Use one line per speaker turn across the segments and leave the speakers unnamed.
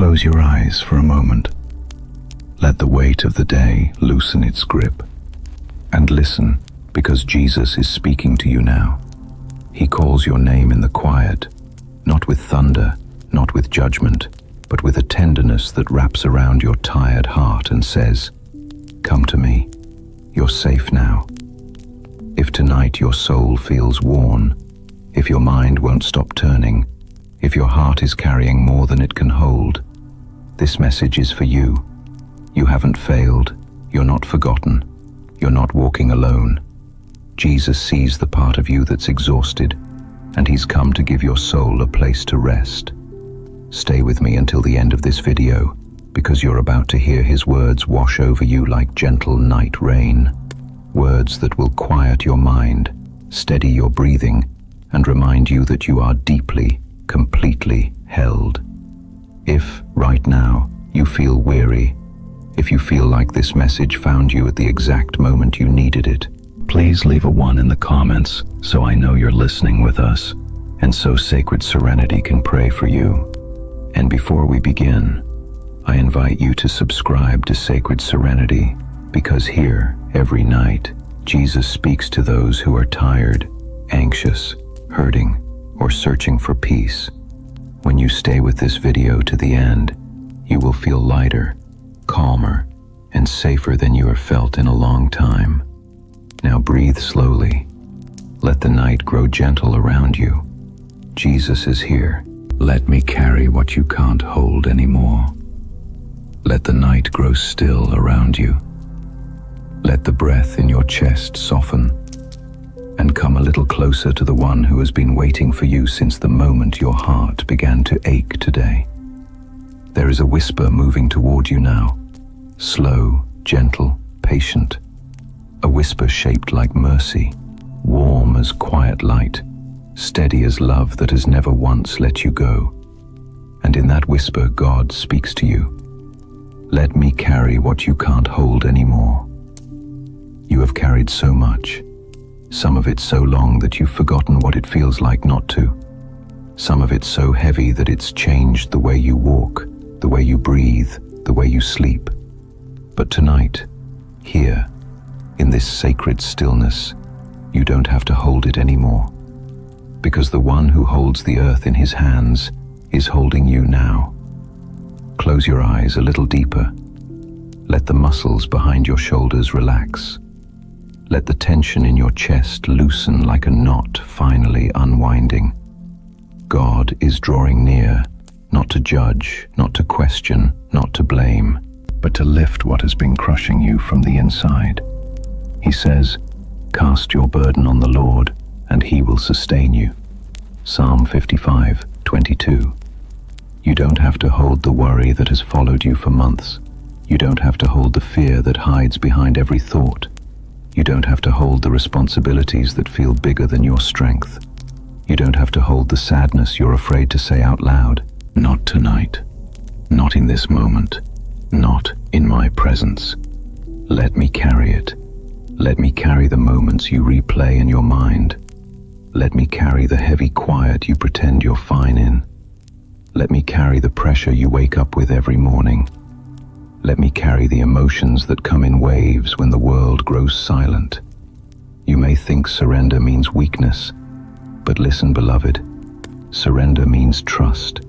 Close your eyes for a moment. Let the weight of the day loosen its grip. And listen, because Jesus is speaking to you now. He calls your name in the quiet, not with thunder, not with judgment, but with a tenderness that wraps around your tired heart and says, "Come to me. You're safe now." If tonight your soul feels worn, if your mind won't stop turning, if your heart is carrying more than it can hold, this message is for you. You haven't failed. You're not forgotten. You're not walking alone. Jesus sees the part of you that's exhausted, and he's come to give your soul a place to rest. Stay with me until the end of this video, because you're about to hear his words wash over you like gentle night rain. Words that will quiet your mind, steady your breathing, and remind you that you are deeply, completely held. If, right now, you feel weary, if you feel like this message found you at the exact moment you needed it, please leave a 1 in the comments so I know you're listening with us, and so Sacred Serenity can pray for you. And before we begin, I invite you to subscribe to Sacred Serenity, because here, every night, Jesus speaks to those who are tired, anxious, hurting, or searching for peace. When you stay with this video to the end, you will feel lighter, calmer, and safer than you have felt in a long time. Now breathe slowly. Let the night grow gentle around you. Jesus is here. Let me carry what you can't hold anymore. Let the night grow still around you. Let the breath in your chest soften, and come a little closer to the one who has been waiting for you since the moment your heart began to ache today. There is a whisper moving toward you now, slow, gentle, patient. A whisper shaped like mercy, warm as quiet light, steady as love that has never once let you go. And in that whisper, God speaks to you. Let me carry what you can't hold anymore. You have carried so much, some of it so long that you've forgotten what it feels like not to. Some of it so heavy that it's changed the way you walk, the way you breathe, the way you sleep. But tonight, here, in this sacred stillness, you don't have to hold it anymore, because the one who holds the earth in his hands is holding you now. Close your eyes a little deeper. Let the muscles behind your shoulders relax. Let the tension in your chest loosen like a knot finally unwinding. God is drawing near, not to judge, not to question, not to blame, but to lift what has been crushing you from the inside. He says, "Cast your burden on the Lord, and he will sustain you." Psalm 55:22. You don't have to hold the worry that has followed you for months. You don't have to hold the fear that hides behind every thought. You don't have to hold the responsibilities that feel bigger than your strength. You don't have to hold the sadness you're afraid to say out loud. Not tonight. Not in this moment. Not in my presence. Let me carry it. Let me carry the moments you replay in your mind. Let me carry the heavy quiet you pretend you're fine in. Let me carry the pressure you wake up with every morning. Let me carry the emotions that come in waves when the world grows silent. You may think surrender means weakness, but listen, beloved, surrender means trust.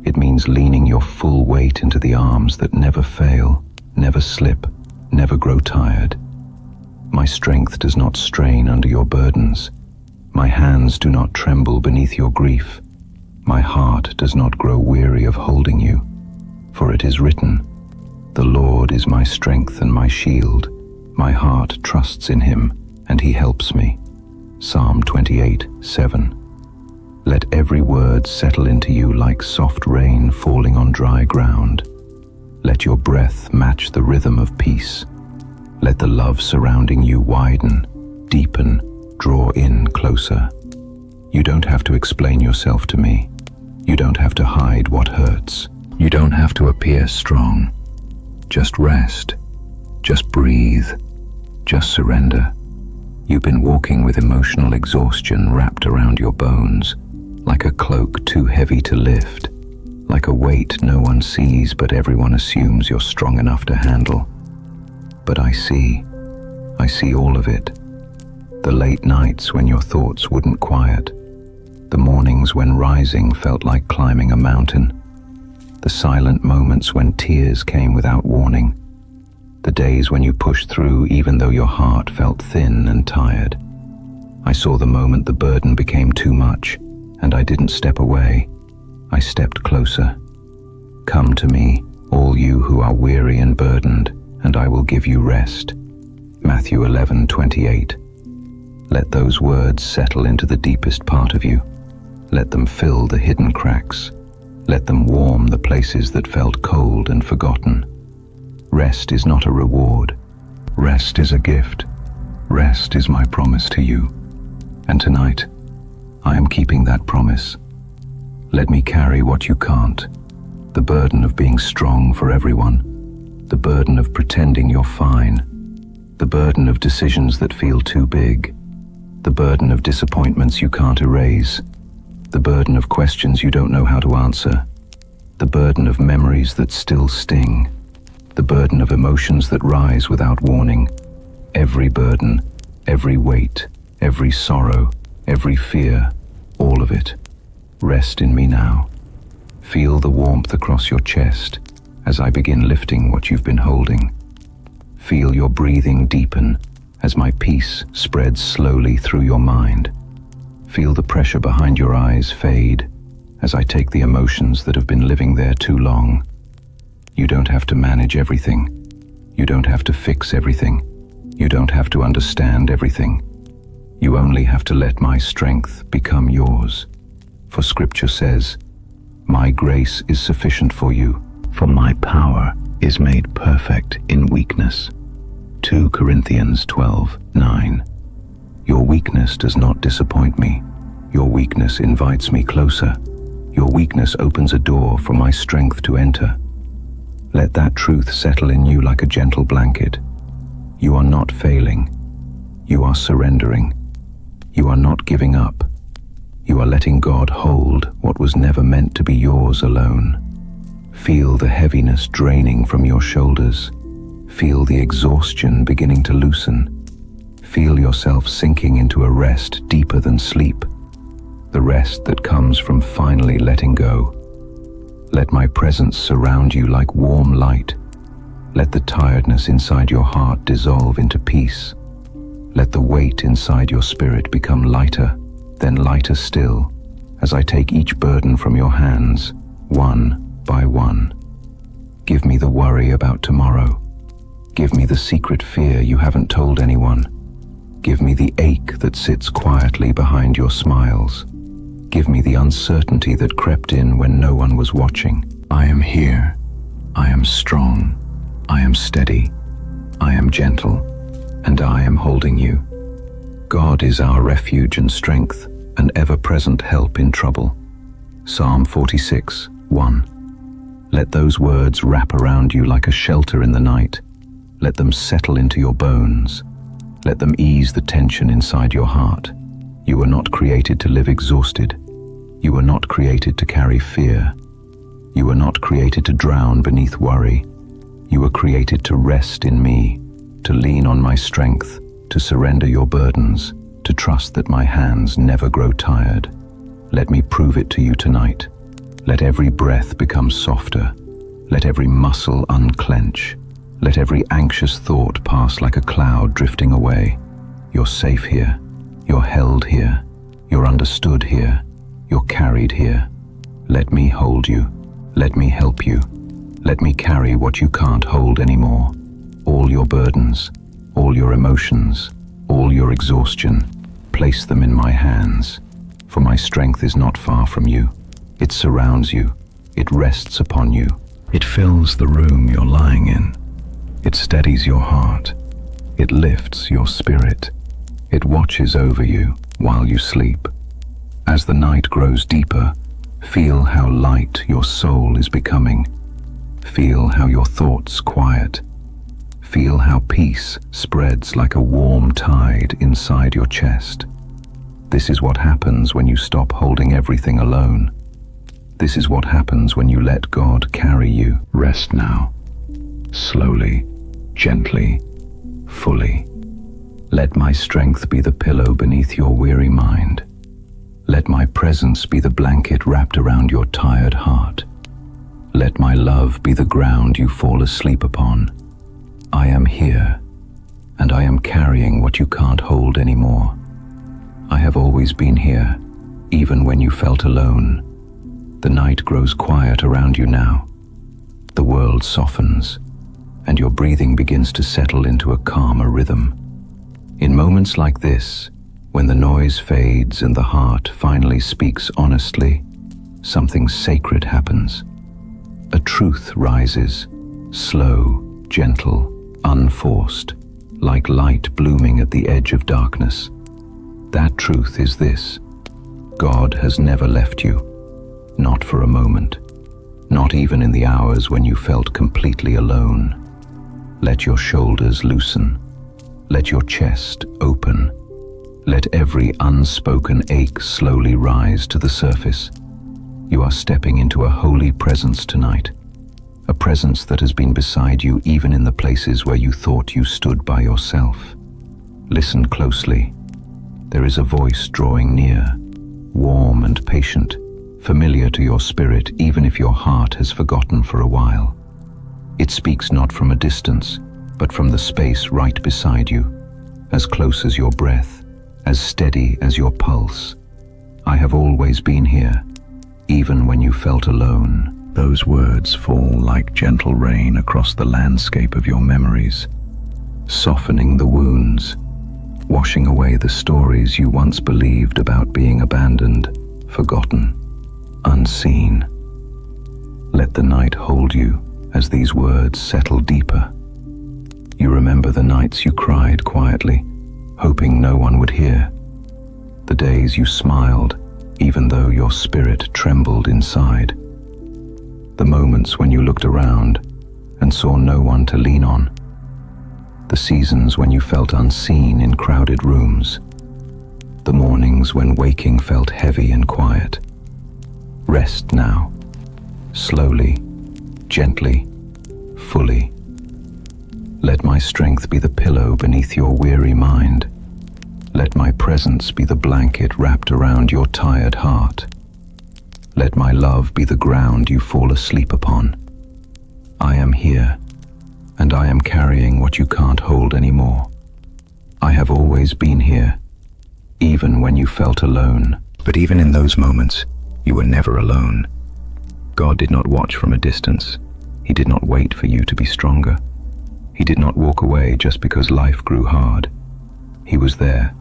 It means leaning your full weight into the arms that never fail, never slip, never grow tired. My strength does not strain under your burdens. My hands do not tremble beneath your grief. My heart does not grow weary of holding you. For it is written, "The Lord is my strength and my shield. My heart trusts in him, and he helps me." Psalm 28:7. Let every word settle into you like soft rain falling on dry ground. Let your breath match the rhythm of peace. Let the love surrounding you widen, deepen, draw in closer. You don't have to explain yourself to me. You don't have to hide what hurts. You don't have to appear strong. Just rest. Just breathe. Just surrender. You've been walking with emotional exhaustion wrapped around your bones, like a cloak too heavy to lift, like like a weight no one sees but everyone assumes you're strong enough to handle. But I see all of it. The late nights when your thoughts wouldn't quiet. The mornings when rising felt like climbing a mountain. The silent moments when tears came without warning. The days when you pushed through even though your heart felt thin and tired. I saw the moment the burden became too much, and I didn't step away. I stepped closer. Come to me, all you who are weary and burdened, and I will give you rest. Matthew 11:28. Let those words settle into the deepest part of you. Let them fill the hidden cracks. Let them warm the places that felt cold and forgotten. Rest is not a reward. Rest is a gift. Rest is my promise to you. And tonight, I am keeping that promise. Let me carry what you can't. The burden of being strong for everyone. The burden of pretending you're fine. The burden of decisions that feel too big. The burden of disappointments you can't erase. The burden of questions you don't know how to answer. The burden of memories that still sting. The burden of emotions that rise without warning. Every burden, every weight, every sorrow, every fear, all of it. Rest in me now. Feel the warmth across your chest as I begin lifting what you've been holding. Feel your breathing deepen as my peace spreads slowly through your mind. Feel the pressure behind your eyes fade as I take the emotions that have been living there too long. You don't have to manage everything. You don't have to fix everything. You don't have to understand everything. You only have to let my strength become yours. For Scripture says, "My grace is sufficient for you, for my power is made perfect in weakness." 2 Corinthians 12:9. Your weakness does not disappoint me. Your weakness invites me closer. Your weakness opens a door for my strength to enter. Let that truth settle in you like a gentle blanket. You are not failing. You are surrendering. You are not giving up. You are letting God hold what was never meant to be yours alone. Feel the heaviness draining from your shoulders. Feel the exhaustion beginning to loosen. Feel yourself sinking into a rest deeper than sleep. The rest that comes from finally letting go. Let my presence surround you like warm light. Let the tiredness inside your heart dissolve into peace. Let the weight inside your spirit become lighter, then lighter still, as I take each burden from your hands, one by one. Give me the worry about tomorrow. Give me the secret fear you haven't told anyone. Give me the ache that sits quietly behind your smiles. Give me the uncertainty that crept in when no one was watching. I am here. I am strong. I am steady. I am gentle. And I am holding you. God is our refuge and strength, an ever-present help in trouble. Psalm 46:1. Let those words wrap around you like a shelter in the night. Let them settle into your bones. Let them ease the tension inside your heart. You were not created to live exhausted. You were not created to carry fear. You were not created to drown beneath worry. You were created to rest in me, to lean on my strength, to surrender your burdens, to trust that my hands never grow tired. Let me prove it to you tonight. Let every breath become softer. Let every muscle unclench. Let every anxious thought pass like a cloud drifting away. You're safe here. You're held here. You're understood here. You're carried here. Let me hold you. Let me help you. Let me carry what you can't hold anymore. All your burdens, all your emotions, all your exhaustion, place them in my hands. For my strength is not far from you. It surrounds you. It rests upon you. It fills the room you're lying in. It steadies your heart. It lifts your spirit. It watches over you while you sleep. As the night grows deeper, feel how light your soul is becoming. Feel how your thoughts quiet. Feel how peace spreads like a warm tide inside your chest. This is what happens when you stop holding everything alone. This is what happens when you let God carry you. Rest now. Slowly, gently, fully. Let my strength be the pillow beneath your weary mind. Let my presence be the blanket wrapped around your tired heart. Let my love be the ground you fall asleep upon. I am here, and I am carrying what you can't hold anymore. I have always been here, even when you felt alone. The night grows quiet around you now. The world softens, and your breathing begins to settle into a calmer rhythm. In moments like this, when the noise fades and the heart finally speaks honestly, something sacred happens. A truth rises, slow, gentle, unforced, like light blooming at the edge of darkness. That truth is this: God has never left you, not for a moment, not even in the hours when you felt completely alone. Let your shoulders loosen, let your chest open, let every unspoken ache slowly rise to the surface. You are stepping into a holy presence tonight, a presence that has been beside you even in the places where you thought you stood by yourself. Listen closely. There is a voice drawing near, warm and patient, familiar to your spirit even if your heart has forgotten for a while. It speaks not from a distance, but from the space right beside you, as close as your breath, as steady as your pulse. I have always been here, even when you felt alone. Those words fall like gentle rain across the landscape of your memories, softening the wounds, washing away the stories you once believed about being abandoned, forgotten, unseen. Let the night hold you as these words settle deeper. You remember the nights you cried quietly, hoping no one would hear. The days you smiled, even though your spirit trembled inside. The moments when you looked around and saw no one to lean on. The seasons when you felt unseen in crowded rooms. The mornings when waking felt heavy and quiet. Rest now, slowly, gently, fully. Let my strength be the pillow beneath your weary mind. Let my presence be the blanket wrapped around your tired heart. Let my love be the ground you fall asleep upon. I am here, and I am carrying what you can't hold anymore. I have always been here, even when you felt alone. But even in those moments, you were never alone. God did not watch from a distance. He did not wait for you to be stronger. He did not walk away just because life grew hard. He was there,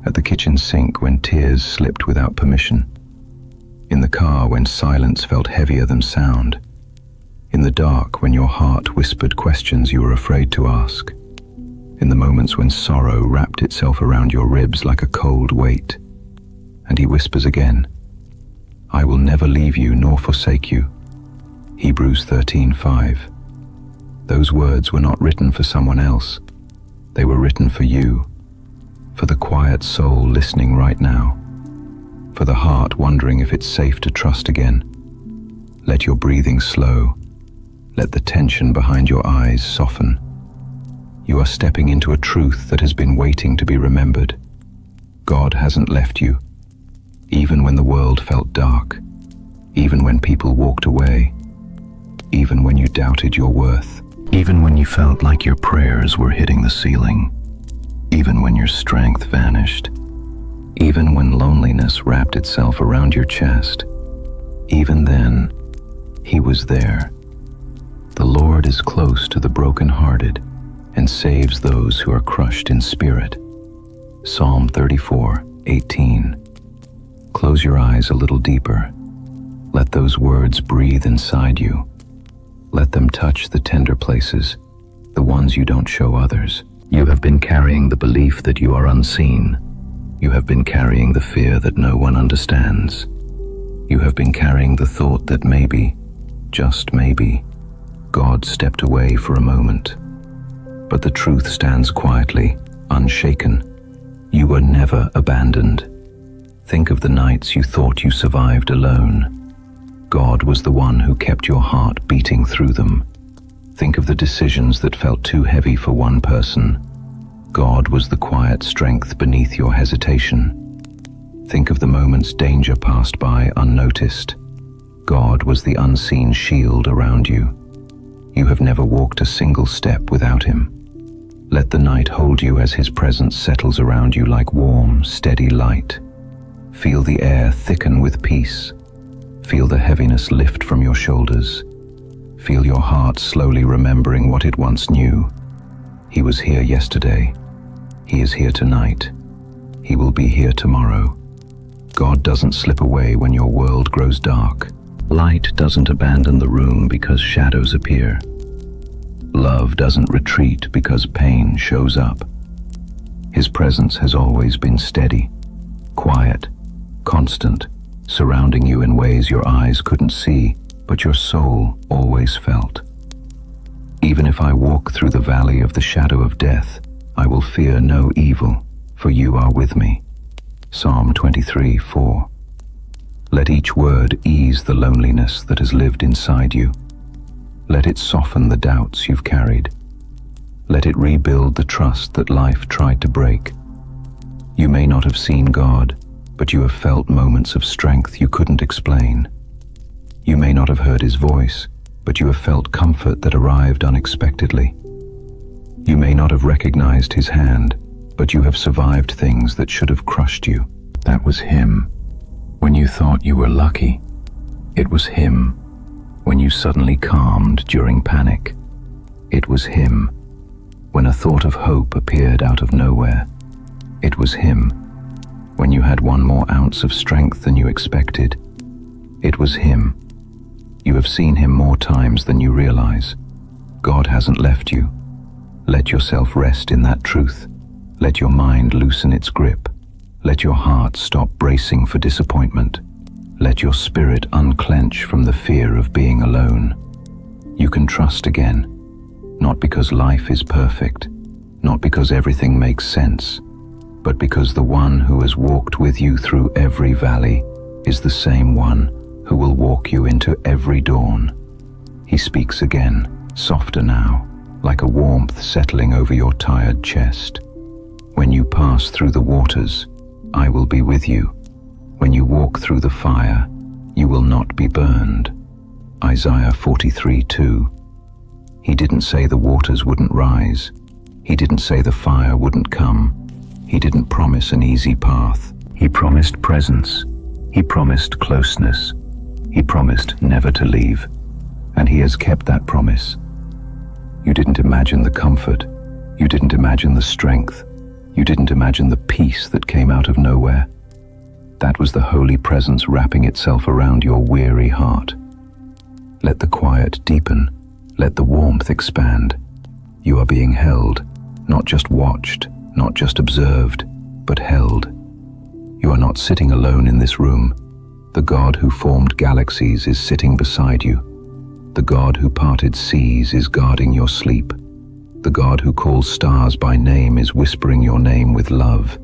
at the kitchen sink when tears slipped without permission, in the car when silence felt heavier than sound, in the dark when your heart whispered questions you were afraid to ask, in the moments when sorrow wrapped itself around your ribs like a cold weight. And he whispers again, I will never leave you nor forsake you. Hebrews 13:5. Those words were not written for someone else. They were written for you, for the quiet soul listening right now, for the heart wondering if it's safe to trust again. Let your breathing slow. Let the tension behind your eyes soften. You are stepping into a truth that has been waiting to be remembered. God hasn't left you, even when the world felt dark, even when people walked away, even when you doubted your worth, even when you felt like your prayers were hitting the ceiling, even when your strength vanished, even when loneliness wrapped itself around your chest. Even then, he was there. The Lord is close to the brokenhearted and saves those who are crushed in spirit. Psalm 34:18. Close your eyes a little deeper. Let those words breathe inside you. Let them touch the tender places, the ones you don't show others. You have been carrying the belief that you are unseen. You have been carrying the fear that no one understands. You have been carrying the thought that maybe, just maybe, God stepped away for a moment. But the truth stands quietly, unshaken. You were never abandoned. Think of the nights you thought you survived alone. God was the one who kept your heart beating through them. Think of the decisions that felt too heavy for one person. God was the quiet strength beneath your hesitation. Think of the moments danger passed by unnoticed. God was the unseen shield around you. You have never walked a single step without him. Let the night hold you as his presence settles around you like warm, steady light. Feel the air thicken with peace. Feel the heaviness lift from your shoulders. Feel your heart slowly remembering what it once knew. He was here yesterday. He is here tonight. He will be here tomorrow. God doesn't slip away when your world grows dark. Light doesn't abandon the room because shadows appear. Love doesn't retreat because pain shows up. His presence has always been steady, quiet, constant, surrounding you in ways your eyes couldn't see, but your soul always felt. Even if I walk through the valley of the shadow of death, I will fear no evil, for you are with me. Psalm 23:4. Let each word ease the loneliness that has lived inside you. Let it soften the doubts you've carried. Let it rebuild the trust that life tried to break. You may not have seen God, but you have felt moments of strength you couldn't explain. You may not have heard his voice, but you have felt comfort that arrived unexpectedly. You may not have recognized his hand, but you have survived things that should have crushed you. That was him. When you thought you were lucky, it was him. When you suddenly calmed during panic, it was him. When a thought of hope appeared out of nowhere, it was him. When you had one more ounce of strength than you expected, it was him. You have seen him more times than you realize. God hasn't left you. Let yourself rest in that truth. Let your mind loosen its grip. Let your heart stop bracing for disappointment. Let your spirit unclench from the fear of being alone. You can trust again, not because life is perfect, not because everything makes sense, but because the one who has walked with you through every valley is the same one who will walk you into every dawn. He speaks again, softer now, like a warmth settling over your tired chest. When you pass through the waters, I will be with you. When you walk through the fire, you will not be burned. Isaiah 43:2. He didn't say the waters wouldn't rise. He didn't say the fire wouldn't come. He didn't promise an easy path. He promised presence. He promised closeness. He promised never to leave. And he has kept that promise. You didn't imagine the comfort. You didn't imagine the strength. You didn't imagine the peace that came out of nowhere. That was the holy presence wrapping itself around your weary heart. Let the quiet deepen. Let the warmth expand. You are being held, not just watched, not just observed, but held. You are not sitting alone in this room. The God who formed galaxies is sitting beside you. The God who parted seas is guarding your sleep. The God who calls stars by name is whispering your name with love.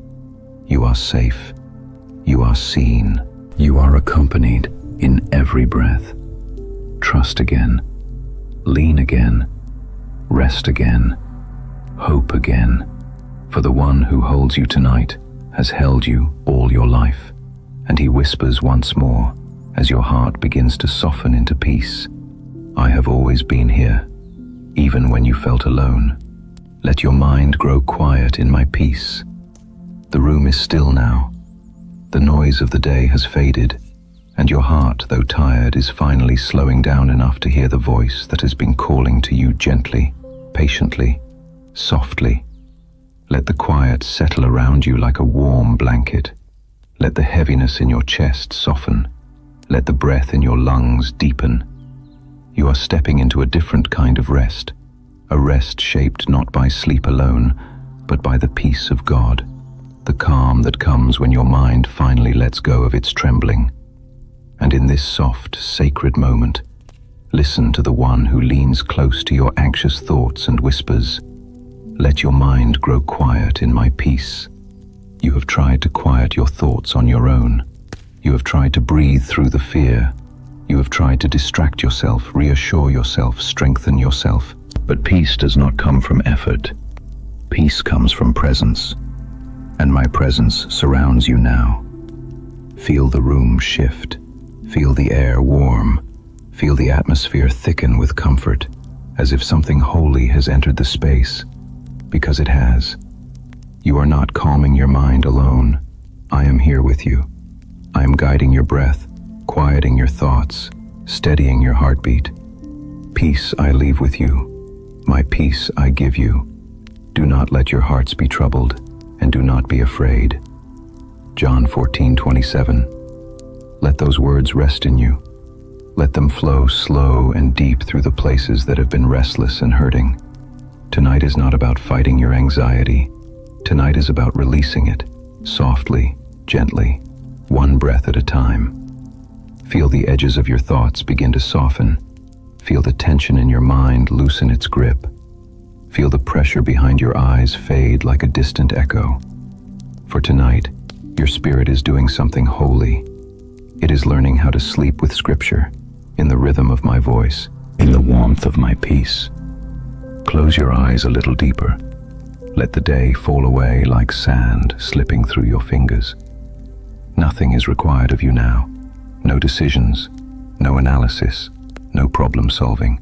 You are safe. You are seen. You are accompanied in every breath. Trust again. Lean again. Rest again. Hope again. For the one who holds you tonight has held you all your life. And he whispers once more as your heart begins to soften into peace. I have always been here, even when you felt alone. Let your mind grow quiet in my peace. The room is still now. The noise of the day has faded, and your heart, though tired, is finally slowing down enough to hear the voice that has been calling to you gently, patiently, softly. Let the quiet settle around you like a warm blanket. Let the heaviness in your chest soften. Let the breath in your lungs deepen. You are stepping into a different kind of rest, a rest shaped not by sleep alone, but by the peace of God, the calm that comes when your mind finally lets go of its trembling. And in this soft, sacred moment, listen to the one who leans close to your anxious thoughts and whispers, "Let your mind grow quiet in my peace." You have tried to quiet your thoughts on your own. You have tried to breathe through the fear. You have tried to distract yourself, reassure yourself, strengthen yourself. But peace does not come from effort. Peace comes from presence. And my presence surrounds you now. Feel the room shift. Feel the air warm. Feel the atmosphere thicken with comfort, as if something holy has entered the space, because it has. You are not calming your mind alone. I am here with you. I am guiding your breath, quieting your thoughts, steadying your heartbeat. Peace I leave with you. My peace I give you. Do not let your hearts be troubled, and do not be afraid. John 14:27. Let those words rest in you. Let them flow slow and deep through the places that have been restless and hurting. Tonight is not about fighting your anxiety. Tonight is about releasing it, softly, gently, one breath at a time. Feel the edges of your thoughts begin to soften. Feel the tension in your mind loosen its grip. Feel the pressure behind your eyes fade like a distant echo. For tonight, your spirit is doing something holy. It is learning how to sleep with Scripture, in the rhythm of my voice, in the warmth of my peace. Close your eyes a little deeper. Let the day fall away like sand slipping through your fingers. Nothing is required of you now. No decisions, no analysis, no problem solving.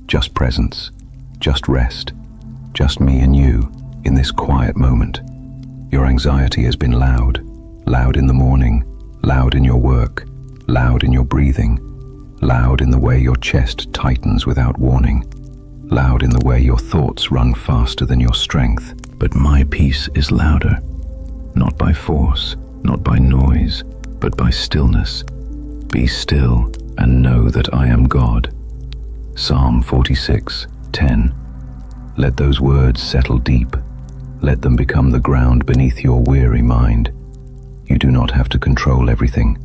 Just presence, just rest, just me and you in this quiet moment. Your anxiety has been loud, loud in the morning, loud in your work, loud in your breathing, loud in the way your chest tightens without warning, loud in the way your thoughts run faster than your strength. But my peace is louder, not by force, not by noise, but by stillness. Be still and know that I am God. Psalm 46:10. Let those words settle deep. Let them become the ground beneath your weary mind. You do not have to control everything.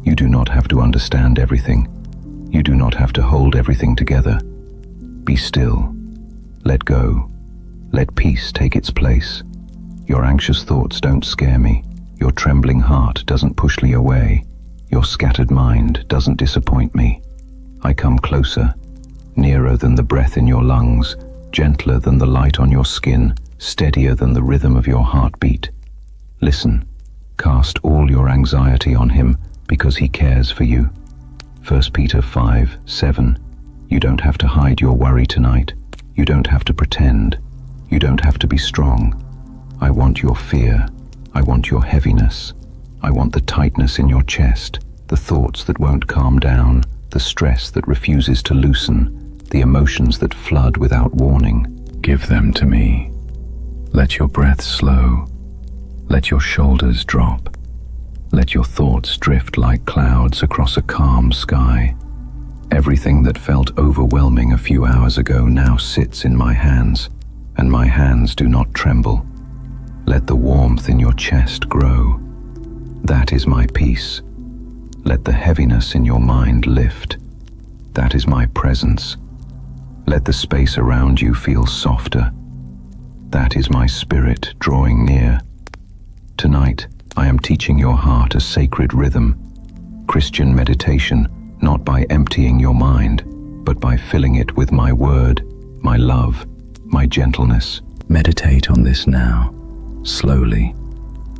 You do not have to understand everything. You do not have to hold everything together. Be still. Let go. Let peace take its place. Your anxious thoughts don't scare me. Your trembling heart doesn't push me away. Your scattered mind doesn't disappoint me. I come closer, nearer than the breath in your lungs, gentler than the light on your skin, steadier than the rhythm of your heartbeat. Listen, cast all your anxiety on him because he cares for you. 1 Peter 5:7. You don't have to hide your worry tonight. You don't have to pretend. You don't have to be strong. I want your fear. I want your heaviness. I want the tightness in your chest, the thoughts that won't calm down, the stress that refuses to loosen, the emotions that flood without warning. Give them to me. Let your breath slow. Let your shoulders drop. Let your thoughts drift like clouds across a calm sky. Everything that felt overwhelming a few hours ago now sits in my hands, and my hands do not tremble. Let the warmth in your chest grow. That is my peace. Let the heaviness in your mind lift. That is my presence. Let the space around you feel softer. That is my spirit drawing near. Tonight, I am teaching your heart a sacred rhythm, Christian meditation, not by emptying your mind, but by filling it with my word, my love, my gentleness. Meditate on this now, slowly,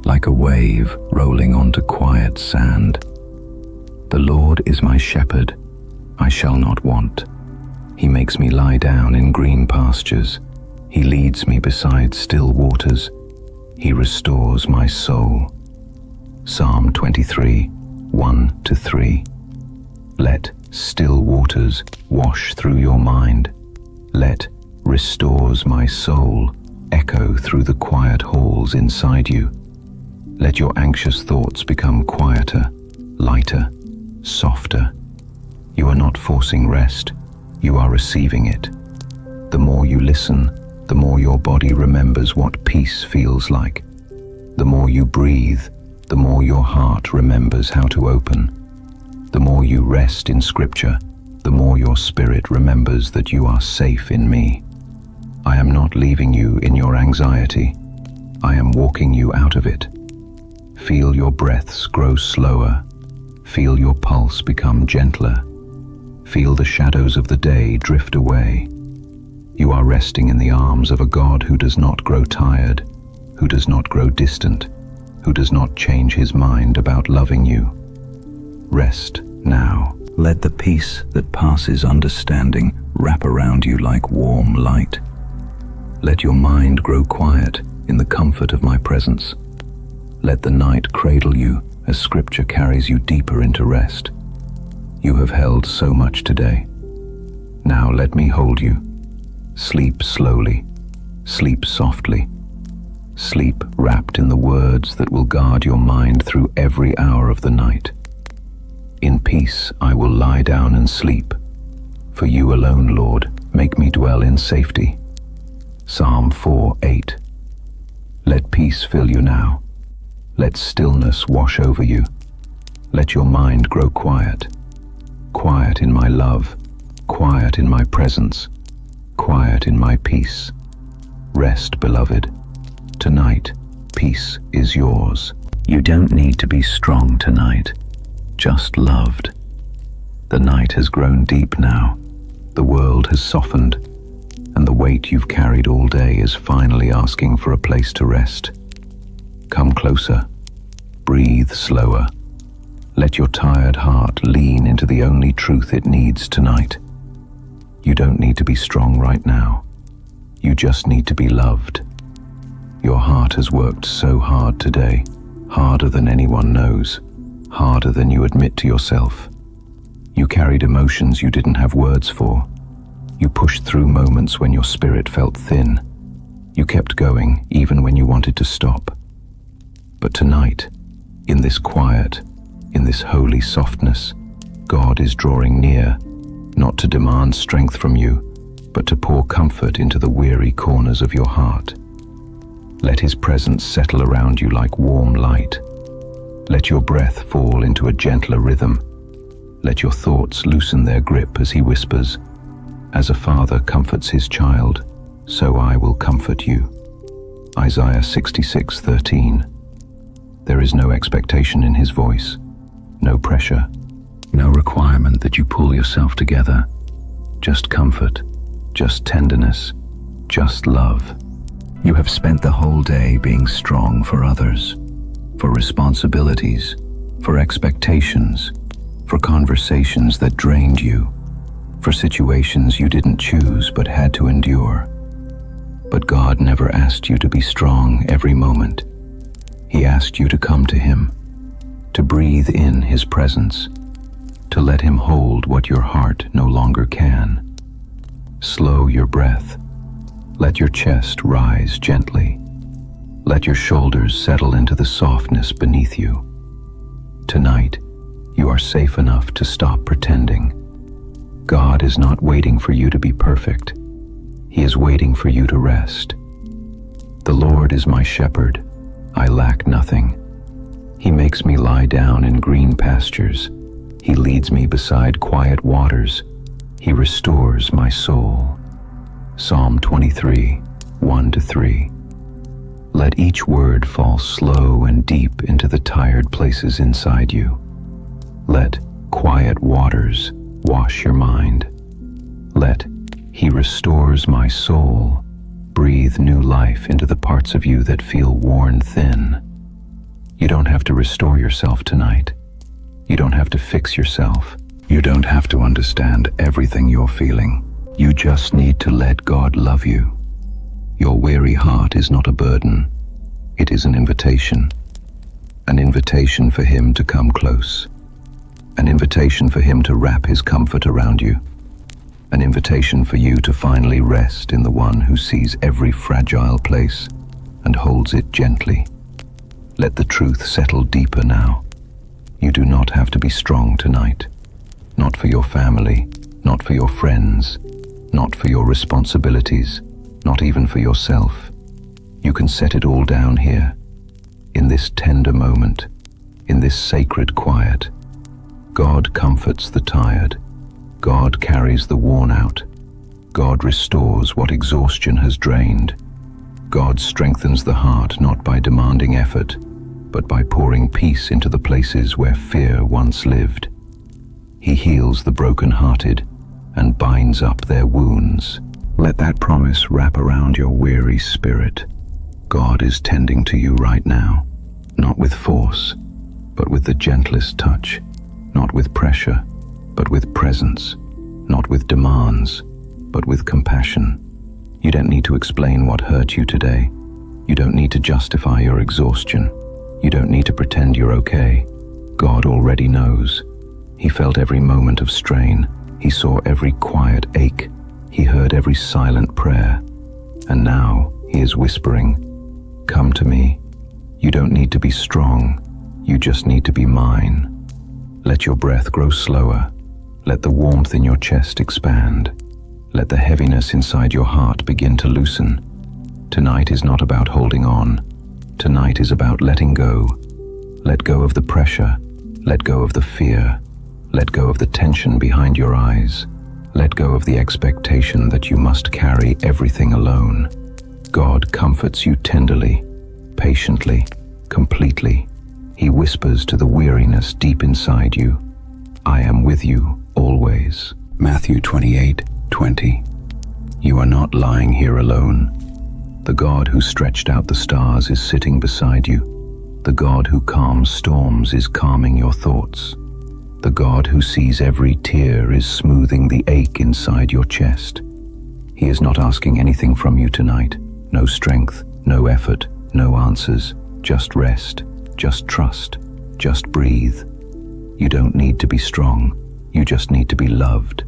like a wave rolling onto quiet sand. The Lord is my shepherd, I shall not want. He makes me lie down in green pastures. He leads me beside still waters. He restores my soul. Psalm 23:1-3. Let still waters wash through your mind. Let restores my soul echo through the quiet halls inside you. Let your anxious thoughts become quieter, lighter, softer. You are not forcing rest, you are receiving it. The more you listen, the more your body remembers what peace feels like. The more you breathe, the more your heart remembers how to open. The more you rest in Scripture, the more your spirit remembers that you are safe in me. I am not leaving you in your anxiety. I am walking you out of it. Feel your breaths grow slower. Feel your pulse become gentler. feel the shadows of the day drift away. You are resting in the arms of a God who does not grow tired, who does not grow distant, who does not change his mind about loving you. Rest now. Let the peace that passes understanding wrap around you like warm light. Let your mind grow quiet in the comfort of my presence. Let the night cradle you as Scripture carries you deeper into rest. You have held so much today. Now let me hold you. Sleep slowly, sleep softly. Sleep wrapped in the words that will guard your mind through every hour of the night. In peace I will lie down and sleep. For you alone, Lord, make me dwell in safety. Psalm 4:8. Let peace fill you now. Let stillness wash over you. Let your mind grow quiet. Quiet in my love, quiet in my presence, quiet in my peace. Rest, beloved. Tonight, peace is yours. You don't need to be strong tonight, just loved. The night has grown deep now. The world has softened, and the weight you've carried all day is finally asking for a place to rest. Come closer. Breathe slower. Let your tired heart lean into the only truth it needs tonight. You don't need to be strong right now. You just need to be loved. Your heart has worked so hard today, harder than anyone knows, harder than you admit to yourself. You carried emotions you didn't have words for. You pushed through moments when your spirit felt thin. You kept going even when you wanted to stop. But tonight, in this quiet, in this holy softness, God is drawing near, not to demand strength from you, but to pour comfort into the weary corners of your heart. Let his presence settle around you like warm light. Let your breath fall into a gentler rhythm. Let your thoughts loosen their grip as he whispers, "As a father comforts his child, so I will comfort you." Isaiah 66:13. There is no expectation in his voice, no pressure, no requirement that you pull yourself together. Just comfort, just tenderness, just love. You have spent the whole day being strong for others, for responsibilities, for expectations, for conversations that drained you, for situations you didn't choose but had to endure. But God never asked you to be strong every moment. He asked you to come to him, to breathe in his presence, to let him hold what your heart no longer can. Slow your breath. Let your chest rise gently. Let your shoulders settle into the softness beneath you. Tonight, you are safe enough to stop pretending. God is not waiting for you to be perfect. He is waiting for you to rest. The Lord is my shepherd. I lack nothing. He makes me lie down in green pastures. He leads me beside quiet waters. He restores my soul. Psalm 23, 1-3. Let each word fall slow and deep into the tired places inside you. Let quiet waters wash your mind. Let "He restores my soul" breathe new life into the parts of you that feel worn thin. You don't have to restore yourself tonight. You don't have to fix yourself. You don't have to understand everything you're feeling. You just need to let God love you. Your weary heart is not a burden. It is an invitation. An invitation for him to come close. An invitation for him to wrap his comfort around you. An invitation for you to finally rest in the one who sees every fragile place and holds it gently. Let the truth settle deeper now. You do not have to be strong tonight. Not for your family, not for your friends, not for your responsibilities, not even for yourself. You can set it all down here, in this tender moment, in this sacred quiet. God comforts the tired. God carries the worn out. God restores what exhaustion has drained. God strengthens the heart not by demanding effort, but by pouring peace into the places where fear once lived. He heals the broken-hearted and binds up their wounds. Let that promise wrap around your weary spirit. God is tending to you right now, not with force, but with the gentlest touch, not with pressure, but with presence, not with demands, but with compassion. You don't need to explain what hurt you today. You don't need to justify your exhaustion. You don't need to pretend you're okay. God already knows. He felt every moment of strain. He saw every quiet ache. He heard every silent prayer. And now he is whispering, "Come to me. You don't need to be strong. You just need to be mine." Let your breath grow slower. Let the warmth in your chest expand. Let the heaviness inside your heart begin to loosen. Tonight is not about holding on. Tonight is about letting go. Let go of the pressure. Let go of the fear. Let go of the tension behind your eyes. Let go of the expectation that you must carry everything alone. God comforts you tenderly, patiently, completely. He whispers to the weariness deep inside you, "I am with you always." Matthew 28:20. You are not lying here alone. The God who stretched out the stars is sitting beside you. The God who calms storms is calming your thoughts. The God who sees every tear is smoothing the ache inside your chest. He is not asking anything from you tonight. No strength, no effort, no answers. Just rest, just trust, just breathe. You don't need to be strong. You just need to be loved.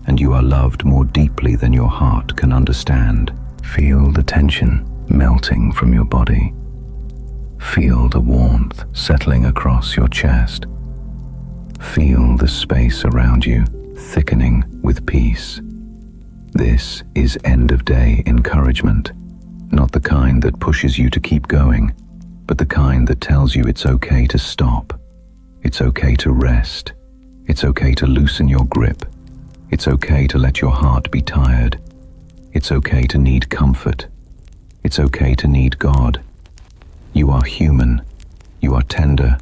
And you are loved more deeply than your heart can understand. Feel the tension melting from your body. Feel the warmth settling across your chest. Feel the space around you thickening with peace. This is end-of-day encouragement, not the kind that pushes you to keep going, but the kind that tells you it's okay to stop. It's okay to rest. It's okay to loosen your grip. It's okay to let your heart be tired. It's okay to need comfort. It's okay to need God. You are human. You are tender.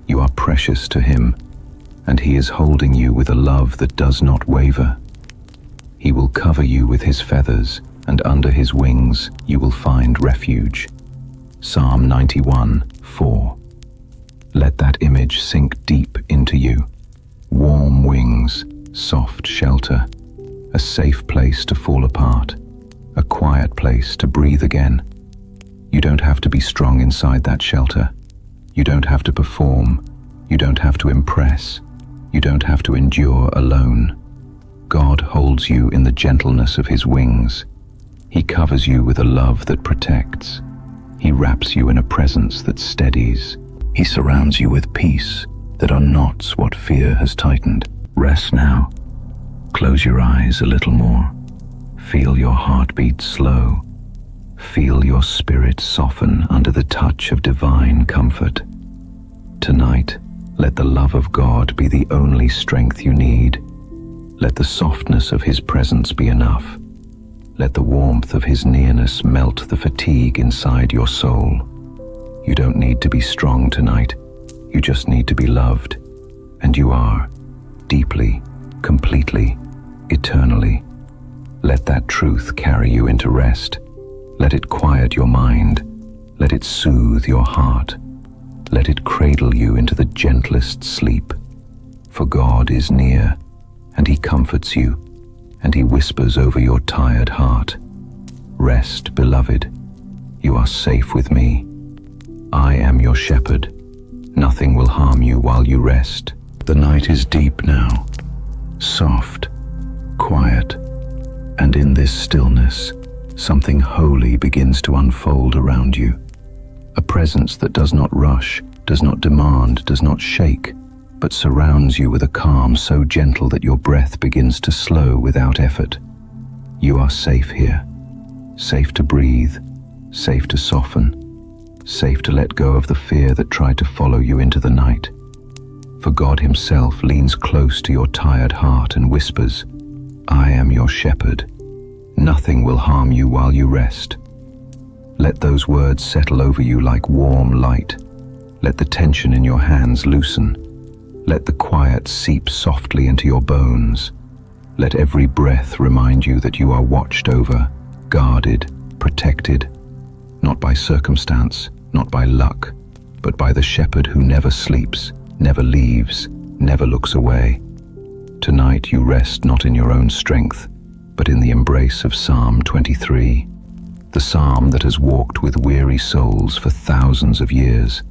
You are precious to Him. And He is holding you with a love that does not waver. He will cover you with His feathers, and under His wings you will find refuge. Psalm 91:4. Let that image sink deep into you. Warm wings, soft shelter, a safe place to fall apart, a quiet place to breathe again. You don't have to be strong inside that shelter. You don't have to perform. You don't have to impress. You don't have to endure alone. God holds you in the gentleness of His wings. He covers you with a love that protects. He wraps you in a presence that steadies. He surrounds you with peace that unknots what fear has tightened. Rest now. Close your eyes a little more. Feel your heartbeat slow. Feel your spirit soften under the touch of divine comfort. Tonight, let the love of God be the only strength you need. Let the softness of His presence be enough. Let the warmth of His nearness melt the fatigue inside your soul. You don't need to be strong tonight. You just need to be loved. And you are, deeply, completely, eternally. Let that truth carry you into rest. Let it quiet your mind. Let it soothe your heart. Let it cradle you into the gentlest sleep. For God is near, and He comforts you, and He whispers over your tired heart. Rest, beloved. You are safe with me. I am your shepherd. Nothing will harm you while you rest. The night is deep now, soft, quiet, and in this stillness, something holy begins to unfold around you. A presence that does not rush, does not demand, does not shake, but surrounds you with a calm so gentle that your breath begins to slow without effort. You are safe here, safe to breathe, safe to soften, safe to let go of the fear that tried to follow you into the night. For God Himself leans close to your tired heart and whispers, "I am your shepherd. Nothing will harm you while you rest." Let those words settle over you like warm light. Let the tension in your hands loosen. Let the quiet seep softly into your bones. Let every breath remind you that you are watched over, guarded, protected, not by circumstance, not by luck, but by the shepherd who never sleeps, never leaves, never looks away. Tonight you rest not in your own strength, but in the embrace of Psalm 23, the psalm that has walked with weary souls for thousands of years,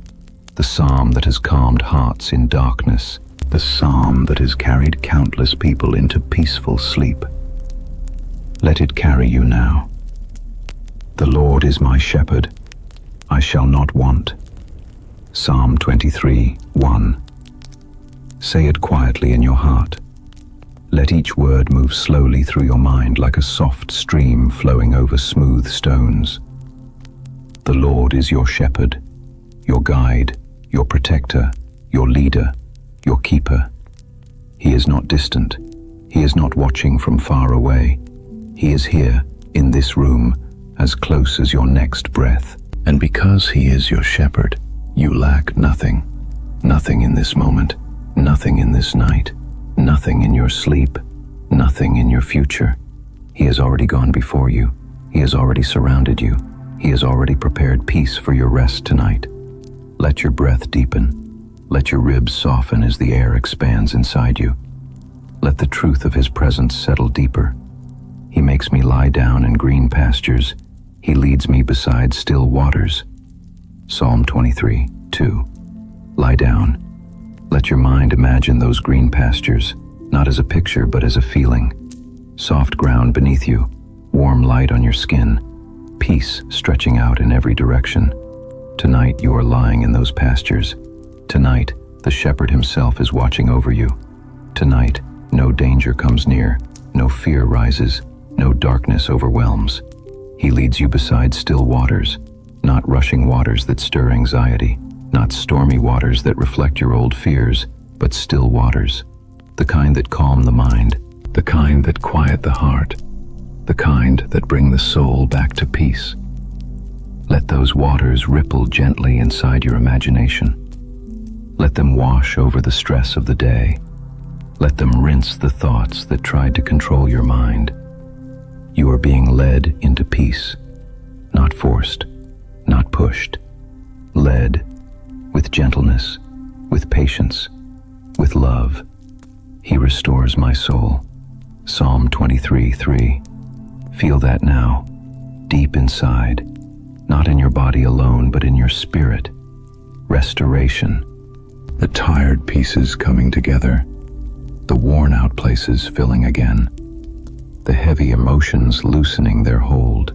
the psalm that has calmed hearts in darkness, the psalm that has carried countless people into peaceful sleep. Let it carry you now. The Lord is my shepherd, I shall not want. Psalm 23:1. Say it quietly in your heart. Let each word move slowly through your mind like a soft stream flowing over smooth stones. The Lord is your shepherd, your guide, your protector, your leader, your keeper. He is not distant. He is not watching from far away. He is here, in this room, as close as your next breath. And because He is your shepherd, you lack nothing. Nothing in this moment, nothing in this night, nothing in your sleep, nothing in your future. He has already gone before you. He has already surrounded you. He has already prepared peace for your rest tonight. Let your breath deepen. Let your ribs soften as the air expands inside you. Let the truth of His presence settle deeper. He makes me lie down in green pastures. He leads me beside still waters. Psalm 23:2. Lie down. Let your mind imagine those green pastures, not as a picture but as a feeling. Soft ground beneath you, warm light on your skin, peace stretching out in every direction. Tonight you are lying in those pastures. Tonight, the shepherd himself is watching over you. Tonight, no danger comes near, no fear rises, no darkness overwhelms. He leads you beside still waters, not rushing waters that stir anxiety, not stormy waters that reflect your old fears, but still waters, the kind that calm the mind, the kind that quiet the heart, the kind that bring the soul back to peace. Let those waters ripple gently inside your imagination. Let them wash over the stress of the day. Let them rinse the thoughts that tried to control your mind. You are being led into peace, not forced, not pushed, led with gentleness, with patience, with love. He restores my soul. Psalm 23:3. Feel that now, deep inside, not in your body alone, but in your spirit. Restoration. The tired pieces coming together, the worn-out places filling again, the heavy emotions loosening their hold,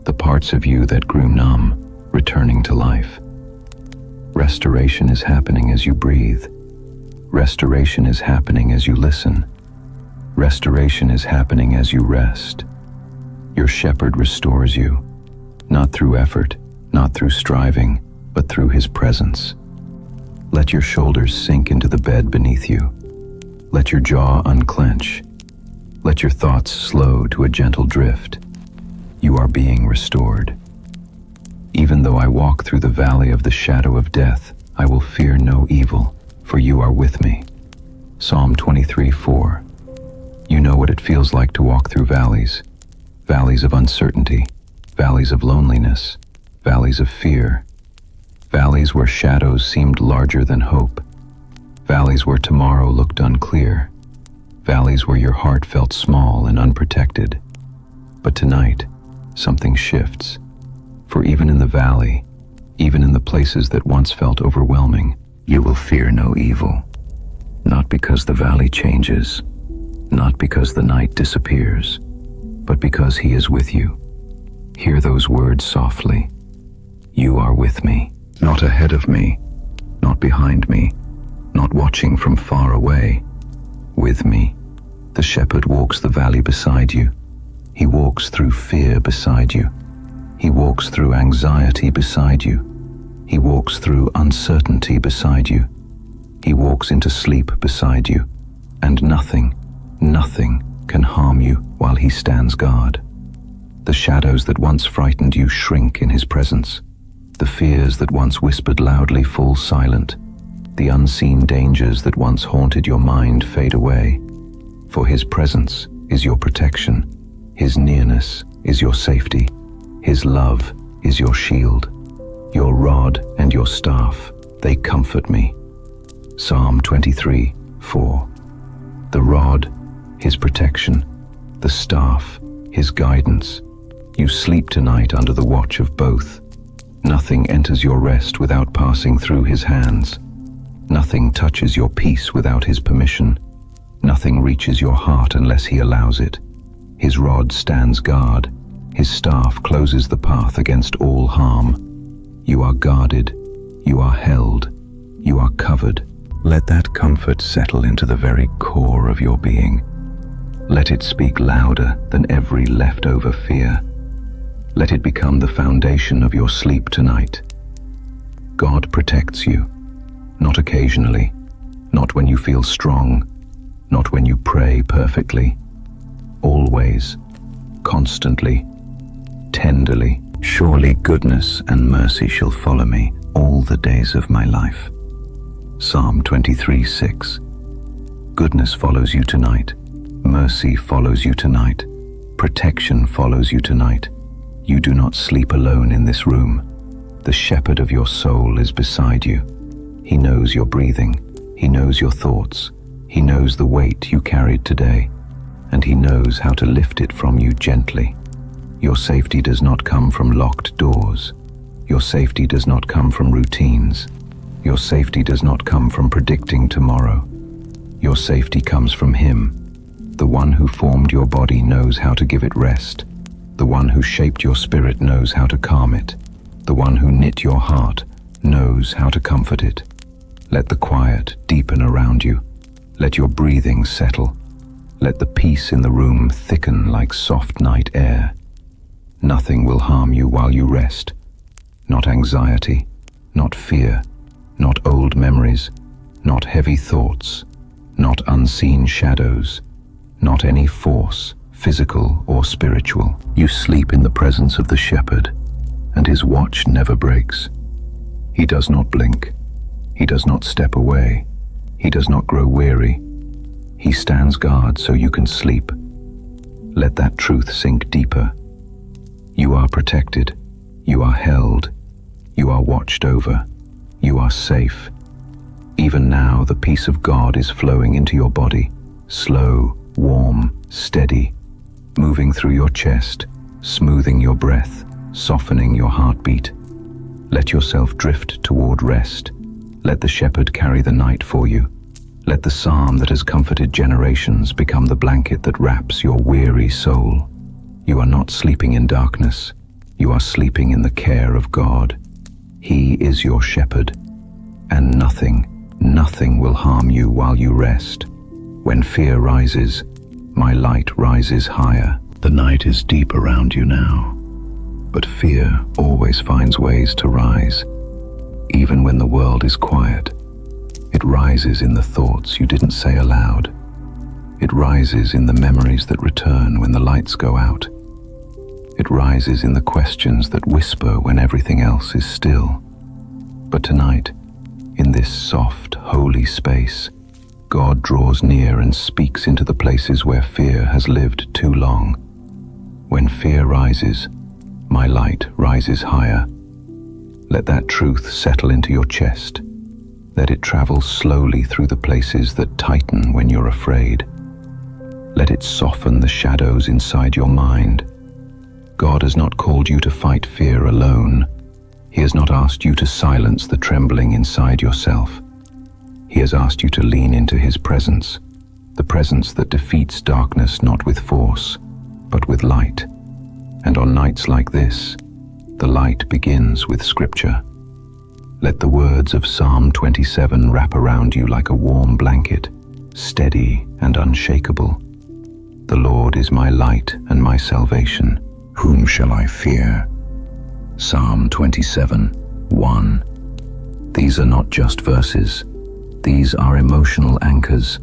the parts of you that grew numb returning to life. Restoration is happening as you breathe. Restoration is happening as you listen. Restoration is happening as you rest. Your shepherd restores you, not through effort, not through striving, but through His presence. Let your shoulders sink into the bed beneath you. Let your jaw unclench. Let your thoughts slow to a gentle drift. You are being restored. Even though I walk through the valley of the shadow of death, I will fear no evil, for you are with me. Psalm 23:4. You know what it feels like to walk through valleys. Valleys of uncertainty, valleys of loneliness, valleys of fear. Valleys where shadows seemed larger than hope. Valleys where tomorrow looked unclear. Valleys where your heart felt small and unprotected. But tonight, something shifts. For even in the valley, even in the places that once felt overwhelming, you will fear no evil. Not because the valley changes, not because the night disappears, but because He is with you. Hear those words softly. You are with me, not ahead of me, not behind me, not watching from far away. With me, the shepherd walks the valley beside you. He walks through fear beside you. He walks through anxiety beside you. He walks through uncertainty beside you. He walks into sleep beside you. And nothing can harm you while He stands guard. The shadows that once frightened you shrink in His presence. The fears that once whispered loudly fall silent. The unseen dangers that once haunted your mind fade away, for His presence is your protection, His nearness is your safety, His love is your shield. Your rod and your staff, they comfort me. Psalm 23:4. The rod, His protection, the staff, His guidance. You sleep tonight under the watch of both. Nothing enters your rest without passing through His hands. Nothing touches your peace without His permission. Nothing reaches your heart unless He allows it. His rod stands guard. His staff closes the path against all harm. You are guarded. You are held. You are covered. Let that comfort settle into the very core of your being. Let it speak louder than every leftover fear. Let it become the foundation of your sleep tonight. God protects you, not occasionally, not when you feel strong, not when you pray perfectly. Always, constantly, tenderly. Surely goodness and mercy shall follow me all the days of my life. Psalm 23:6. Goodness follows you tonight. Mercy follows you tonight. Protection follows you tonight. You do not sleep alone in this room. The shepherd of your soul is beside you. He knows your breathing. He knows your thoughts. He knows the weight you carried today, and He knows how to lift it from you gently. Your safety does not come from locked doors. Your safety does not come from routines. Your safety does not come from predicting tomorrow. Your safety comes from Him. The one who formed your body knows how to give it rest. The one who shaped your spirit knows how to calm it. The one who knit your heart knows how to comfort it. Let the quiet deepen around you. Let your breathing settle. Let the peace in the room thicken like soft night air. Nothing will harm you while you rest. Not anxiety, not fear, not old memories, not heavy thoughts, not unseen shadows, not any force, physical or spiritual. You sleep in the presence of the shepherd, and His watch never breaks. He does not blink. He does not step away. He does not grow weary. He stands guard so you can sleep. Let that truth sink deeper. You are protected. You are held. You are watched over. You are safe. Even now, the peace of God is flowing into your body, slow, warm, steady, moving through your chest, smoothing your breath, softening your heartbeat. Let yourself drift toward rest. Let the shepherd carry the night for you. Let the psalm that has comforted generations become the blanket that wraps your weary soul. You are not sleeping in darkness. You are sleeping in the care of God. He is your shepherd, and nothing will harm you while you rest. When fear rises, my light rises higher. The night is deep around you now, but fear always finds ways to rise. Even when the world is quiet, it rises in the thoughts you didn't say aloud. It rises in the memories that return when the lights go out. It rises in the questions that whisper when everything else is still. But tonight, in this soft, holy space, God draws near and speaks into the places where fear has lived too long. When fear rises, my light rises higher. Let that truth settle into your chest. Let it travel slowly through the places that tighten when you're afraid. Let it soften the shadows inside your mind. God has not called you to fight fear alone. He has not asked you to silence the trembling inside yourself. He has asked you to lean into His presence, the presence that defeats darkness not with force, but with light. And on nights like this, the light begins with Scripture. Let the words of Psalm 27 wrap around you like a warm blanket, steady and unshakable. The Lord is my light and my salvation. Whom shall I fear? Psalm 27:1. These are not just verses. These are emotional anchors,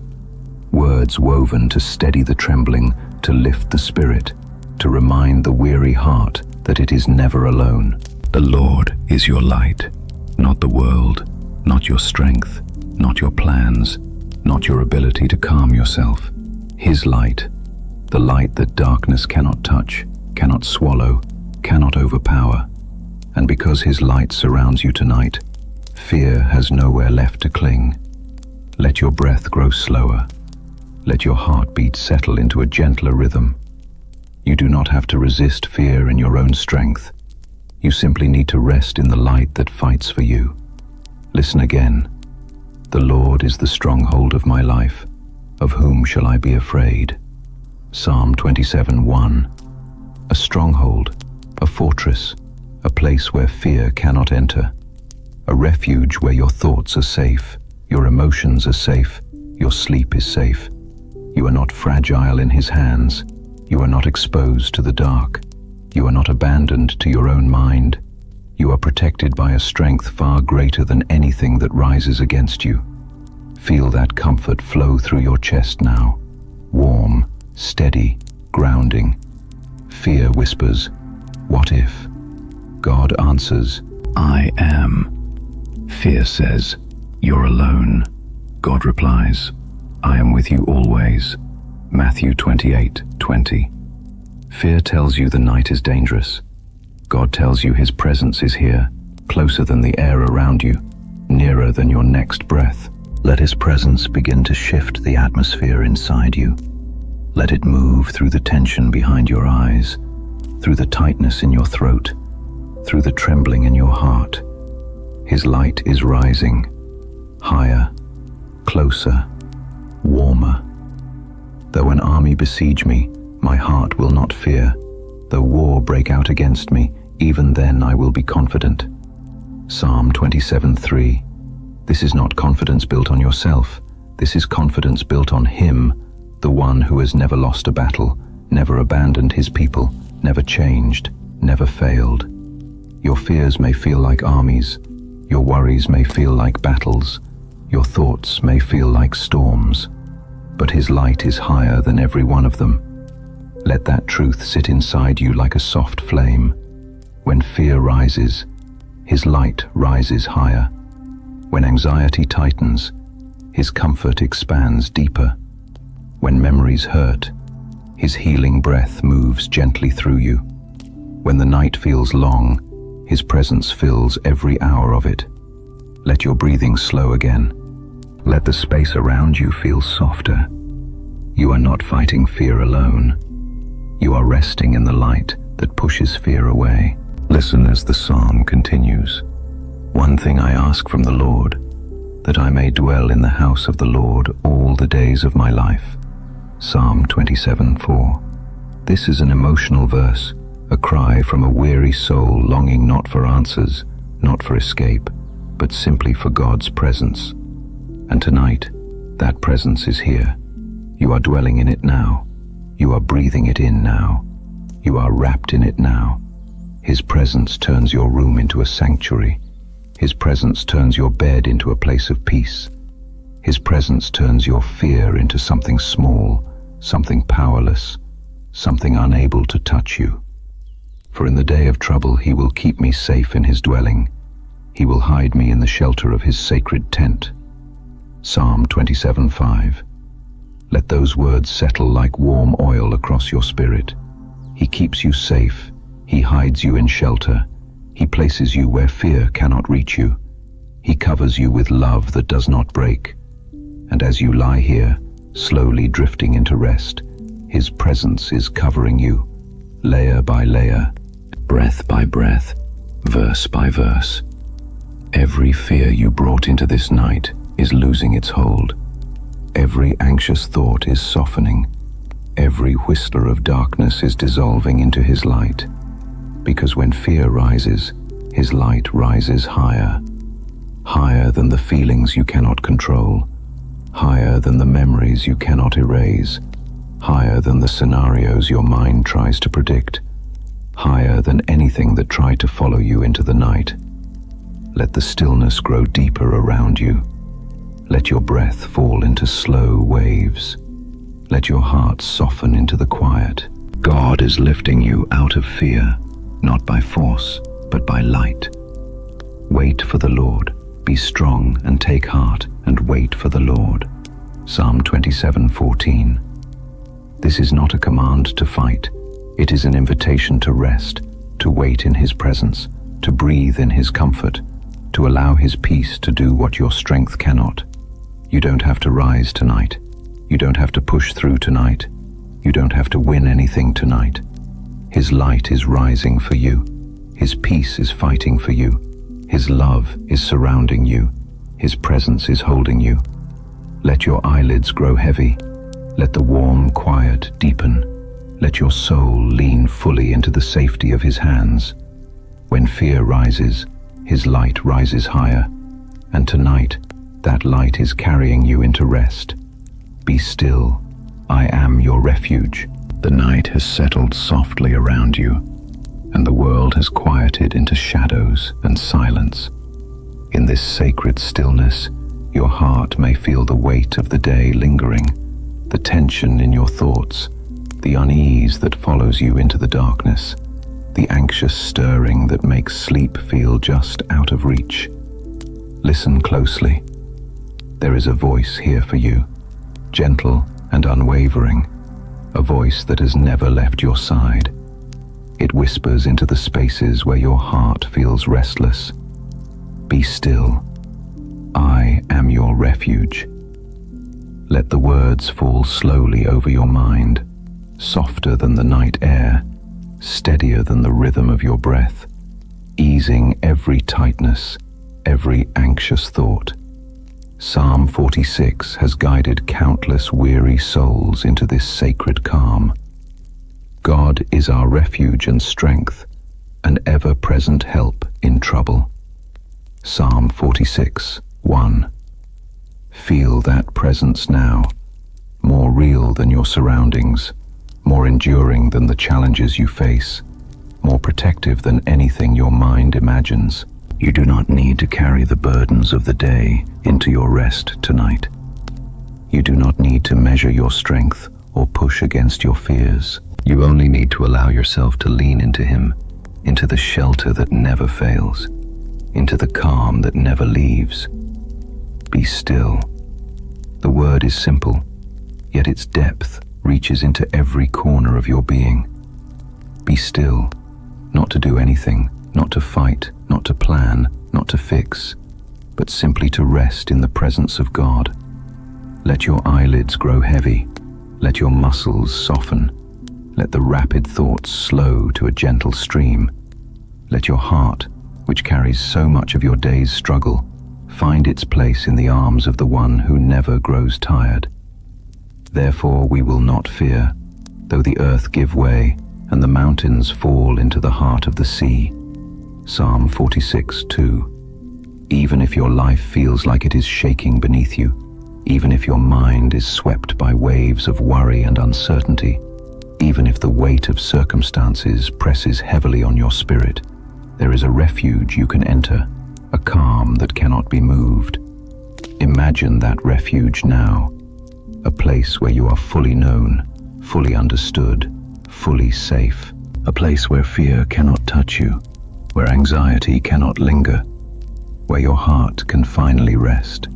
words woven to steady the trembling, to lift the spirit, to remind the weary heart that it is never alone. The Lord is your light, not the world, not your strength, not your plans, not your ability to calm yourself. His light, the light that darkness cannot touch, cannot swallow, cannot overpower. And because His light surrounds you tonight, fear has nowhere left to cling. Let your breath grow slower. Let your heartbeat settle into a gentler rhythm. You do not have to resist fear in your own strength. You simply need to rest in the light that fights for you. Listen again. The Lord is the stronghold of my life. Of whom shall I be afraid? Psalm 27:1. A stronghold, a fortress, a place where fear cannot enter. A refuge where your thoughts are safe, your emotions are safe, your sleep is safe. You are not fragile in His hands. You are not exposed to the dark. You are not abandoned to your own mind. You are protected by a strength far greater than anything that rises against you. Feel that comfort flow through your chest now. Warm, steady, grounding. Fear whispers, "What if?" God answers, "I am." Fear says, "You're alone." God replies, "I am with you always." Matthew 28:20. Fear tells you the night is dangerous. God tells you His presence is here, closer than the air around you, nearer than your next breath. Let His presence begin to shift the atmosphere inside you. Let it move through the tension behind your eyes, through the tightness in your throat, through the trembling in your heart. His light is rising, higher, closer, warmer. Though an army besiege me, my heart will not fear. Though war break out against me, even then I will be confident. Psalm 27:3. This is not confidence built on yourself. This is confidence built on Him, the one who has never lost a battle, never abandoned His people, never changed, never failed. Your fears may feel like armies. Your worries may feel like battles. Your thoughts may feel like storms. But His light is higher than every one of them. Let that truth sit inside you like a soft flame. When fear rises, His light rises higher. When anxiety tightens, His comfort expands deeper. When memories hurt, His healing breath moves gently through you. When the night feels long, His presence fills every hour of it. Let your breathing slow again. Let the space around you feel softer. You are not fighting fear alone. You are resting in the light that pushes fear away. Listen as the psalm continues. One thing I ask from the Lord, that I may dwell in the house of the Lord all the days of my life. Psalm 27:4. This is an emotional verse, a cry from a weary soul longing not for answers, not for escape, but simply for God's presence. And tonight, that presence is here. You are dwelling in it now. You are breathing it in now. You are wrapped in it now. His presence turns your room into a sanctuary. His presence turns your bed into a place of peace. His presence turns your fear into something small, something powerless, something unable to touch you. For in the day of trouble He will keep me safe in His dwelling. He will hide me in the shelter of His sacred tent. Psalm 27:5. Let those words settle like warm oil across your spirit. He keeps you safe. He hides you in shelter. He places you where fear cannot reach you. He covers you with love that does not break. And as you lie here, slowly drifting into rest, His presence is covering you, layer by layer, breath by breath, verse by verse. Every fear you brought into this night is losing its hold. Every anxious thought is softening. Every whistler of darkness is dissolving into His light. Because when fear rises, His light rises higher. Higher than the feelings you cannot control. Higher than the memories you cannot erase. Higher than the scenarios your mind tries to predict. Higher than anything that tried to follow you into the night. Let the stillness grow deeper around you. Let your breath fall into slow waves. Let your heart soften into the quiet. God is lifting you out of fear, not by force, but by light. Wait for the Lord. Be strong and take heart and wait for the Lord. Psalm 27:14. This is not a command to fight. It is an invitation to rest, to wait in His presence, to breathe in His comfort, to allow His peace to do what your strength cannot. You don't have to rise tonight. You don't have to push through tonight. You don't have to win anything tonight. His light is rising for you. His peace is fighting for you. His love is surrounding you. His presence is holding you. Let your eyelids grow heavy. Let the warm quiet deepen. Let your soul lean fully into the safety of His hands. When fear rises, His light rises higher. And tonight, that light is carrying you into rest. Be still. I am your refuge. The night has settled softly around you, and the world has quieted into shadows and silence. In this sacred stillness, your heart may feel the weight of the day lingering, the tension in your thoughts, the unease that follows you into the darkness, the anxious stirring that makes sleep feel just out of reach. Listen closely. There is a voice here for you, gentle and unwavering, a voice that has never left your side. It whispers into the spaces where your heart feels restless. Be still. I am your refuge. Let the words fall slowly over your mind, softer than the night air, steadier than the rhythm of your breath, easing every tightness, every anxious thought. Psalm 46 has guided countless weary souls into this sacred calm. God is our refuge and strength, an ever-present help in trouble. Psalm 46:1. Feel that presence now, more real than your surroundings, more enduring than the challenges you face, more protective than anything your mind imagines. You do not need to carry the burdens of the day into your rest tonight. You do not need to measure your strength or push against your fears. You only need to allow yourself to lean into Him, into the shelter that never fails, into the calm that never leaves. Be still. The word is simple, yet its depth reaches into every corner of your being. Be still, not to do anything, not to fight, not to plan, not to fix, but simply to rest in the presence of God. Let your eyelids grow heavy. Let your muscles soften. Let the rapid thoughts slow to a gentle stream. Let your heart, which carries so much of your day's struggle, find its place in the arms of the one who never grows tired. Therefore we will not fear, though the earth give way and the mountains fall into the heart of the sea. Psalm 46:2. Even if your life feels like it is shaking beneath you, even if your mind is swept by waves of worry and uncertainty, even if the weight of circumstances presses heavily on your spirit, there is a refuge you can enter, a calm that cannot be moved. Imagine that refuge now, a place where you are fully known, fully understood, fully safe, a place where fear cannot touch you, where anxiety cannot linger, where your heart can finally rest.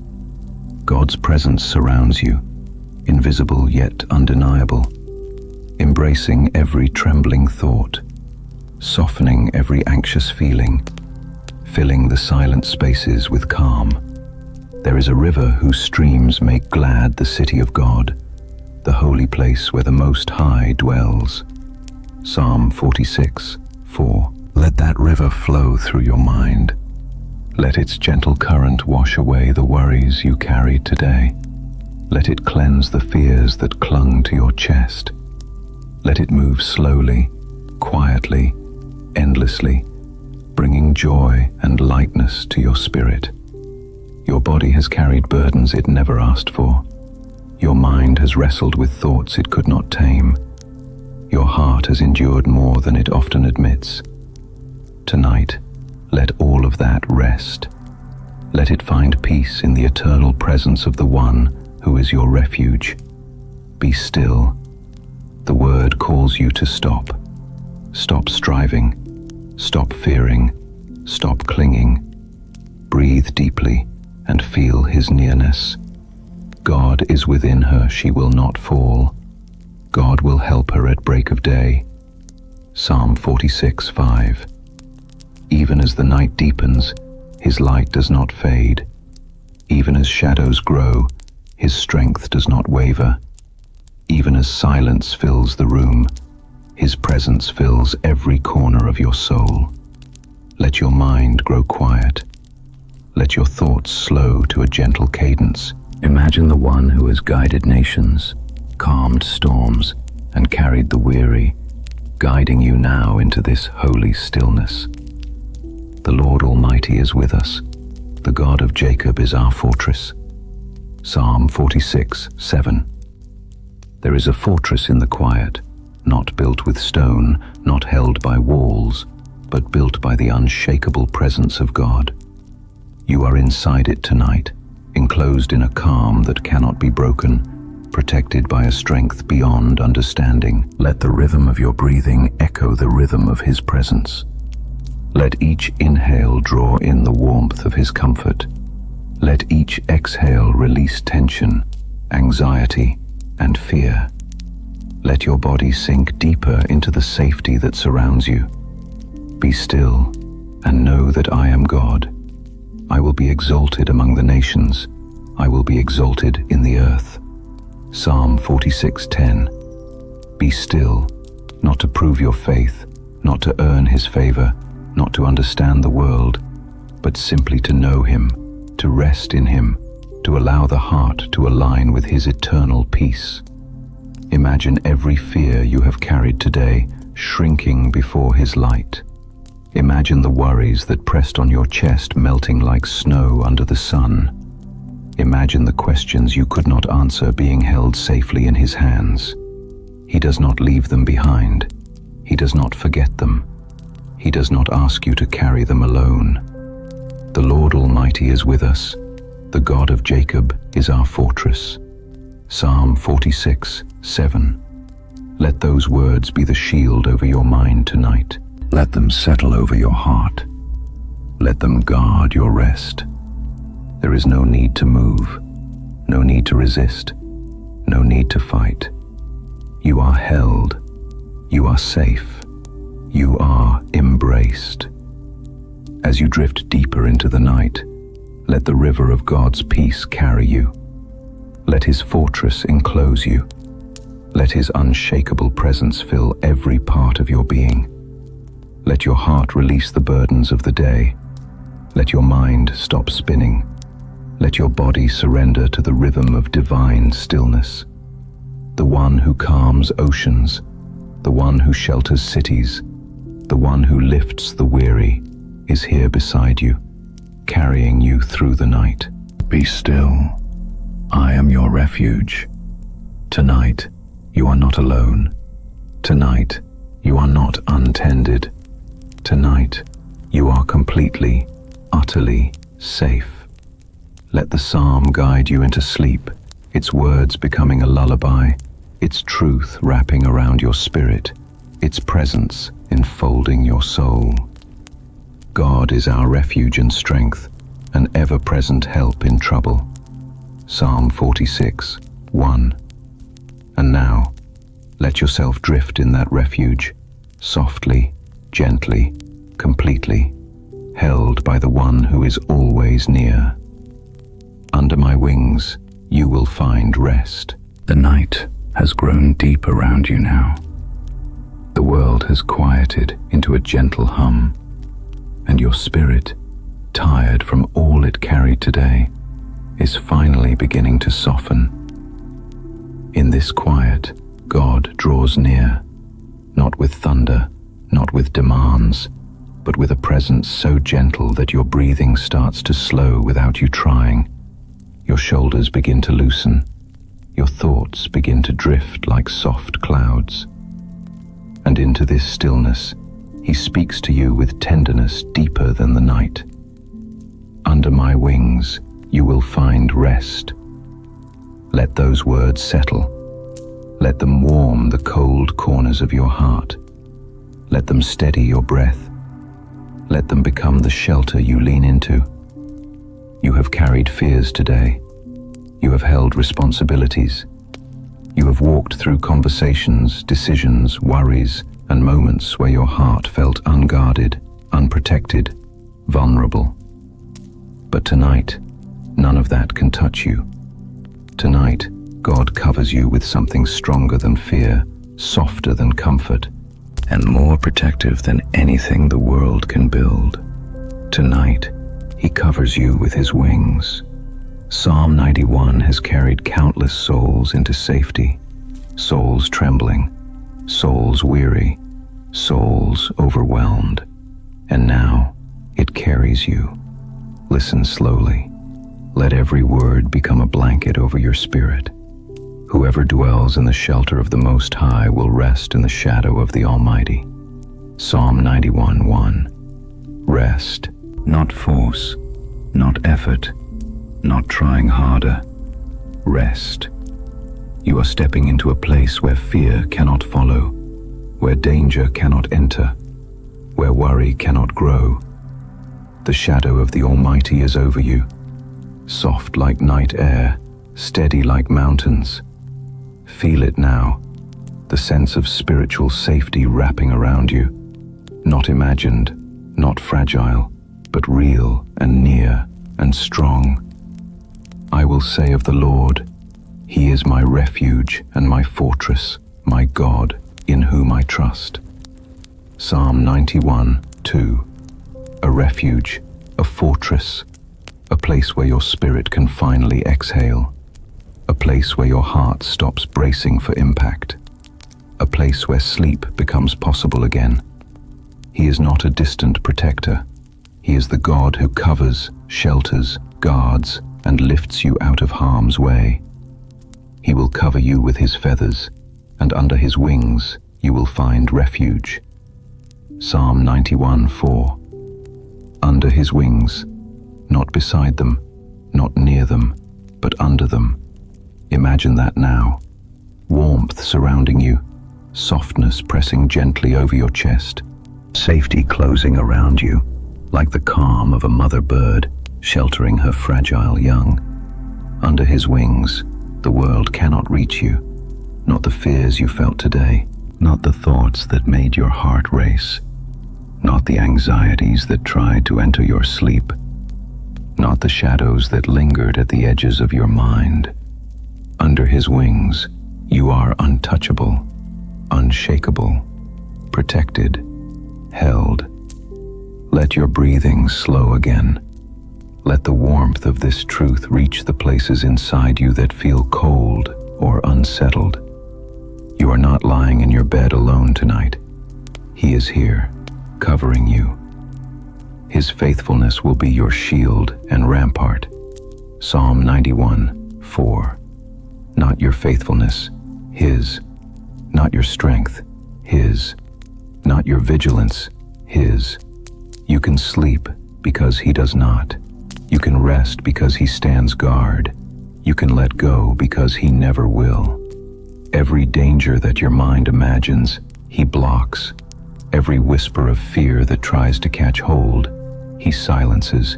God's presence surrounds you, invisible yet undeniable, embracing every trembling thought, softening every anxious feeling, filling the silent spaces with calm. There is a river whose streams make glad the city of God, the holy place where the Most High dwells. Psalm 46:4. Let that river flow through your mind. Let its gentle current wash away the worries you carried today. Let it cleanse the fears that clung to your chest. Let it move slowly, quietly, endlessly, bringing joy and lightness to your spirit. Your body has carried burdens it never asked for. Your mind has wrestled with thoughts it could not tame. Your heart has endured more than it often admits. Tonight, let all of that rest. Let it find peace in the eternal presence of the one who is your refuge. Be still. The word calls you to stop. Stop striving. Stop fearing. Stop clinging. Breathe deeply and feel his nearness. God is within her, she will not fall. God will help her at break of day. Psalm 46:5. Even as the night deepens, his light does not fade. Even as shadows grow, his strength does not waver. Even as silence fills the room, his presence fills every corner of your soul. Let your mind grow quiet. Let your thoughts slow to a gentle cadence. Imagine the one who has guided nations, calmed storms, and carried the weary, guiding you now into this holy stillness. The Lord Almighty is with us. The God of Jacob is our fortress. Psalm 46:7. There is a fortress in the quiet, not built with stone, not held by walls, but built by the unshakable presence of God. You are inside it tonight, enclosed in a calm that cannot be broken, protected by a strength beyond understanding. Let the rhythm of your breathing echo the rhythm of his presence. Let each inhale draw in the warmth of his comfort. Let each exhale release tension, anxiety, and fear. Let your body sink deeper into the safety that surrounds you. Be still and know that I am God. I will be exalted among the nations. I will be exalted in the earth. Psalm 46:10. Be still, not to prove your faith, not to earn his favor, not to understand the world, but simply to know him, to rest in him, to allow the heart to align with his eternal peace. Imagine every fear you have carried today shrinking before his light. Imagine the worries that pressed on your chest melting like snow under the sun. Imagine the questions you could not answer being held safely in his hands. He does not leave them behind. He does not forget them. He does not ask you to carry them alone. The Lord Almighty is with us. The God of Jacob is our fortress. Psalm 46:7. Let those words be the shield over your mind tonight. Let them settle over your heart. Let them guard your rest. There is no need to move, no need to resist, no need to fight. You are held. You are safe. You are embraced. As you drift deeper into the night, let the river of God's peace carry you. Let his fortress enclose you. Let his unshakable presence fill every part of your being. Let your heart release the burdens of the day. Let your mind stop spinning. Let your body surrender to the rhythm of divine stillness. The one who calms oceans, the one who shelters cities, the one who lifts the weary, is here beside you, carrying you through the night. Be still. I am your refuge. Tonight, you are not alone. Tonight, you are not untended. Tonight, you are completely, utterly safe. Let the psalm guide you into sleep, its words becoming a lullaby, its truth wrapping around your spirit, its presence enfolding your soul. God is our refuge and strength, an ever-present help in trouble. Psalm 46:1. And now, let yourself drift in that refuge, softly, gently, completely, held by the one who is always near. Under my wings, you will find rest. The night has grown deep around you now. The world has quieted into a gentle hum, and your spirit, tired from all it carried today, is finally beginning to soften. In this quiet, God draws near, not with thunder, not with demands, but with a presence so gentle that your breathing starts to slow without you trying. Your shoulders begin to loosen. Your thoughts begin to drift like soft clouds. And into this stillness, he speaks to you with tenderness deeper than the night. Under my wings, you will find rest. Let those words settle. Let them warm the cold corners of your heart. Let them steady your breath. Let them become the shelter you lean into. You have carried fears today. You have held responsibilities. You have walked through conversations, decisions, worries, and moments where your heart felt unguarded, unprotected, vulnerable. But tonight, none of that can touch you. Tonight, God covers you with something stronger than fear, softer than comfort, and more protective than anything the world can build. Tonight, He covers you with His wings. Psalm 91 has carried countless souls into safety, souls trembling, souls weary, souls overwhelmed. And now, it carries you. Listen slowly. Let every word become a blanket over your spirit. Whoever dwells in the shelter of the Most High will rest in the shadow of the Almighty. Psalm 91:1. Rest, not force, not effort, not trying harder. Rest. You are stepping into a place where fear cannot follow, where danger cannot enter, where worry cannot grow. The shadow of the Almighty is over you, soft like night air, steady like mountains. Feel it now, the sense of spiritual safety wrapping around you, not imagined, not fragile, but real and near and strong. I will say of the Lord, He is my refuge and my fortress, my God, in whom I trust. Psalm 91:2. A refuge, a fortress, a place where your spirit can finally exhale, a place where your heart stops bracing for impact, a place where sleep becomes possible again. He is not a distant protector. He is the God who covers, shelters, guards, and lifts you out of harm's way. He will cover you with His feathers, and under His wings you will find refuge. Psalm 91:4. Under His wings, not beside them, not near them, but under them. Imagine that now. Warmth surrounding you, softness pressing gently over your chest, safety closing around you, like the calm of a mother bird sheltering her fragile young. Under His wings, the world cannot reach you, not the fears you felt today, not the thoughts that made your heart race, not the anxieties that tried to enter your sleep, not the shadows that lingered at the edges of your mind. Under His wings, you are untouchable, unshakable, protected, held. Let your breathing slow again. Let the warmth of this truth reach the places inside you that feel cold or unsettled. You are not lying in your bed alone tonight. He is here, covering you. His faithfulness will be your shield and rampart. Psalm 91:4. Not your faithfulness, His. Not your strength, His. Not your vigilance, His. You can sleep because He does not. You can rest because He stands guard. You can let go because He never will. Every danger that your mind imagines, He blocks. Every whisper of fear that tries to catch hold, He silences.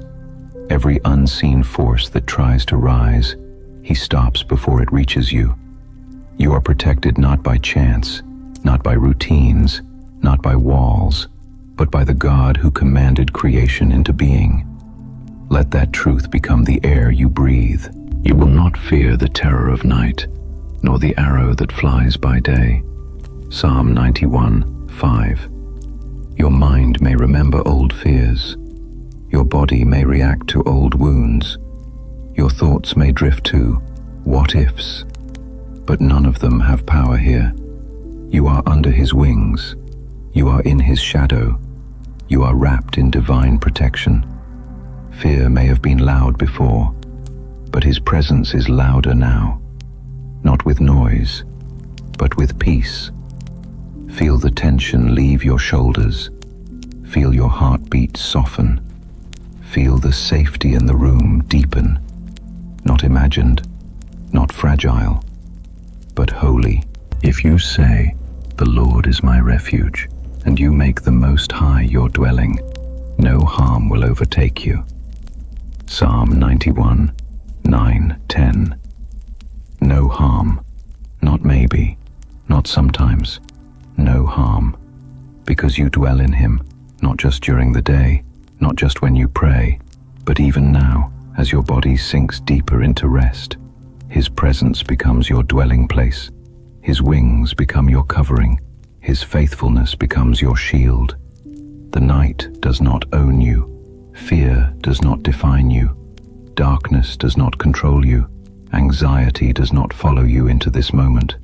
Every unseen force that tries to rise, He stops before it reaches you. You are protected not by chance, not by routines, not by walls, but by the God who commanded creation into being. Let that truth become the air you breathe. You will not fear the terror of night, nor the arrow that flies by day. Psalm 91:5. Your mind may remember old fears. Your body may react to old wounds. Your thoughts may drift to what ifs, but none of them have power here. You are under His wings. You are in His shadow. You are wrapped in divine protection. Fear may have been loud before, but His presence is louder now. Not with noise, but with peace. Feel the tension leave your shoulders. Feel your heartbeat soften. Feel the safety in the room deepen. Not imagined, not fragile, but holy. If you say, "The Lord is my refuge," and you make the Most High your dwelling, no harm will overtake you. Psalm 91, 9, 10. No harm, not maybe, not sometimes, no harm, because you dwell in him, not just during the day, not just when you pray, but even now, as your body sinks deeper into rest. His presence becomes your dwelling place. His wings become your covering. His faithfulness becomes your shield. The night does not own you. Fear does not define you. Darkness does not control you. Anxiety does not follow you into this moment.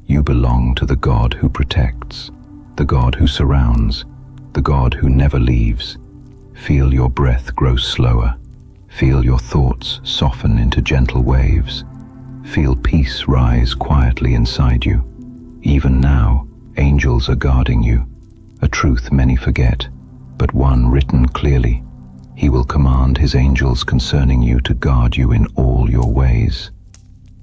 You belong to the God who protects, the God who surrounds, the God who never leaves. Feel your breath grow slower. Feel your thoughts soften into gentle waves. Feel peace rise quietly inside you. Even now, angels are guarding you, a truth many forget, but one written clearly. He will command his angels concerning you to guard you in all your ways.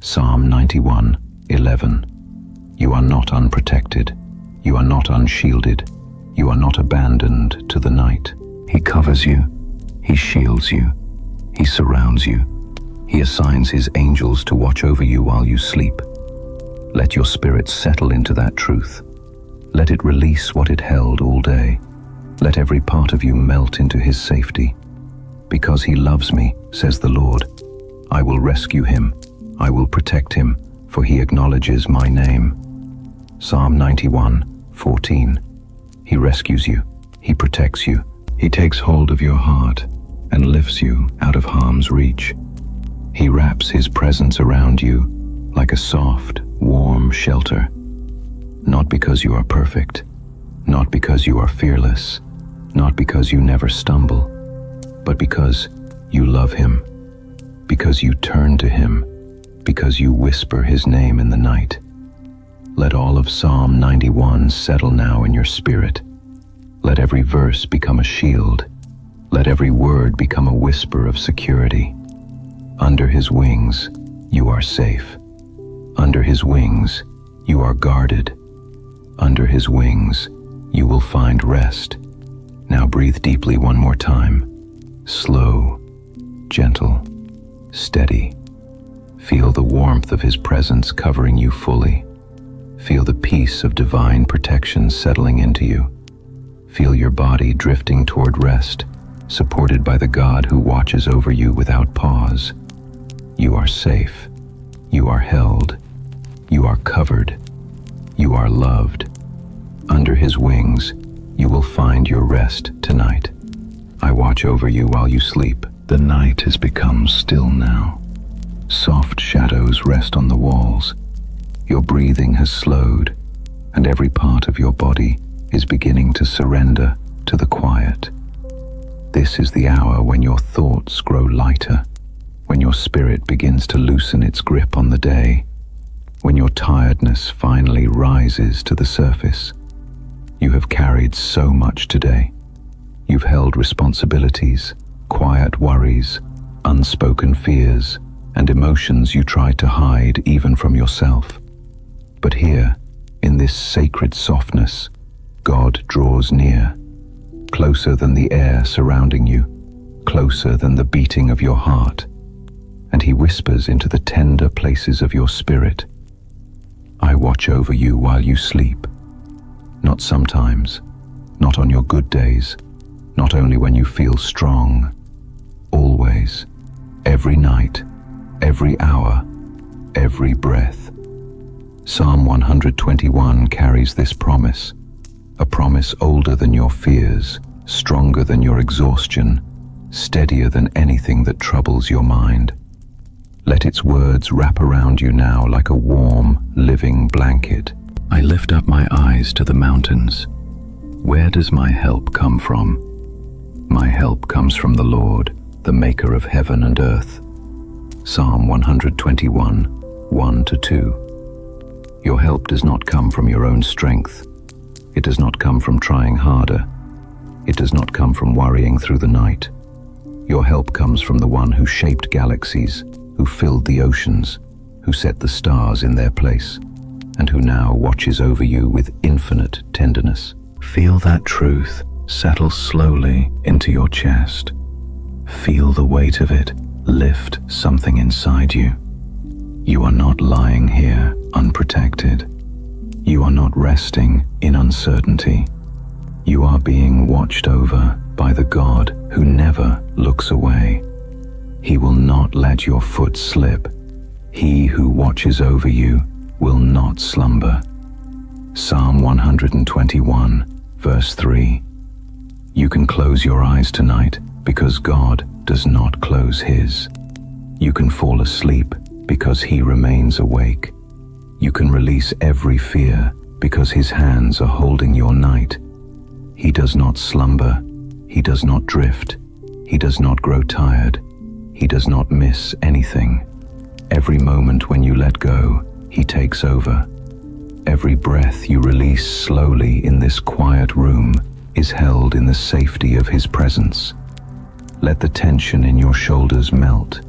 Psalm 91, 11. You are not unprotected. You are not unshielded. You are not abandoned to the night. He covers you. He shields you. He surrounds you. He assigns his angels to watch over you while you sleep. Let your spirit settle into that truth. Let it release what it held all day. Let every part of you melt into his safety. Because he loves me, says the Lord, I will rescue him. I will protect him, for he acknowledges my name. Psalm 91, 14. He rescues you. He protects you. He takes hold of your heart and lifts you out of harm's reach. He wraps his presence around you like a soft, warm shelter. Not because you are perfect, not because you are fearless, not because you never stumble, but because you love him, because you turn to him, because you whisper his name in the night. Let all of Psalm 91 settle now in your spirit. Let every verse become a shield. Let every word become a whisper of security. Under his wings, you are safe. Under his wings, you are guarded. Under his wings, you will find rest. Now breathe deeply one more time. Slow, gentle, steady. Feel the warmth of his presence covering you fully. Feel the peace of divine protection settling into you. Feel your body drifting toward rest, supported by the God who watches over you without pause. You are safe. You are held. You are covered. You are loved. Under his wings, you will find your rest tonight. I watch over you while you sleep. The night has become still now. Soft shadows rest on the walls. Your breathing has slowed, and every part of your body is beginning to surrender to the quiet. This is the hour when your thoughts grow lighter, when your spirit begins to loosen its grip on the day, when your tiredness finally rises to the surface. You have carried so much today. You've held responsibilities, quiet worries, unspoken fears, and emotions you tried to hide even from yourself. But here, in this sacred softness, God draws near, closer than the air surrounding you, closer than the beating of your heart, and he whispers into the tender places of your spirit. I watch over you while you sleep. Not sometimes, not on your good days, not only when you feel strong, always, every night, every hour, every breath. Psalm 121 carries this promise, a promise older than your fears, stronger than your exhaustion, steadier than anything that troubles your mind. Let its words wrap around you now like a warm, living blanket. I lift up my eyes to the mountains. Where does my help come from? My help comes from the Lord, the maker of heaven and earth. Psalm 121, 1-2. Your help does not come from your own strength. It does not come from trying harder. It does not come from worrying through the night. Your help comes from the one who shaped galaxies, who filled the oceans, who set the stars in their place, and who now watches over you with infinite tenderness. Feel that truth settle slowly into your chest. Feel the weight of it lift something inside you. You are not lying here unprotected. You are not resting in uncertainty. You are being watched over by the God who never looks away. He will not let your foot slip. He who watches over you will not slumber. Psalm 121, verse 3. You can close your eyes tonight because God does not close his. You can fall asleep because he remains awake. You can release every fear because his hands are holding your night. He does not slumber. He does not drift. He does not grow tired. He does not miss anything. Every moment when you let go, he takes over. Every breath you release slowly in this quiet room is held in the safety of his presence. Let the tension in your shoulders melt.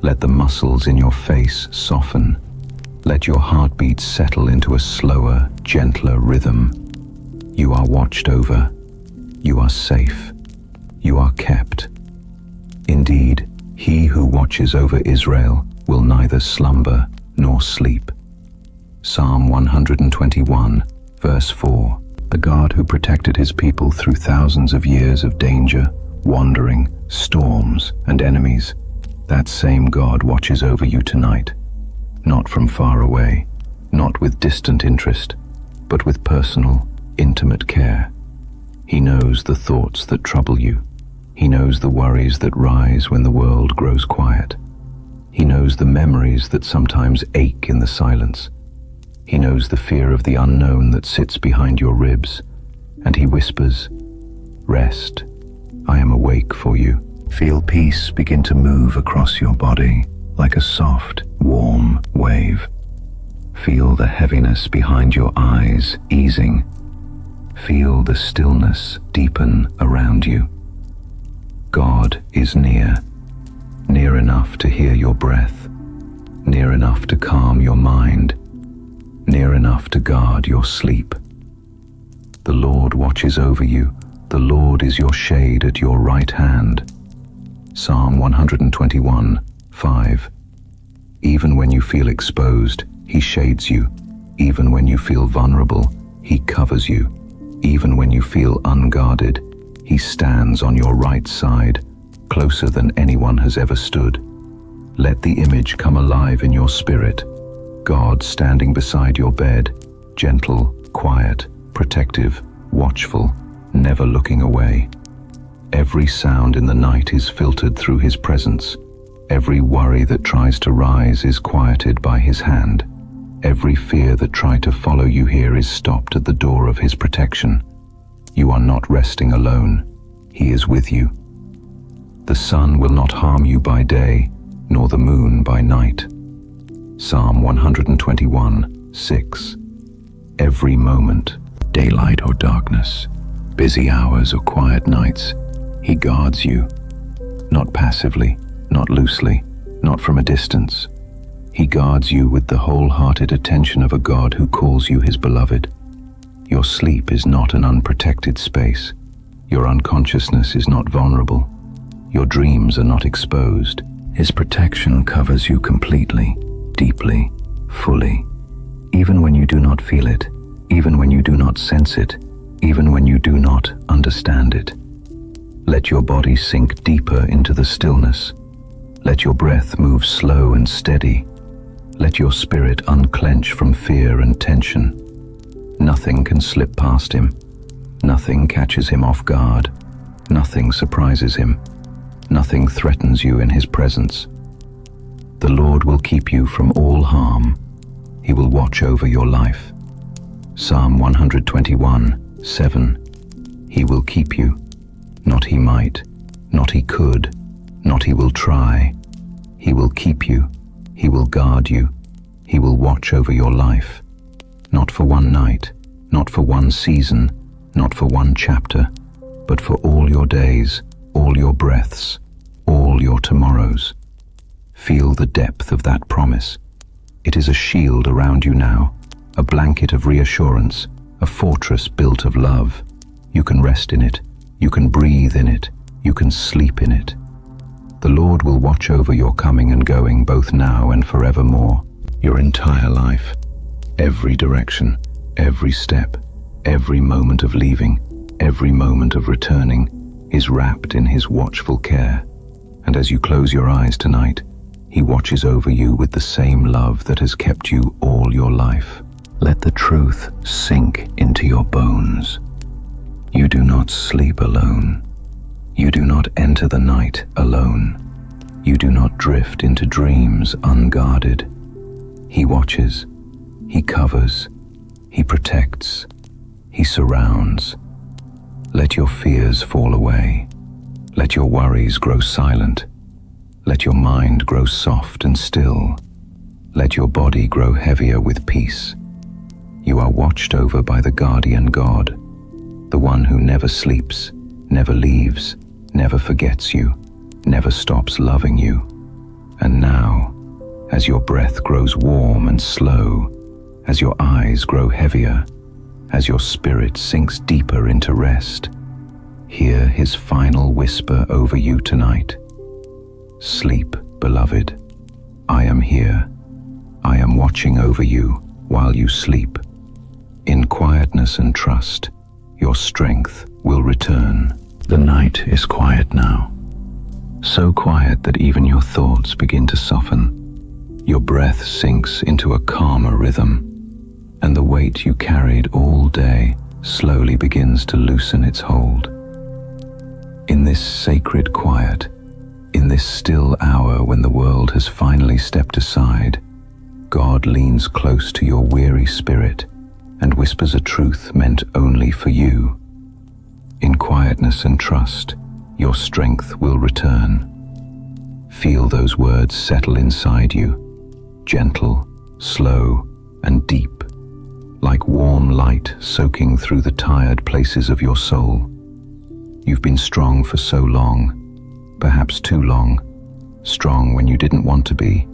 Let the muscles in your face soften. Let your heartbeat settle into a slower, gentler rhythm. You are watched over. You are safe. You are kept. Indeed, he who watches over Israel will neither slumber nor sleep. Psalm 121, verse 4. The God who protected his people through thousands of years of danger, wandering, storms, and enemies, that same God watches over you tonight, not from far away, not with distant interest, but with personal, intimate care. He knows the thoughts that trouble you. He knows the worries that rise when the world grows quiet. He knows the memories that sometimes ache in the silence. He knows the fear of the unknown that sits behind your ribs, and he whispers, "Rest, I am awake for you." Feel peace begin to move across your body like a soft, warm wave. Feel the heaviness behind your eyes easing. Feel the stillness deepen around you. God is near, near enough to hear your breath, near enough to calm your mind, near enough to guard your sleep. The Lord watches over you. The Lord is your shade at your right hand. Psalm 121, 5. Even when you feel exposed, he shades you. Even when you feel vulnerable, he covers you. Even when you feel unguarded, he stands on your right side, closer than anyone has ever stood. Let the image come alive in your spirit. God standing beside your bed, gentle, quiet, protective, watchful, never looking away. Every sound in the night is filtered through his presence. Every worry that tries to rise is quieted by his hand. Every fear that tried to follow you here is stopped at the door of his protection. You are not resting alone. He is with you. The sun will not harm you by day, nor the moon by night. Psalm 121, 6. Every moment, daylight or darkness, busy hours or quiet nights, he guards you, not passively, not loosely, not from a distance. He guards you with the wholehearted attention of a God who calls you his beloved. Your sleep is not an unprotected space. Your unconsciousness is not vulnerable. Your dreams are not exposed. His protection covers you completely, deeply, fully. Even when you do not feel it, even when you do not sense it, even when you do not understand it. Let your body sink deeper into the stillness. Let your breath move slow and steady. Let your spirit unclench from fear and tension. Nothing can slip past him. Nothing catches him off guard. Nothing surprises him. Nothing threatens you in his presence. The Lord will keep you from all harm. He will watch over your life. Psalm 121, 7. He will keep you. Not he might, not he could, not he will try. He will keep you. He will guard you. He will watch over your life. Not for one night, not for one season, not for one chapter, but for all your days, all your breaths, all your tomorrows. Feel the depth of that promise. It is a shield around you now, a blanket of reassurance, a fortress built of love. You can rest in it. You can breathe in it. You can sleep in it. The Lord will watch over your coming and going, both now and forevermore. Your entire life, every direction, every step, every moment of leaving, every moment of returning, is wrapped in His watchful care. And as you close your eyes tonight, He watches over you with the same love that has kept you all your life. Let the truth sink into your bones. You do not sleep alone. You do not enter the night alone. You do not drift into dreams unguarded. He watches, He covers, He protects, He surrounds. Let your fears fall away. Let your worries grow silent. Let your mind grow soft and still. Let your body grow heavier with peace. You are watched over by the guardian God, the one who never sleeps, never leaves, never forgets you, never stops loving you. And now, as your breath grows warm and slow, as your eyes grow heavier, as your spirit sinks deeper into rest, hear His final whisper over you tonight. Sleep, beloved. I am here. I am watching over you while you sleep. In quietness and trust, your strength will return. The night is quiet now. So quiet that even your thoughts begin to soften. Your breath sinks into a calmer rhythm, and the weight you carried all day slowly begins to loosen its hold. In this sacred quiet, in this still hour when the world has finally stepped aside, God leans close to your weary spirit and whispers a truth meant only for you. In quietness and trust, your strength will return. Feel those words settle inside you, gentle, slow, and deep, like warm light soaking through the tired places of your soul. You've been strong for so long, perhaps too long, strong when you didn't want to be,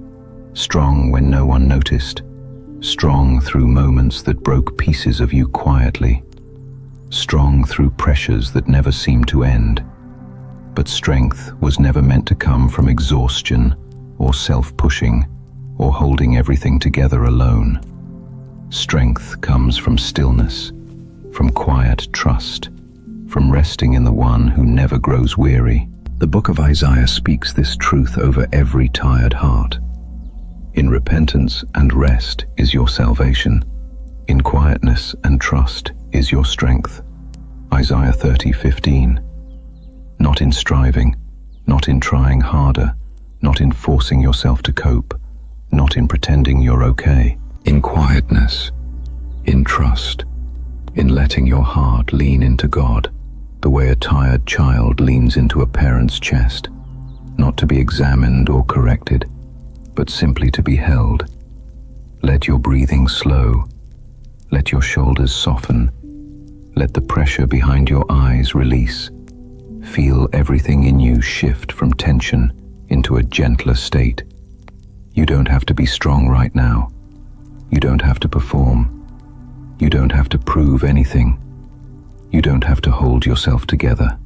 strong when no one noticed, strong through moments that broke pieces of you quietly, strong through pressures that never seemed to end. But strength was never meant to come from exhaustion or self-pushing or holding everything together alone. Strength comes from stillness, from quiet trust, from resting in the one who never grows weary. The book of Isaiah speaks this truth over every tired heart. In repentance and rest is your salvation. In quietness and trust is your strength. Isaiah 30:15. Not in striving, not in trying harder, not in forcing yourself to cope, not in pretending you're okay. In quietness, in trust, in letting your heart lean into God, the way a tired child leans into a parent's chest, not to be examined or corrected, but simply to be held. Let your breathing slow. Let your shoulders soften. Let the pressure behind your eyes release. Feel everything in you shift from tension into a gentler state. You don't have to be strong right now. You don't have to perform. You don't have to prove anything. You don't have to hold yourself together.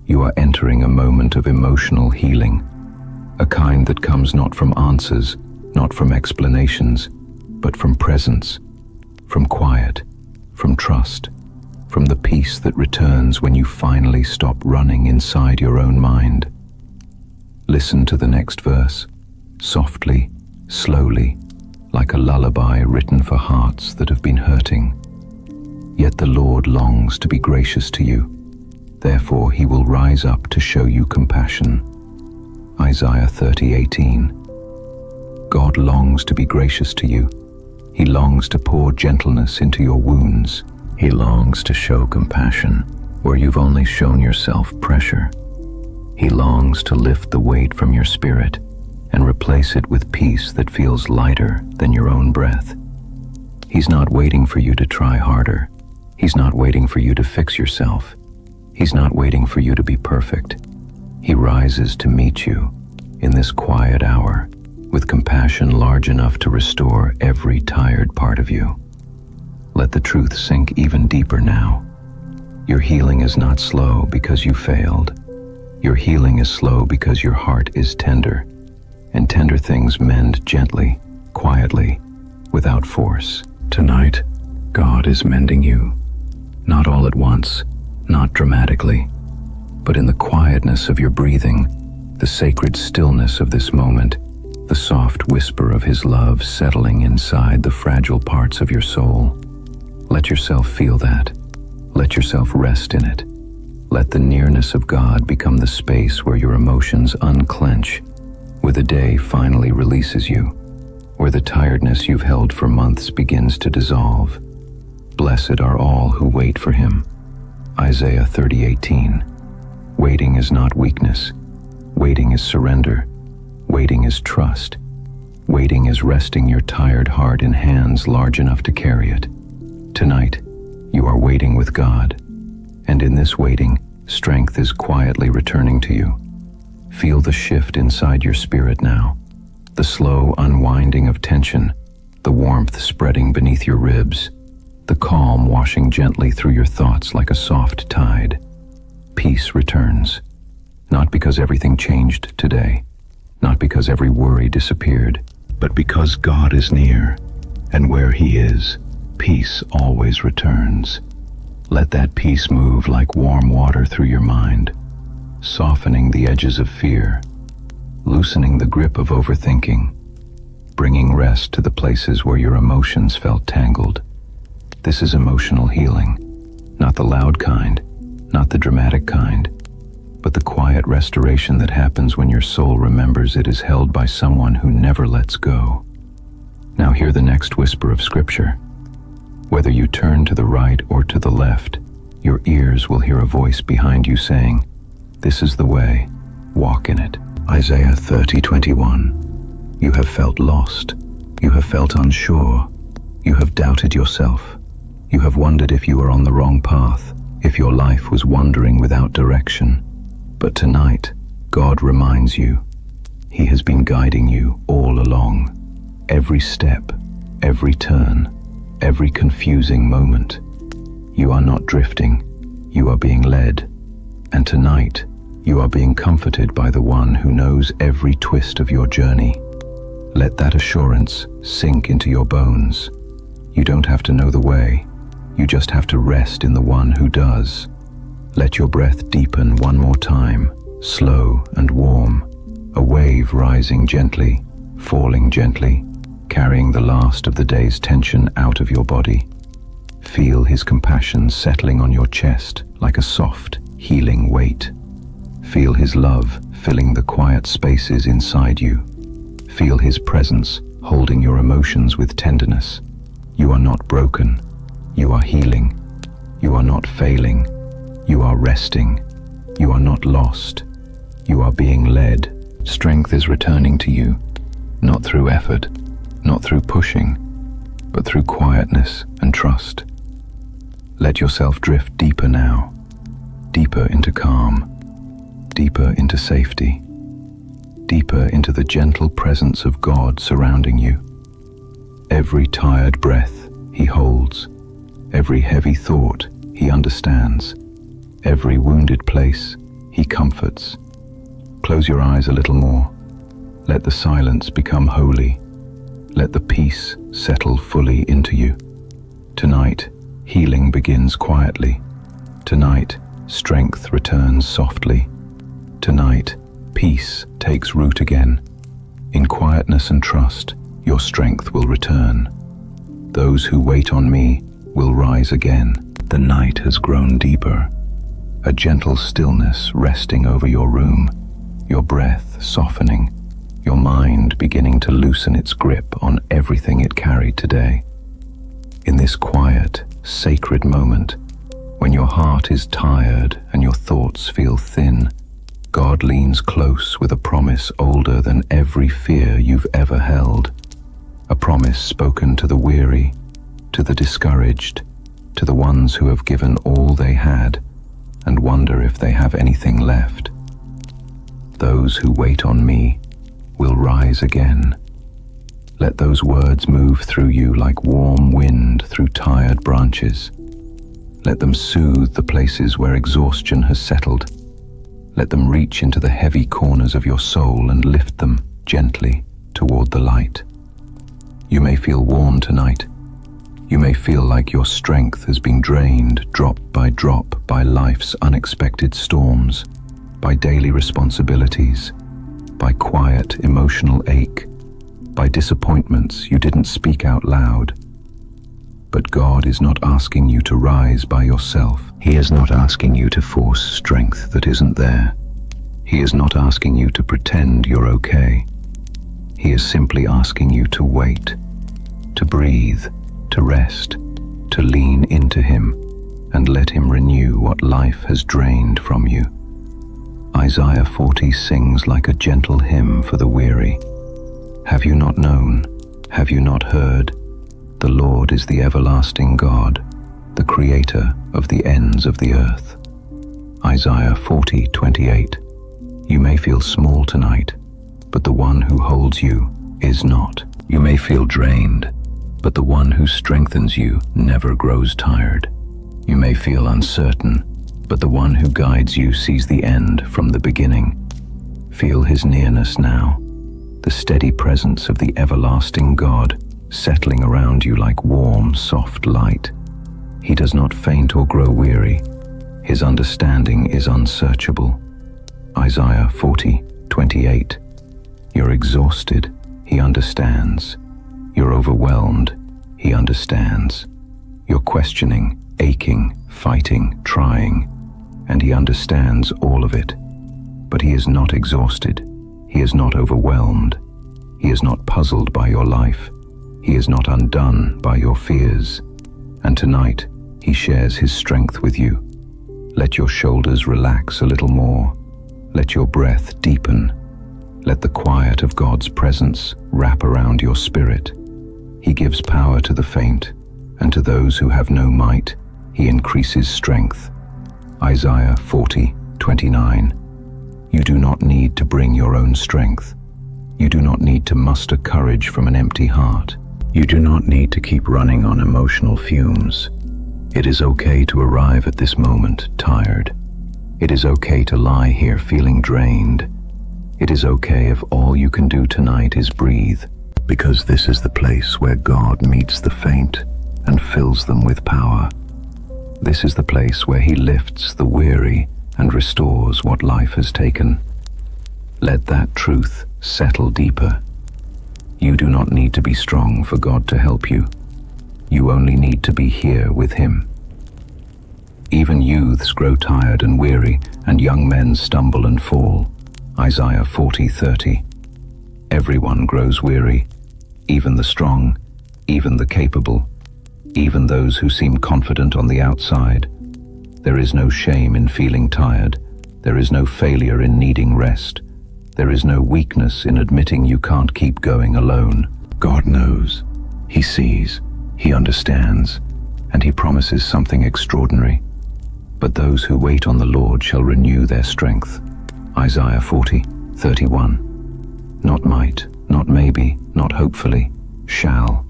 You are entering a moment of emotional healing, a kind that comes not from answers, not from explanations, but from presence, from quiet, from trust, from the peace that returns when you finally stop running inside your own mind. Listen to the next verse, softly, slowly, like a lullaby written for hearts that have been hurting. Yet the Lord longs to be gracious to you. Therefore He will rise up to show you compassion. Isaiah 30:18. God longs to be gracious to you. He longs to pour gentleness into your wounds. He longs to show compassion where you've only shown yourself pressure. He longs to lift the weight from your spirit and replace it with peace that feels lighter than your own breath. He's not waiting for you to try harder. He's not waiting for you to fix yourself. He's not waiting for you to be perfect. He rises to meet you in this quiet hour with compassion large enough to restore every tired part of you. Let the truth sink even deeper now. Your healing is not slow because you failed. Your healing is slow because your heart is tender, and tender things mend gently, quietly, without force. Tonight, God is mending you, not all at once, not dramatically, but in the quietness of your breathing, the sacred stillness of this moment, the soft whisper of His love settling inside the fragile parts of your soul. Let yourself feel that. Let yourself rest in it. Let the nearness of God become the space where your emotions unclench, where the day finally releases you, where the tiredness you've held for months begins to dissolve. Blessed are all who wait for Him. Isaiah 30:18. Waiting is not weakness. Waiting is surrender. Waiting is trust. Waiting is resting your tired heart in hands large enough to carry it. Tonight, you are waiting with God, and in this waiting, strength is quietly returning to you. Feel the shift inside your spirit now, the slow unwinding of tension, the warmth spreading beneath your ribs, the calm washing gently through your thoughts like a soft tide. Peace returns, not because everything changed today, not because every worry disappeared, but because God is near, and where He is, peace always returns. Let that peace move like warm water through your mind, softening the edges of fear, loosening the grip of overthinking, bringing rest to the places where your emotions felt tangled. This is emotional healing, not the loud kind, not the dramatic kind, but the quiet restoration that happens when your soul remembers it is held by someone who never lets go. Now hear the next whisper of Scripture. Whether you turn to the right or to the left, your ears will hear a voice behind you saying, "This is the way, walk in it." Isaiah 30:21. You have felt lost. You have felt unsure. You have doubted yourself. You have wondered if you were on the wrong path, if your life was wandering without direction. But tonight, God reminds you, He has been guiding you all along. Every step, every turn, every confusing moment. You are not drifting, you are being led. And tonight, you are being comforted by the one who knows every twist of your journey. Let that assurance sink into your bones. You don't have to know the way, you just have to rest in the one who does. Let your breath deepen one more time, slow and warm, a wave rising gently, falling gently, carrying the last of the day's tension out of your body. Feel His compassion settling on your chest like a soft, healing weight. Feel His love filling the quiet spaces inside you. Feel His presence holding your emotions with tenderness. You are not broken. You are healing. You are not failing. You are resting. You are not lost. You are being led. Strength is returning to you, not through effort, not through pushing, but through quietness and trust. Let yourself drift deeper now, deeper into calm, deeper into safety, deeper into the gentle presence of God surrounding you. Every tired breath He holds, every heavy thought He understands, every wounded place He comforts. Close your eyes a little more. Let the silence become holy. Let the peace settle fully into you. Tonight, healing begins quietly. Tonight, strength returns softly. Tonight, peace takes root again. In quietness and trust, your strength will return. Those who wait on me will rise again. The night has grown deeper. A gentle stillness resting over your room, your breath softening, your mind beginning to loosen its grip on everything it carried today. In this quiet, sacred moment, when your heart is tired and your thoughts feel thin, God leans close with a promise older than every fear you've ever held. A promise spoken to the weary, to the discouraged, to the ones who have given all they had and wonder if they have anything left. Those who wait on me will rise again. Let those words move through you like warm wind through tired branches. Let them soothe the places where exhaustion has settled. Let them reach into the heavy corners of your soul and lift them gently toward the light. You may feel worn tonight. You may feel like your strength has been drained drop by life's unexpected storms, by daily responsibilities, by quiet emotional ache, by disappointments you didn't speak out loud. But God is not asking you to rise by yourself. He is not asking you to force strength that isn't there. He is not asking you to pretend you're okay. He is simply asking you to wait, to breathe, to rest, to lean into Him and let Him renew what life has drained from you. Isaiah 40 sings like a gentle hymn for the weary. Have you not known? Have you not heard? The Lord is the everlasting God, the Creator of the ends of the earth. Isaiah 40:28. You may feel small tonight, but the one who holds you is not. You may feel drained, but the one who strengthens you never grows tired. You may feel uncertain, but the one who guides you sees the end from the beginning. Feel His nearness now, the steady presence of the everlasting God settling around you like warm, soft light. He does not faint or grow weary. His understanding is unsearchable. Isaiah 40:28. You're exhausted, He understands. You're overwhelmed, He understands. You're questioning, aching, fighting, trying, and He understands all of it. But He is not exhausted. He is not overwhelmed. He is not puzzled by your life. He is not undone by your fears. And tonight, He shares His strength with you. Let your shoulders relax a little more. Let your breath deepen. Let the quiet of God's presence wrap around your spirit. He gives power to the faint, and to those who have no might, He increases strength. Isaiah 40:29. You do not need to bring your own strength. You do not need to muster courage from an empty heart. You do not need to keep running on emotional fumes. It is okay to arrive at this moment tired. It is okay to lie here feeling drained. It is okay if all you can do tonight is breathe, because this is the place where God meets the faint and fills them with power. This is the place where He lifts the weary and restores what life has taken. Let that truth settle deeper. You do not need to be strong for God to help you. You only need to be here with Him. Even youths grow tired and weary, and young men stumble and fall. Isaiah 40:30. Everyone grows weary, even the strong, even the capable, even those who seem confident on the outside. There is no shame in feeling tired. There is no failure in needing rest. There is no weakness in admitting you can't keep going alone. God knows. He sees. He understands. And He promises something extraordinary. But those who wait on the Lord shall renew their strength. Isaiah 40:31. Not might, not maybe, not hopefully, shall.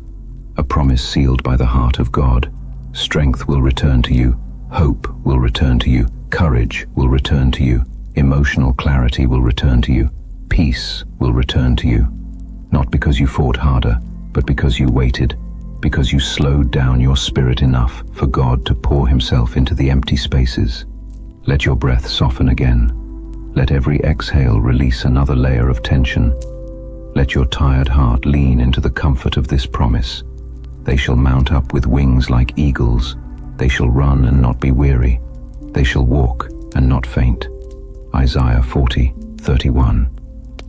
A promise sealed by the heart of God. Strength will return to you. Hope will return to you. Courage will return to you. Emotional clarity will return to you. Peace will return to you. Not because you fought harder, but because you waited, because you slowed down your spirit enough for God to pour Himself into the empty spaces. Let your breath soften again. Let every exhale release another layer of tension. Let your tired heart lean into the comfort of this promise. They shall mount up with wings like eagles. They shall run and not be weary. They shall walk and not faint. Isaiah 40:31.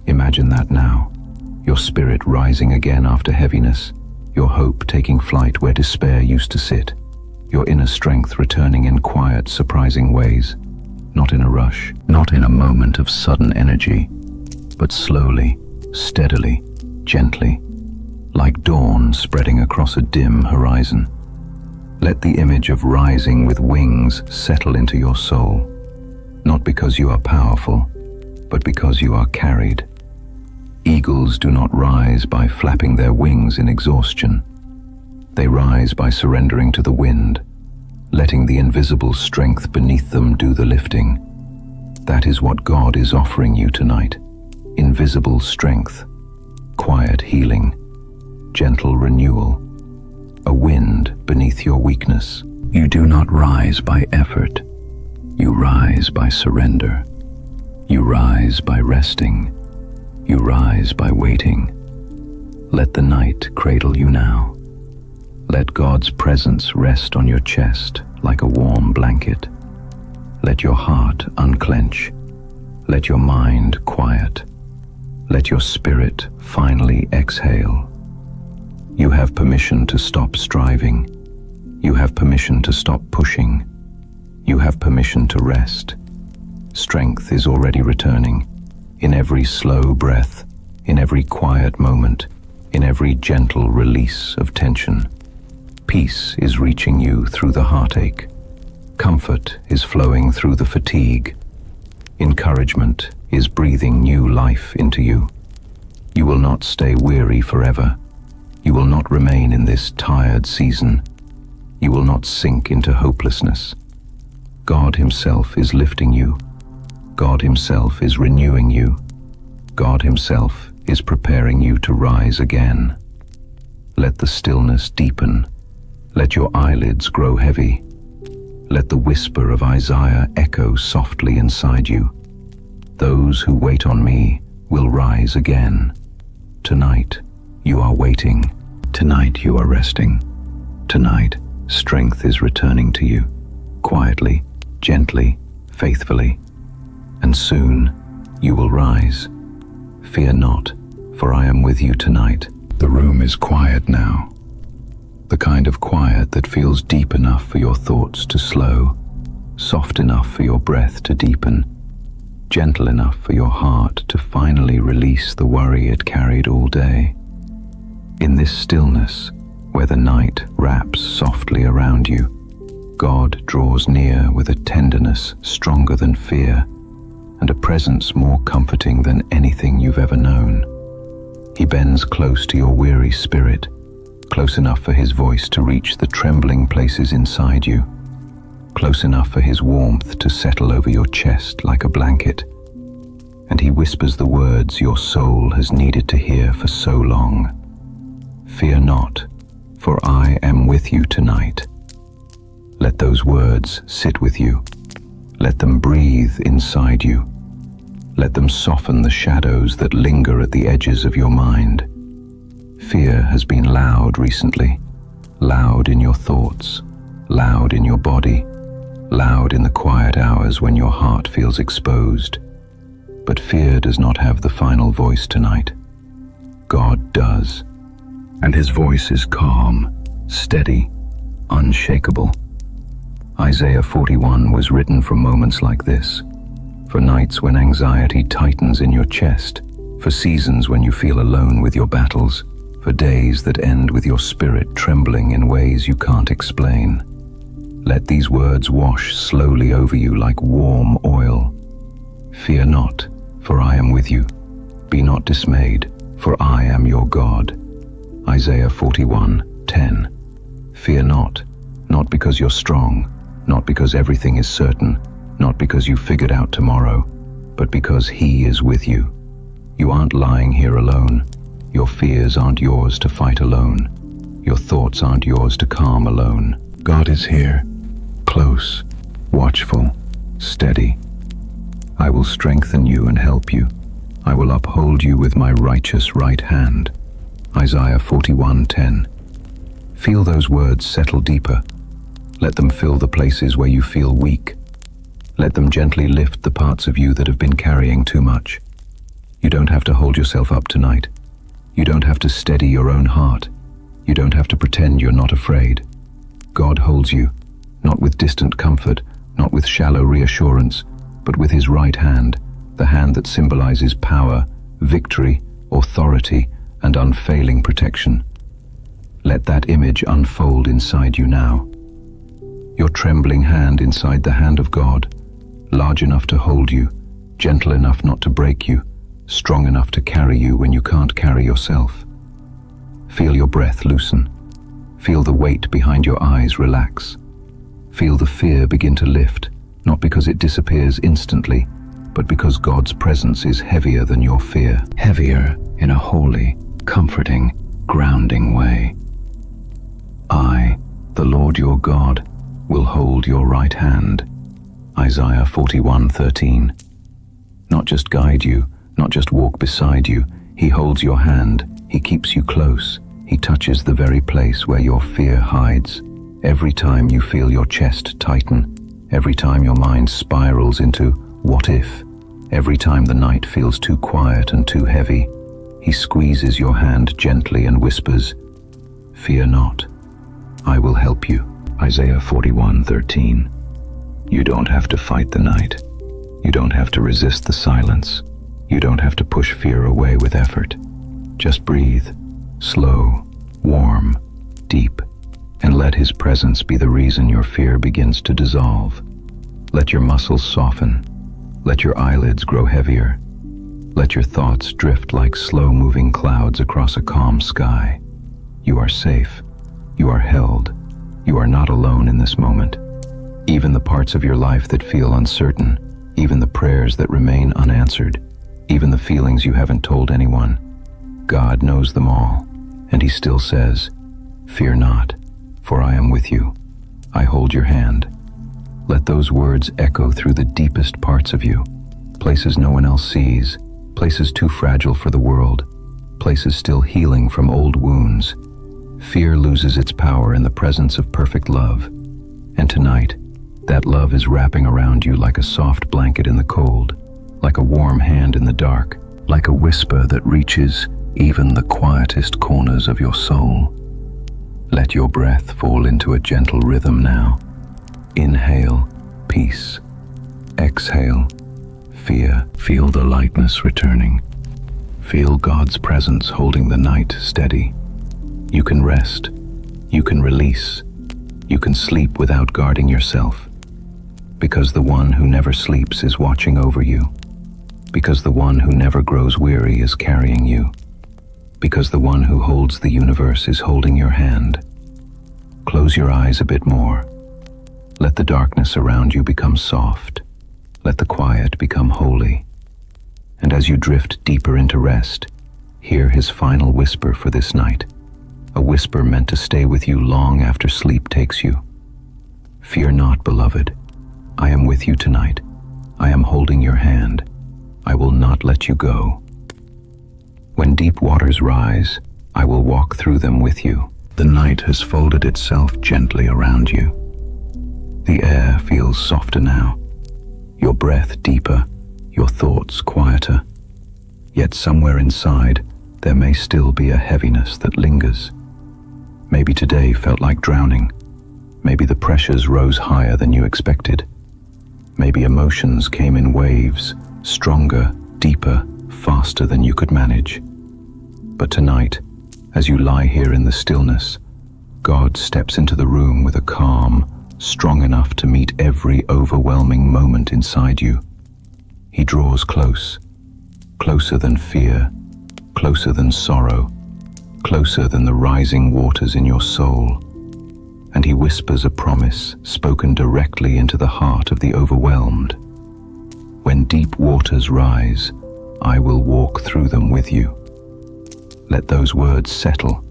Imagine that now. Your spirit rising again after heaviness. Your hope taking flight where despair used to sit. Your inner strength returning in quiet, surprising ways. Not in a rush, not in a moment of sudden energy, but slowly, steadily, gently, like dawn spreading across a dim horizon. Let the image of rising with wings settle into your soul, not because you are powerful, but because you are carried. Eagles do not rise by flapping their wings in exhaustion. They rise by surrendering to the wind, letting the invisible strength beneath them do the lifting. That is what God is offering you tonight. Invisible strength, quiet healing, gentle renewal, a wind beneath your weakness. You do not rise by effort. You rise by surrender. You rise by resting. You rise by waiting. Let the night cradle you now. Let God's presence rest on your chest like a warm blanket. Let your heart unclench. Let your mind quiet. Let your spirit finally exhale. You have permission to stop striving. You have permission to stop pushing. You have permission to rest. Strength is already returning, in every slow breath, in every quiet moment, in every gentle release of tension. Peace is reaching you through the heartache. Comfort is flowing through the fatigue. Encouragement is breathing new life into you. You will not stay weary forever. You will not remain in this tired season. You will not sink into hopelessness. God Himself is lifting you. God Himself is renewing you. God Himself is preparing you to rise again. Let the stillness deepen. Let your eyelids grow heavy. Let the whisper of Isaiah echo softly inside you. Those who wait on me will rise again. Tonight, you are waiting. Tonight, you are resting. Tonight, strength is returning to you, quietly, gently, faithfully. And soon, you will rise. Fear not, for I am with you tonight. The room is quiet now. The kind of quiet that feels deep enough for your thoughts to slow, soft enough for your breath to deepen, gentle enough for your heart to finally release the worry it carried all day. In this stillness, where the night wraps softly around you, God draws near with a tenderness stronger than fear and a presence more comforting than anything you've ever known. He bends close to your weary spirit, close enough for His voice to reach the trembling places inside you, close enough for His warmth to settle over your chest like a blanket. And He whispers the words your soul has needed to hear for so long. Fear not, for I am with you tonight. Let those words sit with you. Let them breathe inside you. Let them soften the shadows that linger at the edges of your mind. Fear has been loud recently, loud in your thoughts, loud in your body, loud in the quiet hours when your heart feels exposed. But fear does not have the final voice tonight. God does. And His voice is calm, steady, unshakable. Isaiah 41 was written for moments like this, for nights when anxiety tightens in your chest, for seasons when you feel alone with your battles, for days that end with your spirit trembling in ways you can't explain. Let these words wash slowly over you like warm oil. Fear not, for I am with you. Be not dismayed, for I am your God. Isaiah 41:10. Fear not, not because you're strong, not because everything is certain, not because you figured out tomorrow, but because He is with you. You aren't lying here alone. Your fears aren't yours to fight alone. Your thoughts aren't yours to calm alone. God is here, close, watchful, steady. I will strengthen you and help you. I will uphold you with my righteous right hand. Isaiah 41:10. Feel those words settle deeper. Let them fill the places where you feel weak. Let them gently lift the parts of you that have been carrying too much. You don't have to hold yourself up tonight. You don't have to steady your own heart. You don't have to pretend you're not afraid. God holds you, not with distant comfort, not with shallow reassurance, but with His right hand, the hand that symbolizes power, victory, authority, and unfailing protection. Let that image unfold inside you now. Your trembling hand inside the hand of God, large enough to hold you, gentle enough not to break you, strong enough to carry you when you can't carry yourself. Feel your breath loosen. Feel the weight behind your eyes relax. Feel the fear begin to lift, not because it disappears instantly, but because God's presence is heavier than your fear, heavier in a holy, comforting, grounding way. I, the Lord your God, will hold your right hand. Isaiah 41:13. Not just guide you, not just walk beside you, he holds your hand, he keeps you close, he touches the very place where your fear hides. Every time you feel your chest tighten, every time your mind spirals into what if, every time the night feels too quiet and too heavy, he squeezes your hand gently and whispers, "Fear not, I will help you." Isaiah 41:13. You don't have to fight the night. You don't have to resist the silence. You don't have to push fear away with effort. Just breathe, slow, warm, deep, and let his presence be the reason your fear begins to dissolve. Let your muscles soften. Let your eyelids grow heavier. Let your thoughts drift like slow-moving clouds across a calm sky. You are safe. You are held. You are not alone in this moment. Even the parts of your life that feel uncertain, even the prayers that remain unanswered, even the feelings you haven't told anyone, God knows them all, and he still says, "Fear not, for I am with you. I hold your hand." Let those words echo through the deepest parts of you, places no one else sees, places too fragile for the world, places still healing from old wounds. Fear loses its power in the presence of perfect love, and tonight, that love is wrapping around you like a soft blanket in the cold, like a warm hand in the dark, like a whisper that reaches even the quietest corners of your soul. Let your breath fall into a gentle rhythm now. Inhale, peace. Exhale, fear. Feel the lightness returning. Feel God's presence holding the night steady. You can rest. You can release. You can sleep without guarding yourself. Because the one who never sleeps is watching over you. Because the one who never grows weary is carrying you. Because the one who holds the universe is holding your hand. Close your eyes a bit more. Let the darkness around you become soft. Let the quiet become holy. And as you drift deeper into rest, hear his final whisper for this night. A whisper meant to stay with you long after sleep takes you. Fear not, beloved. I am with you tonight. I am holding your hand. I will not let you go. When deep waters rise, I will walk through them with you. The night has folded itself gently around you. The air feels softer now, your breath deeper, your thoughts quieter. Yet somewhere inside, there may still be a heaviness that lingers. Maybe today felt like drowning. Maybe the pressures rose higher than you expected. Maybe emotions came in waves, stronger, deeper, faster than you could manage. But tonight, as you lie here in the stillness, God steps into the room with a calm, strong enough to meet every overwhelming moment inside you. He draws close, closer than fear, closer than sorrow, closer than the rising waters in your soul. And he whispers a promise spoken directly into the heart of the overwhelmed. When deep waters rise, I will walk through them with you. Let those words settle.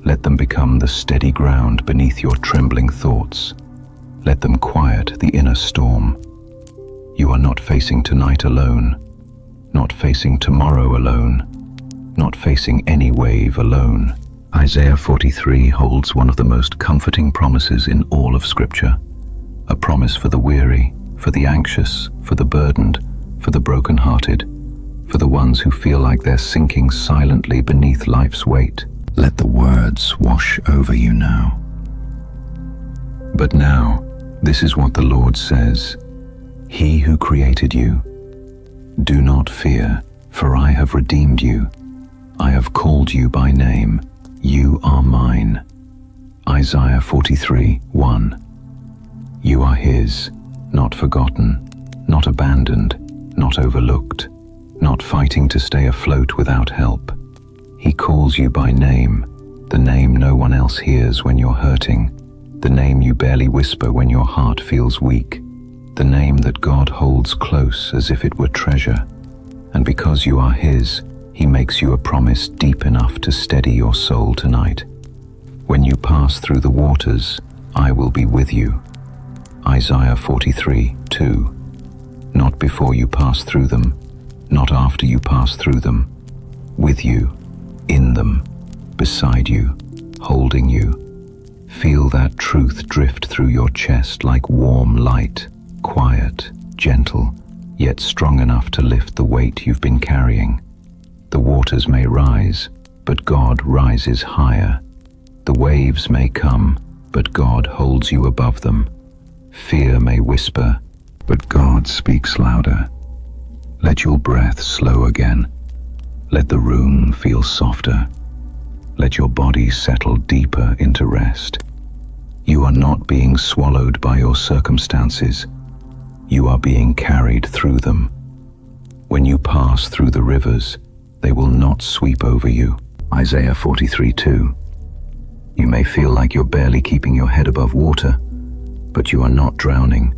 Let them become the steady ground beneath your trembling thoughts. Let them quiet the inner storm. You are not facing tonight alone, not facing tomorrow alone, not facing any wave alone. Isaiah 43 holds one of the most comforting promises in all of Scripture. A promise for the weary, for the anxious, for the burdened, for the brokenhearted, for the ones who feel like they're sinking silently beneath life's weight. Let the words wash over you now. But now, this is what the Lord says. He who created you, do not fear, for I have redeemed you. I have called you by name. You are mine. Isaiah 43:1. You are his, not forgotten, not abandoned, not overlooked, not fighting to stay afloat without help. He calls you by name, the name no one else hears when you're hurting, the name you barely whisper when your heart feels weak, the name that God holds close as if it were treasure. And because you are His, He makes you a promise deep enough to steady your soul tonight. When you pass through the waters, I will be with you. Isaiah 43:2. Not before you pass through them, not after you pass through them. With you, in them, beside you, holding you. Feel that truth drift through your chest like warm light, quiet, gentle, yet strong enough to lift the weight you've been carrying. The waters may rise, but God rises higher. The waves may come, but God holds you above them. Fear may whisper, but God speaks louder. Let your breath slow again. Let the room feel softer. Let your body settle deeper into rest. You are not being swallowed by your circumstances. You are being carried through them. When you pass through the rivers, they will not sweep over you. Isaiah 43:2. You may feel like you're barely keeping your head above water, but you are not drowning.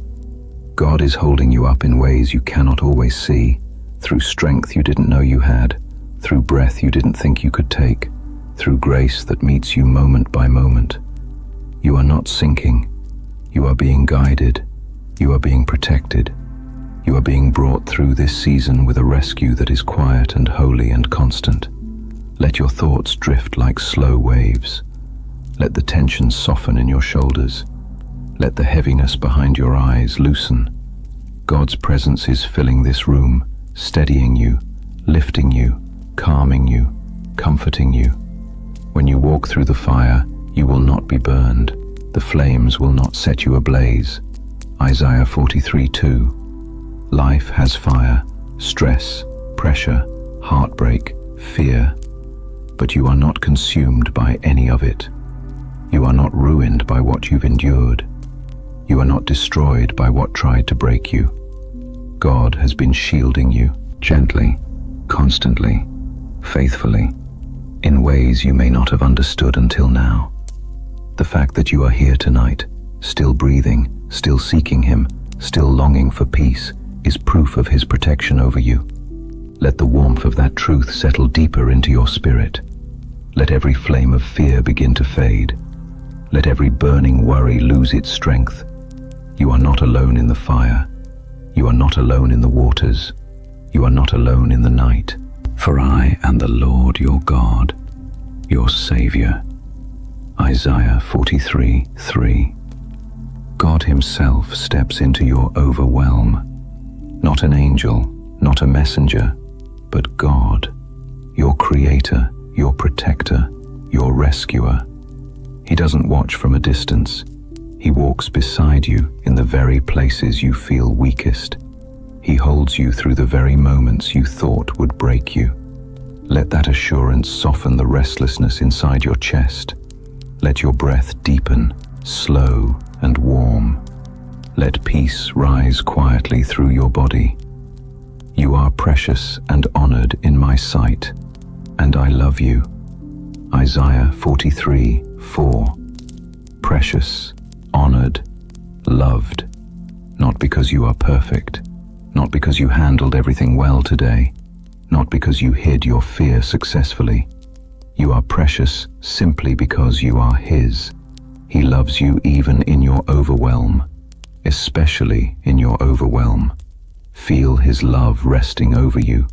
God is holding you up in ways you cannot always see, through strength you didn't know you had, through breath you didn't think you could take, through grace that meets you moment by moment. You are not sinking. You are being guided. You are being protected. You are being brought through this season with a rescue that is quiet and holy and constant. Let your thoughts drift like slow waves. Let the tension soften in your shoulders. Let the heaviness behind your eyes loosen. God's presence is filling this room, steadying you, lifting you, calming you, comforting you. When you walk through the fire, you will not be burned. The flames will not set you ablaze. Isaiah 43:2. Life has fire, stress, pressure, heartbreak, fear, but you are not consumed by any of it. You are not ruined by what you've endured. You are not destroyed by what tried to break you. God has been shielding you gently, constantly, faithfully, in ways you may not have understood until now. The fact that you are here tonight, still breathing, still seeking Him, still longing for peace, is proof of His protection over you. Let the warmth of that truth settle deeper into your spirit. Let every flame of fear begin to fade. Let every burning worry lose its strength. You are not alone in the fire. You are not alone in the waters. You are not alone in the night. For I am the Lord your God, your Savior. Isaiah 43:3. God Himself steps into your overwhelm. Not an angel, not a messenger, but God, your Creator, your Protector, your Rescuer. He doesn't watch from a distance. He walks beside you in the very places you feel weakest. He holds you through the very moments you thought would break you. Let that assurance soften the restlessness inside your chest. Let your breath deepen, slow and warm. Let peace rise quietly through your body. You are precious and honored in my sight, and I love you. Isaiah 43:4. Precious, honored, loved, not because you are perfect, not because you handled everything well today, not because you hid your fear successfully. You are precious simply because you are His. He loves you even in your overwhelm, especially in your overwhelm. Feel His love resting over you,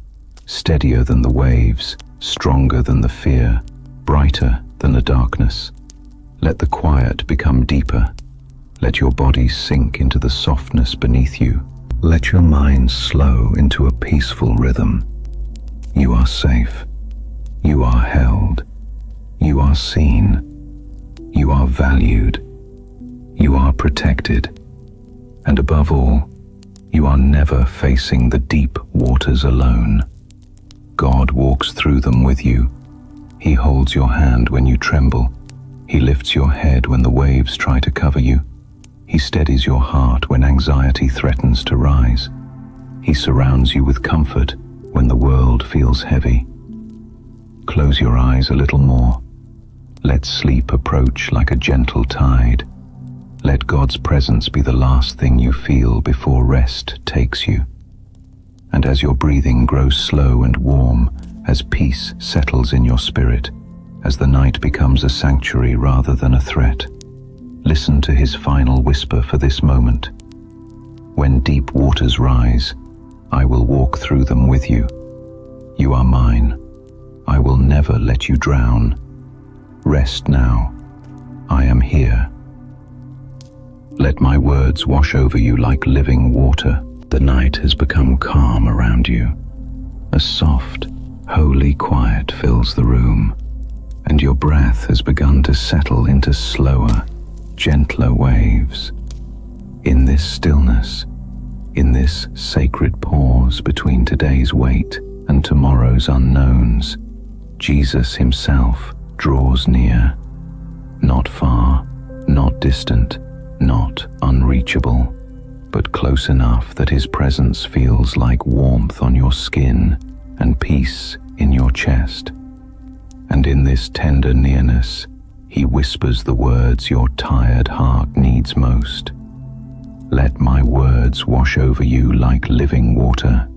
steadier than the waves, stronger than the fear, brighter than the darkness. Let the quiet become deeper. Let your body sink into the softness beneath you. Let your mind slow into a peaceful rhythm. You are safe. You are held. You are seen. You are valued. You are protected. And above all, you are never facing the deep waters alone. God walks through them with you. He holds your hand when you tremble. He lifts your head when the waves try to cover you. He steadies your heart when anxiety threatens to rise. He surrounds you with comfort when the world feels heavy. Close your eyes a little more. Let sleep approach like a gentle tide. Let God's presence be the last thing you feel before rest takes you. And as your breathing grows slow and warm, as peace settles in your spirit, as the night becomes a sanctuary rather than a threat, listen to his final whisper for this moment. When deep waters rise, I will walk through them with you. You are mine. I will never let you drown. Rest now. I am here. Let my words wash over you like living water. The night has become calm around you. A soft, holy quiet fills the room, and your breath has begun to settle into slower, gentler waves. In this stillness, in this sacred pause between today's weight and tomorrow's unknowns, Jesus himself draws near. Not far, not distant, not unreachable, but close enough that his presence feels like warmth on your skin and peace in your chest. And in this tender nearness, he whispers the words your tired heart needs most. Let my words wash over you like living water,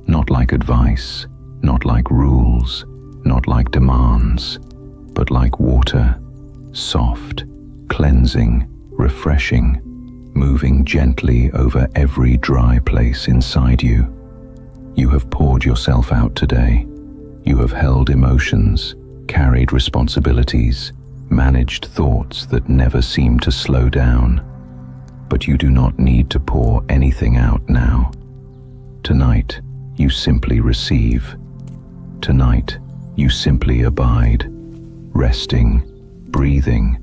not like advice, not like rules, not like demands, but like water, soft, cleansing, refreshing, moving gently over every dry place inside you. You have poured yourself out today. You have held emotions, carried responsibilities, managed thoughts that never seem to slow down. But you do not need to pour anything out now. Tonight, you simply receive. Tonight, you simply abide, resting, breathing,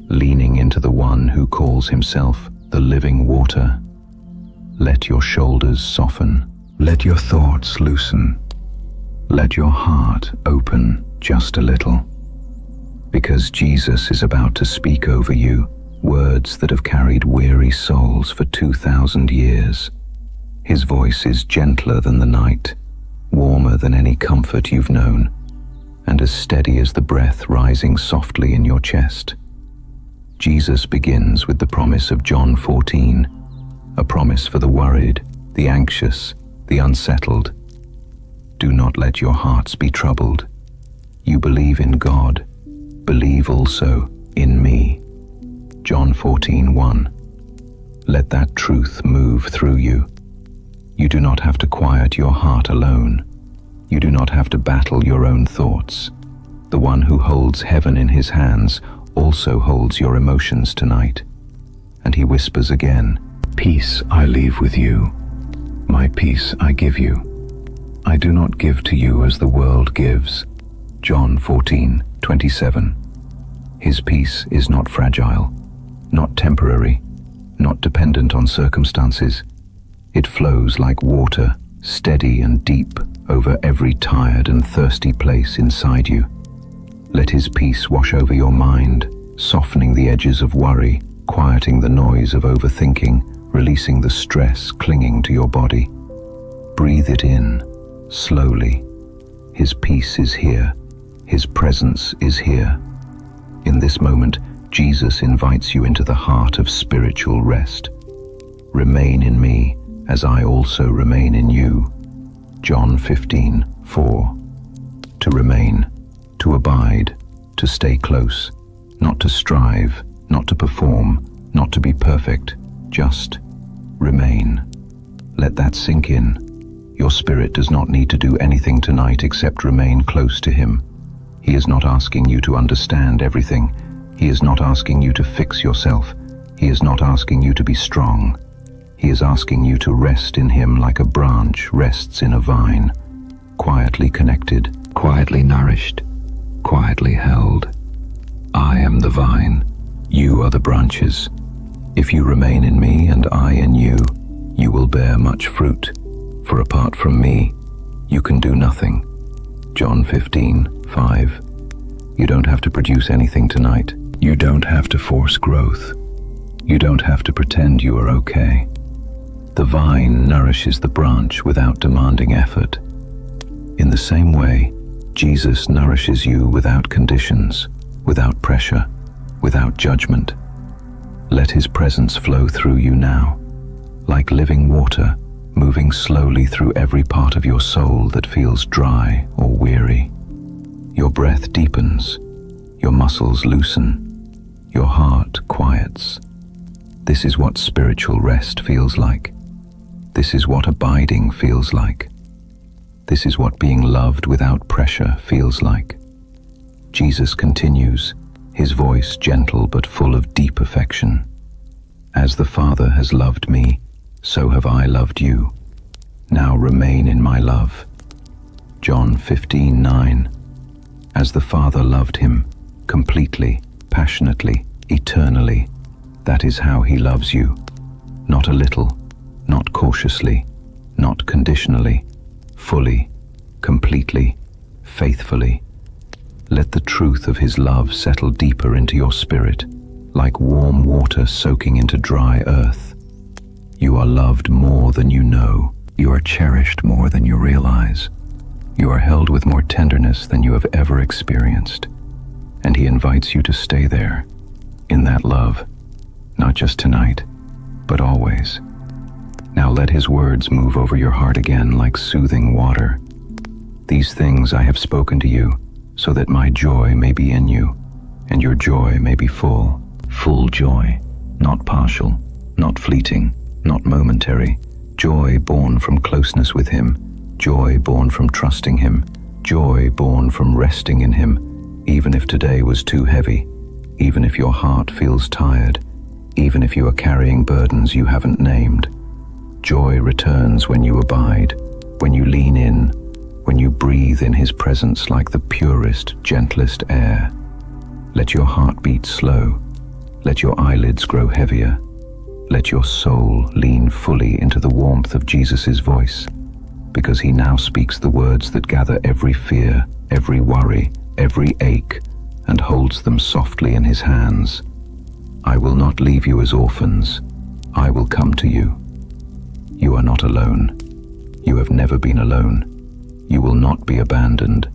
leaning into the one who calls himself the living water. Let your shoulders soften. Let your thoughts loosen. Let your heart open just a little. Because Jesus is about to speak over you words that have carried weary souls for 2,000 years. His voice is gentler than the night, warmer than any comfort you've known, and as steady as the breath rising softly in your chest. Jesus begins with the promise of John 14, a promise for the worried, the anxious, the unsettled. Do not let your hearts be troubled. You believe in God, believe also in me. John 14:1. Let that truth move through you. You do not have to quiet your heart alone. You do not have to battle your own thoughts. The one who holds heaven in his hands also holds your emotions tonight. And he whispers again, "Peace I leave with you. My peace I give you. I do not give to you as the world gives." John 14:27. His peace is not fragile, not temporary, not dependent on circumstances. It flows like water, steady and deep over every tired and thirsty place inside you. Let his peace wash over your mind, softening the edges of worry, quieting the noise of overthinking, releasing the stress clinging to your body. Breathe it in, slowly. His peace is here. His presence is here. In this moment, Jesus invites you into the heart of spiritual rest. Remain in me, as I also remain in you. John 15:4. To remain, to abide, to stay close, not to strive, not to perform, not to be perfect, just remain. Let that sink in. Your spirit does not need to do anything tonight except remain close to him. He is not asking you to understand everything. He is not asking you to fix yourself. He is not asking you to be strong. He is asking you to rest in him like a branch rests in a vine, quietly connected, quietly nourished, quietly held. I am the vine, you are the branches. If you remain in me and I in you, you will bear much fruit, for apart from me, you can do nothing. John 15:5. You don't have to produce anything tonight. You don't have to force growth. You don't have to pretend you are okay. The vine nourishes the branch without demanding effort. In the same way, Jesus nourishes you without conditions, without pressure, without judgment. Let his presence flow through you now, like living water, moving slowly through every part of your soul that feels dry or weary. Your breath deepens, your muscles loosen, your heart quiets. This is what spiritual rest feels like. This is what abiding feels like. This is what being loved without pressure feels like. Jesus continues, his voice gentle but full of deep affection. As the Father has loved me, so have I loved you. Now remain in my love. John 15:9. As the Father loved him, completely, passionately, eternally, that is how he loves you. Not a little, not cautiously, not conditionally, fully, completely, faithfully. Let the truth of his love settle deeper into your spirit, like warm water soaking into dry earth. You are loved more than you know. You are cherished more than you realize. You are held with more tenderness than you have ever experienced. And he invites you to stay there, in that love, not just tonight, but always. Now let his words move over your heart again like soothing water. These things I have spoken to you, so that my joy may be in you, and your joy may be full. Full joy, not partial, not fleeting, not momentary. Joy born from closeness with him, joy born from trusting him, joy born from resting in him, even if today was too heavy, even if your heart feels tired, even if you are carrying burdens you haven't named. Joy returns when you abide, when you lean in, when you breathe in his presence like the purest, gentlest air. Let your heart beat slow. Let your eyelids grow heavier. Let your soul lean fully into the warmth of Jesus' voice, because he now speaks the words that gather every fear, every worry, every ache, and holds them softly in his hands. I will not leave you as orphans. I will come to you. You are not alone. You have never been alone. You will not be abandoned.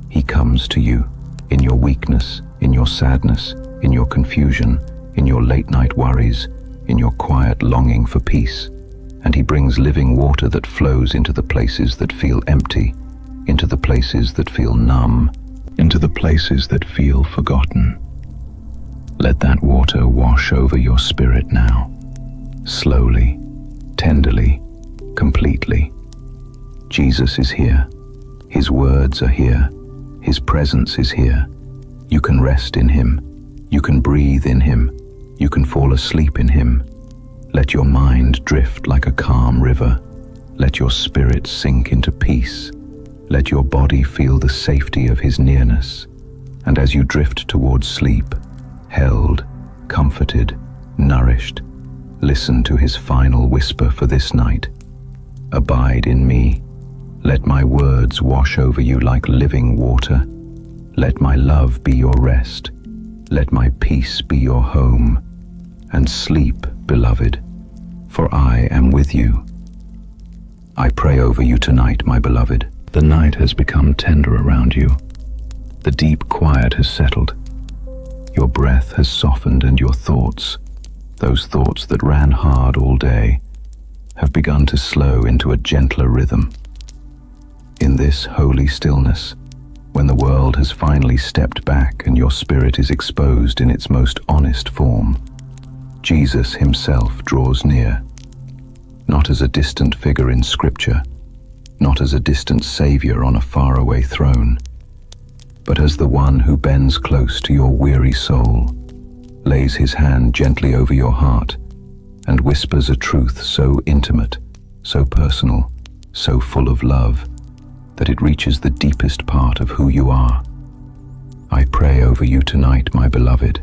He comes to you, in your weakness, in your sadness, in your confusion, in your late-night worries, in your quiet longing for peace, and he brings living water that flows into the places that feel empty, into the places that feel numb, into the places that feel forgotten. Let that water wash over your spirit now, slowly, tenderly, completely. Jesus is here. His words are here. His presence is here. You can rest in him. You can breathe in him. You can fall asleep in him. Let your mind drift like a calm river. Let your spirit sink into peace. Let your body feel the safety of his nearness. And as you drift towards sleep, held, comforted, nourished, listen to his final whisper for this night. Abide in me. Let my words wash over you like living water. Let my love be your rest. Let my peace be your home. And sleep, beloved, for I am with you. I pray over you tonight, my beloved. The night has become tender around you. The deep quiet has settled. Your breath has softened, and your thoughts, those thoughts that ran hard all day, have begun to slow into a gentler rhythm. In this holy stillness, when the world has finally stepped back and your spirit is exposed in its most honest form, Jesus himself draws near, not as a distant figure in Scripture, not as a distant Savior on a faraway throne, but as the one who bends close to your weary soul, lays his hand gently over your heart, and whispers a truth so intimate, so personal, so full of love, that it reaches the deepest part of who you are. I pray over you tonight, my beloved.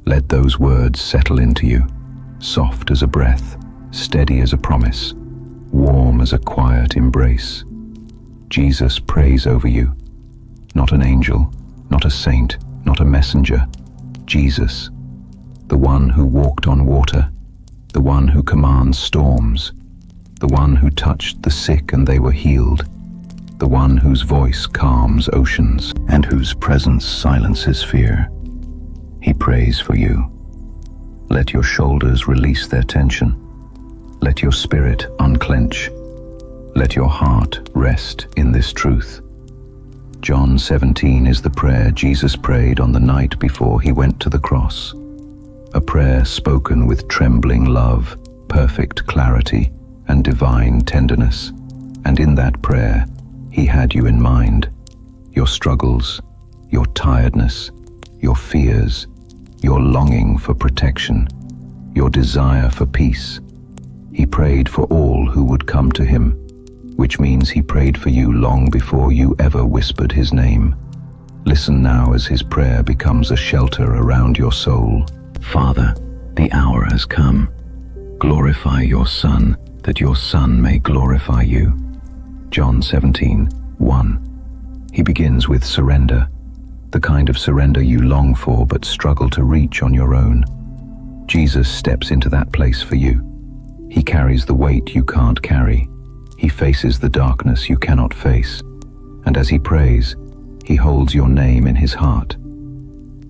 Let those words settle into you, soft as a breath, steady as a promise, warm as a quiet embrace. Jesus prays over you, not an angel, not a saint, not a messenger. Jesus, the one who walked on water, the one who commands storms, the one who touched the sick and they were healed, the one whose voice calms oceans and whose presence silences fear. He prays for you. Let your shoulders release their tension. Let your spirit unclench. Let your heart rest in this truth. John 17 is the prayer Jesus prayed on the night before he went to the cross. A prayer spoken with trembling love, perfect clarity, and divine tenderness. And in that prayer, he had you in mind. Your struggles, your tiredness, your fears, your longing for protection, your desire for peace. He prayed for all who would come to him, which means he prayed for you long before you ever whispered his name. Listen now as his prayer becomes a shelter around your soul. Father, the hour has come. Glorify your Son, that your Son may glorify you. John 17:1. He begins with surrender, the kind of surrender you long for but struggle to reach on your own. Jesus steps into that place for you. He carries the weight you can't carry. He faces the darkness you cannot face. And as he prays, he holds your name in his heart.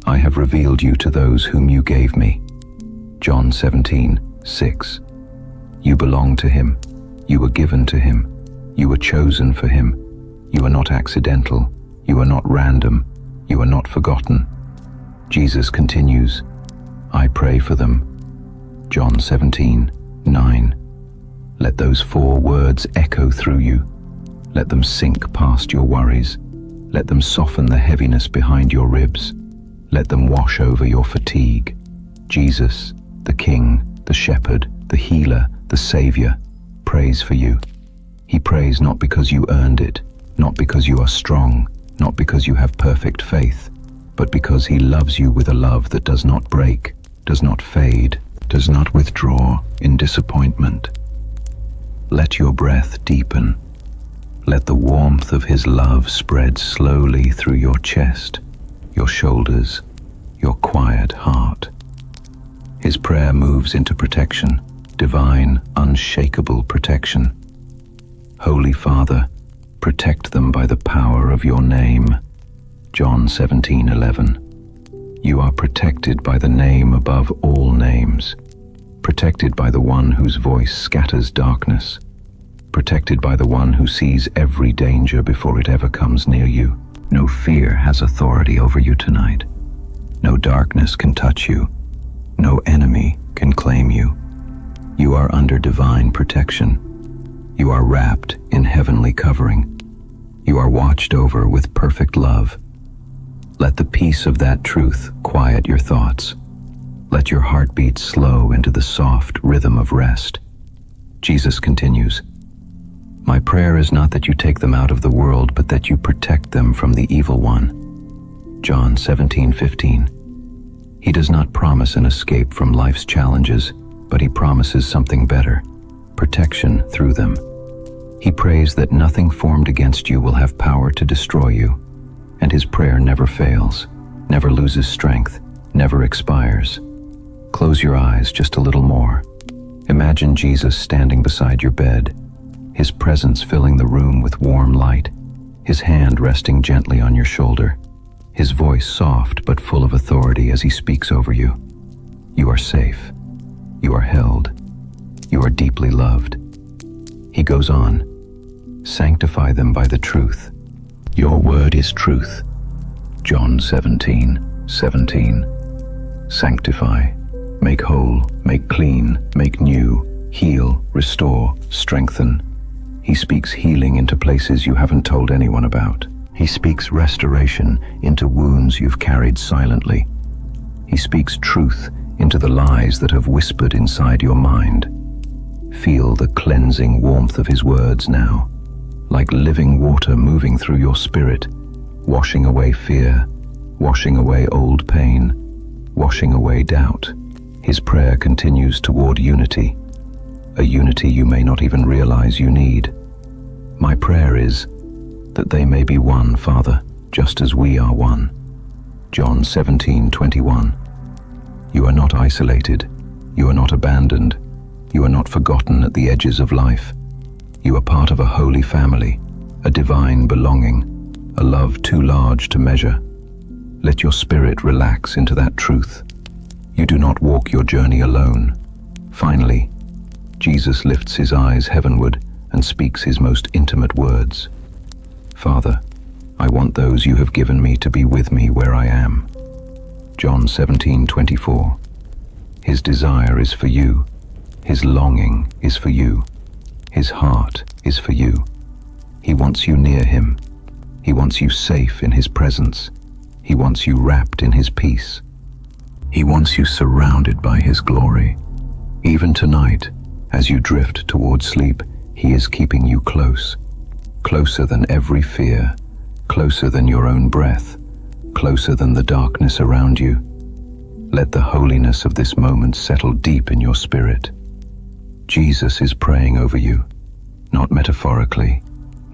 I have revealed you to those whom you gave me. John 17:6. You belong to him. You were given to him. You were chosen for him. You are not accidental. You are not random. You are not forgotten. Jesus continues, I pray for them. John 17:9. Let those 4 words echo through you. Let them sink past your worries. Let them soften the heaviness behind your ribs. Let them wash over your fatigue. Jesus, the King, the Shepherd, the Healer, the Savior, prays for you. He prays not because you earned it, not because you are strong, not because you have perfect faith, but because he loves you with a love that does not break, does not fade, does not withdraw in disappointment. Let your breath deepen. Let the warmth of his love spread slowly through your chest, your shoulders, your quiet heart. His prayer moves into protection, divine, unshakable protection. Holy Father, protect them by the power of your name. John 17:11. You are protected by the name above all names, protected by the one whose voice scatters darkness, protected by the one who sees every danger before it ever comes near you. No fear has authority over you tonight. No darkness can touch you. No enemy can claim you. You are under divine protection. You are wrapped in heavenly covering. You are watched over with perfect love. Let the peace of that truth quiet your thoughts. Let your heartbeat slow into the soft rhythm of rest. Jesus continues, My prayer is not that you take them out of the world, but that you protect them from the evil one. John 17:15. He does not promise an escape from life's challenges, but he promises something better, protection through them. He prays that nothing formed against you will have power to destroy you, and his prayer never fails, never loses strength, never expires. Close your eyes just a little more. Imagine Jesus standing beside your bed, his presence filling the room with warm light, his hand resting gently on your shoulder, his voice soft but full of authority as he speaks over you. You are safe. You are held. You are deeply loved. He goes on, sanctify them by the truth. Your word is truth. John 17:17. Sanctify, make whole, make clean, make new, heal, restore, strengthen. He speaks healing into places you haven't told anyone about. He speaks restoration into wounds you've carried silently. He speaks truth into the lies that have whispered inside your mind. Feel the cleansing warmth of his words now, like living water moving through your spirit, washing away fear, washing away old pain, washing away doubt. His prayer continues toward unity, a unity you may not even realize you need. My prayer is that they may be one, Father, just as we are one. John 17:21. You are not isolated. You are not abandoned. You are not forgotten at the edges of life. You are part of a holy family, a divine belonging, a love too large to measure. Let your spirit relax into that truth. You do not walk your journey alone. Finally, Jesus lifts his eyes heavenward and speaks his most intimate words. Father, I want those you have given me to be with me where I am. John 17:24. His desire is for you. His longing is for you. His heart is for you. He wants you near him. He wants you safe in his presence. He wants you wrapped in his peace. He wants you surrounded by his glory. Even tonight, as you drift toward sleep, he is keeping you close. Closer than every fear, closer than your own breath, closer than the darkness around you. Let the holiness of this moment settle deep in your spirit. Jesus is praying over you, not metaphorically,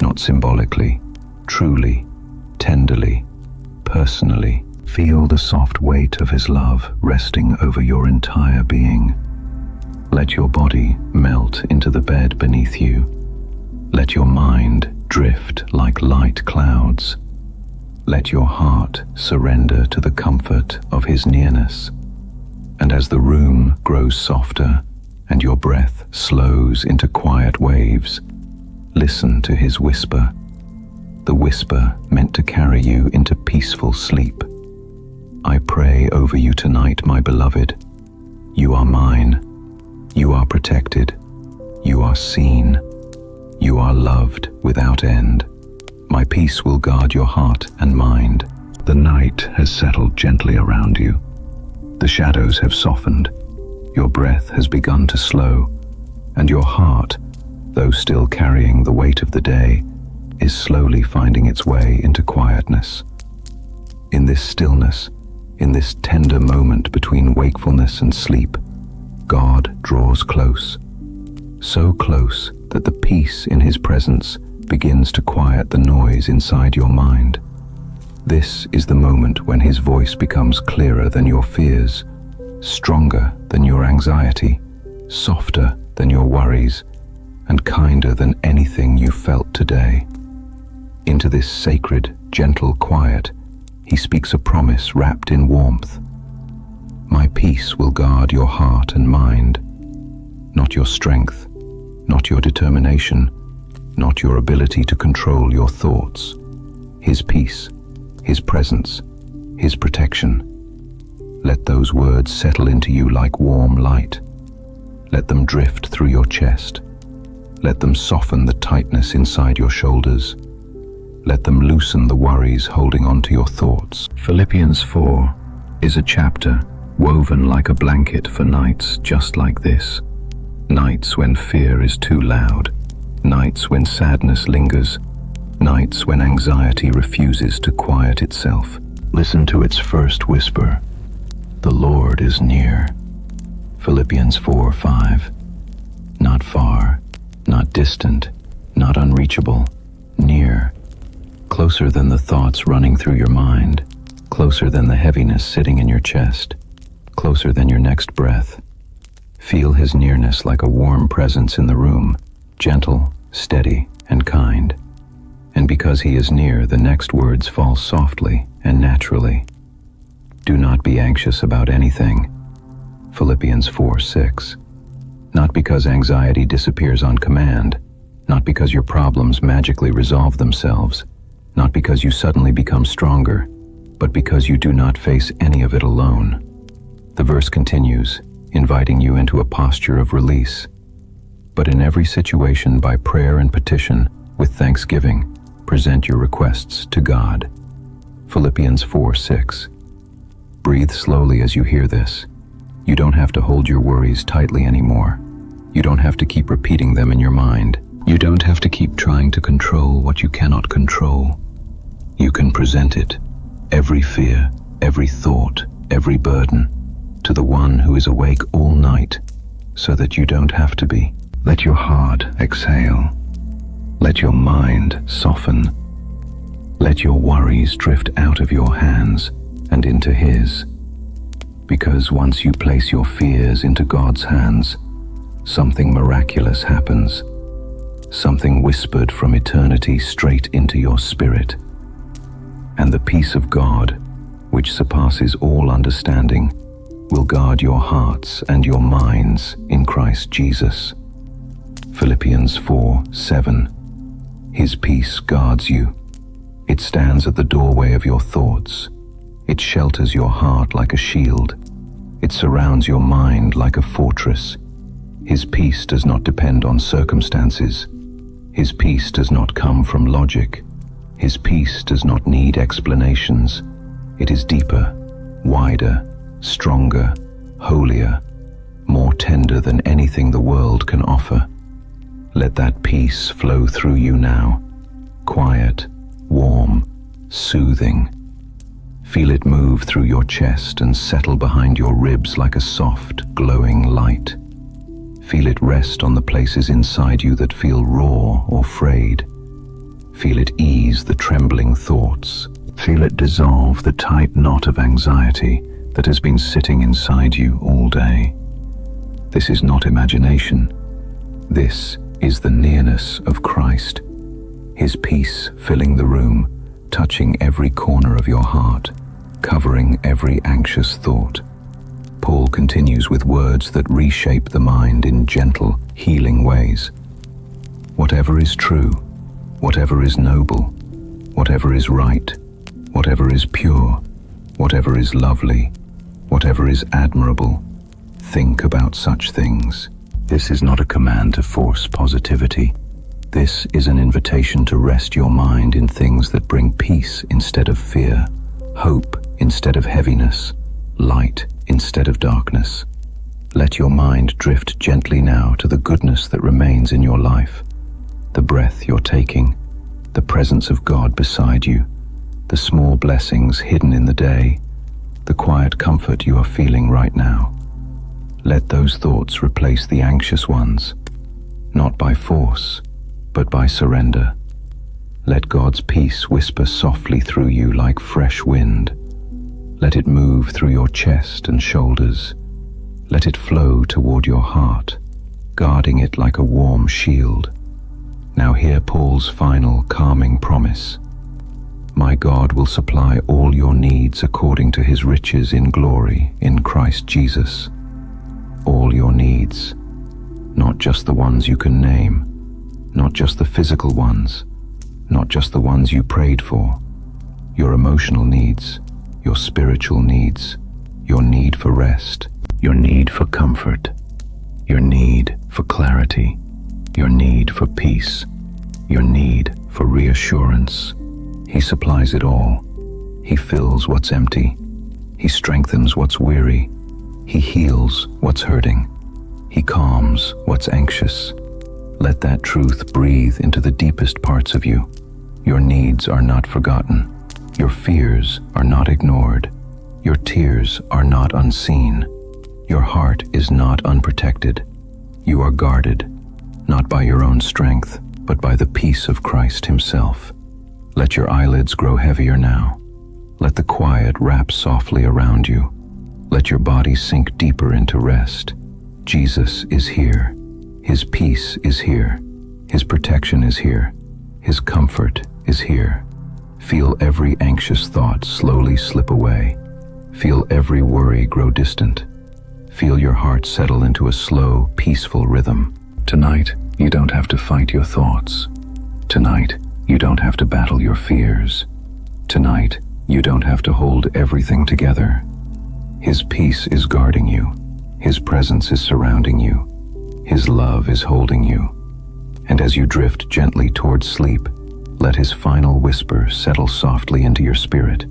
not symbolically, truly, tenderly, personally. Feel the soft weight of his love resting over your entire being. Let your body melt into the bed beneath you. Let your mind drift like light clouds. Let your heart surrender to the comfort of his nearness. And as the room grows softer and your breath slows into quiet waves, listen to his whisper, the whisper meant to carry you into peaceful sleep. I pray over you tonight, my beloved. You are mine. You are protected. You are seen. You are loved without end. My peace will guard your heart and mind. The night has settled gently around you. The shadows have softened. Your breath has begun to slow, and your heart, though still carrying the weight of the day, is slowly finding its way into quietness. In this stillness, in this tender moment between wakefulness and sleep, God draws close, so close that the peace in his presence begins to quiet the noise inside your mind. This is the moment when his voice becomes clearer than your fears, stronger than your anxiety, softer than your worries, and kinder than anything you felt today. Into this sacred, gentle quiet, he speaks a promise wrapped in warmth. My peace will guard your heart and mind, not your strength, not your determination, not your ability to control your thoughts. His peace, his presence, his protection. Let those words settle into you like warm light. Let them drift through your chest. Let them soften the tightness inside your shoulders. Let them loosen the worries holding on to your thoughts. Philippians 4 is a chapter woven like a blanket for nights just like this. Nights when fear is too loud. Nights when sadness lingers. Nights when anxiety refuses to quiet itself. Listen to its first whisper. The Lord is near. Philippians 4:5. Not far, not distant, not unreachable, near. Closer than the thoughts running through your mind, closer than the heaviness sitting in your chest, closer than your next breath. Feel his nearness like a warm presence in the room, gentle, steady, and kind. And because he is near, the next words fall softly and naturally. Do not be anxious about anything. Philippians 4:6. Not because anxiety disappears on command, not because your problems magically resolve themselves, not because you suddenly become stronger, but because you do not face any of it alone. The verse continues, inviting you into a posture of release. But in every situation, by prayer and petition, with thanksgiving, present your requests to God. Philippians 4:6. Breathe slowly as you hear this. You don't have to hold your worries tightly anymore. You don't have to keep repeating them in your mind. You don't have to keep trying to control what you cannot control. You can present it, every fear, every thought, every burden, to the one who is awake all night, so that you don't have to be. Let your heart exhale. Let your mind soften. Let your worries drift out of your hands and into his. Because once you place your fears into God's hands, something miraculous happens. Something whispered from eternity straight into your spirit. And the peace of God, which surpasses all understanding, will guard your hearts and your minds in Christ Jesus. Philippians 4:7. His peace guards you. It stands at the doorway of your thoughts. It shelters your heart like a shield. It surrounds your mind like a fortress. His peace does not depend on circumstances. His peace does not come from logic. His peace does not need explanations. It is deeper, wider, stronger, holier, more tender than anything the world can offer. Let that peace flow through you now, quiet, warm, soothing. Feel it move through your chest and settle behind your ribs like a soft, glowing light. Feel it rest on the places inside you that feel raw or frayed. Feel it ease the trembling thoughts. Feel it dissolve the tight knot of anxiety that has been sitting inside you all day. This is not imagination. This is the nearness of Christ. His peace filling the room, touching every corner of your heart, covering every anxious thought. Paul continues with words that reshape the mind in gentle, healing ways. Whatever is true, whatever is noble, whatever is right, whatever is pure, whatever is lovely, whatever is admirable, think about such things. This is not a command to force positivity. This is an invitation to rest your mind in things that bring peace instead of fear, hope instead of heaviness, light instead of darkness. Let your mind drift gently now to the goodness that remains in your life, the breath you're taking, the presence of God beside you, the small blessings hidden in the day, the quiet comfort you are feeling right now. Let those thoughts replace the anxious ones, not by force, but by surrender. Let God's peace whisper softly through you like fresh wind. Let it move through your chest and shoulders. Let it flow toward your heart, guarding it like a warm shield. Now hear Paul's final calming promise. My God will supply all your needs according to his riches in glory in Christ Jesus. All your needs, not just the ones you can name, not just the physical ones, not just the ones you prayed for. Your emotional needs, your spiritual needs, your need for rest, your need for comfort, your need for clarity, your need for peace, your need for reassurance. He supplies it all. He fills what's empty. He strengthens what's weary. He heals what's hurting. He calms what's anxious. Let that truth breathe into the deepest parts of you. Your needs are not forgotten. Your fears are not ignored. Your tears are not unseen. Your heart is not unprotected. You are guarded, not by your own strength, but by the peace of Christ himself. Let your eyelids grow heavier now. Let the quiet wrap softly around you. Let your body sink deeper into rest. Jesus is here. His peace is here. His protection is here. His comfort is here. Feel every anxious thought slowly slip away. Feel every worry grow distant. Feel your heart settle into a slow, peaceful rhythm. Tonight, you don't have to fight your thoughts. Tonight, you don't have to battle your fears. Tonight, you don't have to hold everything together. His peace is guarding you. His presence is surrounding you. His love is holding you. And as you drift gently towards sleep, let his final whisper settle softly into your spirit.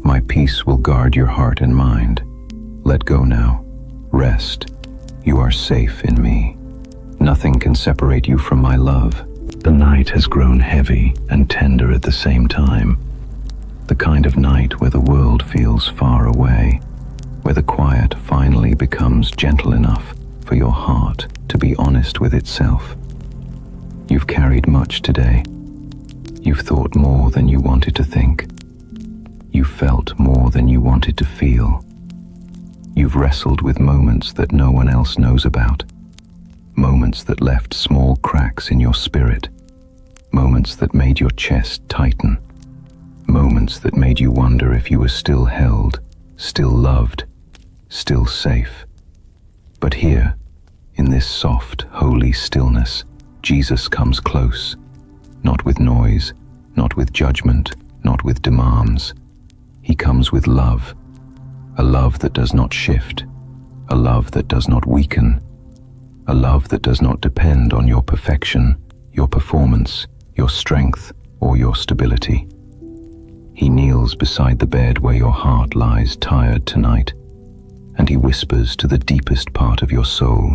My peace will guard your heart and mind. Let go now. Rest. You are safe in me. Nothing can separate you from my love. The night has grown heavy and tender at the same time. The kind of night where the world feels far away, where the quiet finally becomes gentle enough for your heart to be honest with itself. You've carried much today. You've thought more than you wanted to think. You felt more than you wanted to feel. You've wrestled with moments that no one else knows about. Moments that left small cracks in your spirit. Moments that made your chest tighten. Moments that made you wonder if you were still held, still loved. still safe. But here, in this soft, holy stillness, Jesus comes close, not with noise, not with judgment, not with demands. He comes with love, a love that does not shift, a love that does not weaken, a love that does not depend on your perfection, your performance, your strength, or your stability. He kneels beside the bed where your heart lies tired tonight, and he whispers to the deepest part of your soul,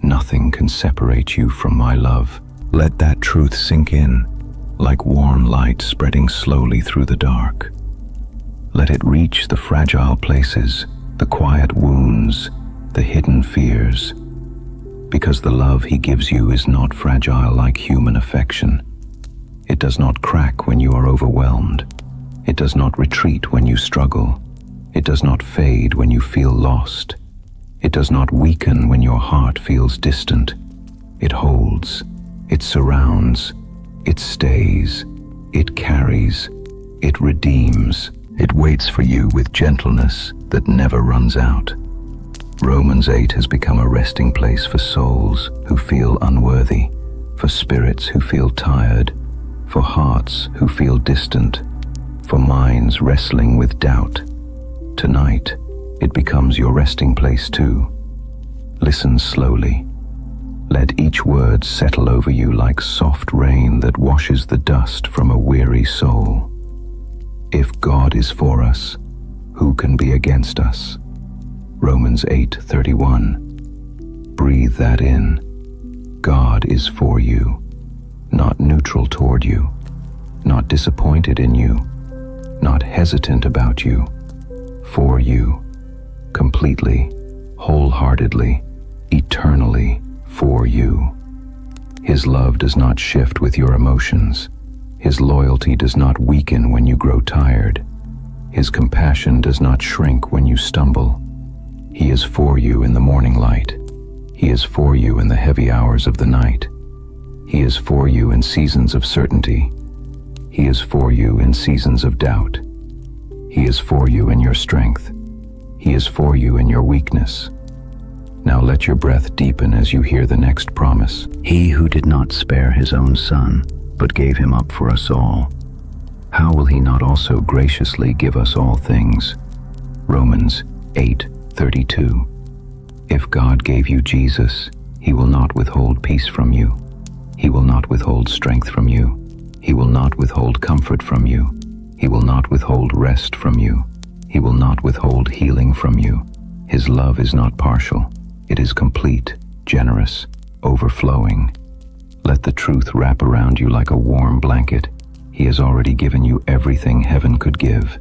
"Nothing can separate you from my love." Let that truth sink in, like warm light spreading slowly through the dark. Let it reach the fragile places, the quiet wounds, the hidden fears, because the love he gives you is not fragile like human affection. It does not crack when you are overwhelmed. It does not retreat when you struggle. It does not fade when you feel lost. It does not weaken when your heart feels distant. It holds, it surrounds, it stays, it carries, it redeems. It waits for you with gentleness that never runs out. Romans 8 has become a resting place for souls who feel unworthy, for spirits who feel tired, for hearts who feel distant, for minds wrestling with doubt. Tonight, it becomes your resting place too. Listen slowly. Let each word settle over you like soft rain that washes the dust from a weary soul. If God is for us, who can be against us? Romans 8:31. Breathe that in. God is for you, not neutral toward you, not disappointed in you, not hesitant about you, for you, completely, wholeheartedly, eternally for you. His love does not shift with your emotions. His loyalty does not weaken when you grow tired. His compassion does not shrink when you stumble. He is for you in the morning light. He is for you in the heavy hours of the night. He is for you in seasons of certainty. He is for you in seasons of doubt. He is for you in your strength. He is for you in your weakness. Now let your breath deepen as you hear the next promise. He who did not spare his own son, but gave him up for us all, how will he not also graciously give us all things? Romans 8:32. If God gave you Jesus, he will not withhold peace from you. He will not withhold strength from you. He will not withhold comfort from you. He will not withhold rest from you. He will not withhold healing from you. His love is not partial. It is complete, generous, overflowing. Let the truth wrap around you like a warm blanket. He has already given you everything heaven could give.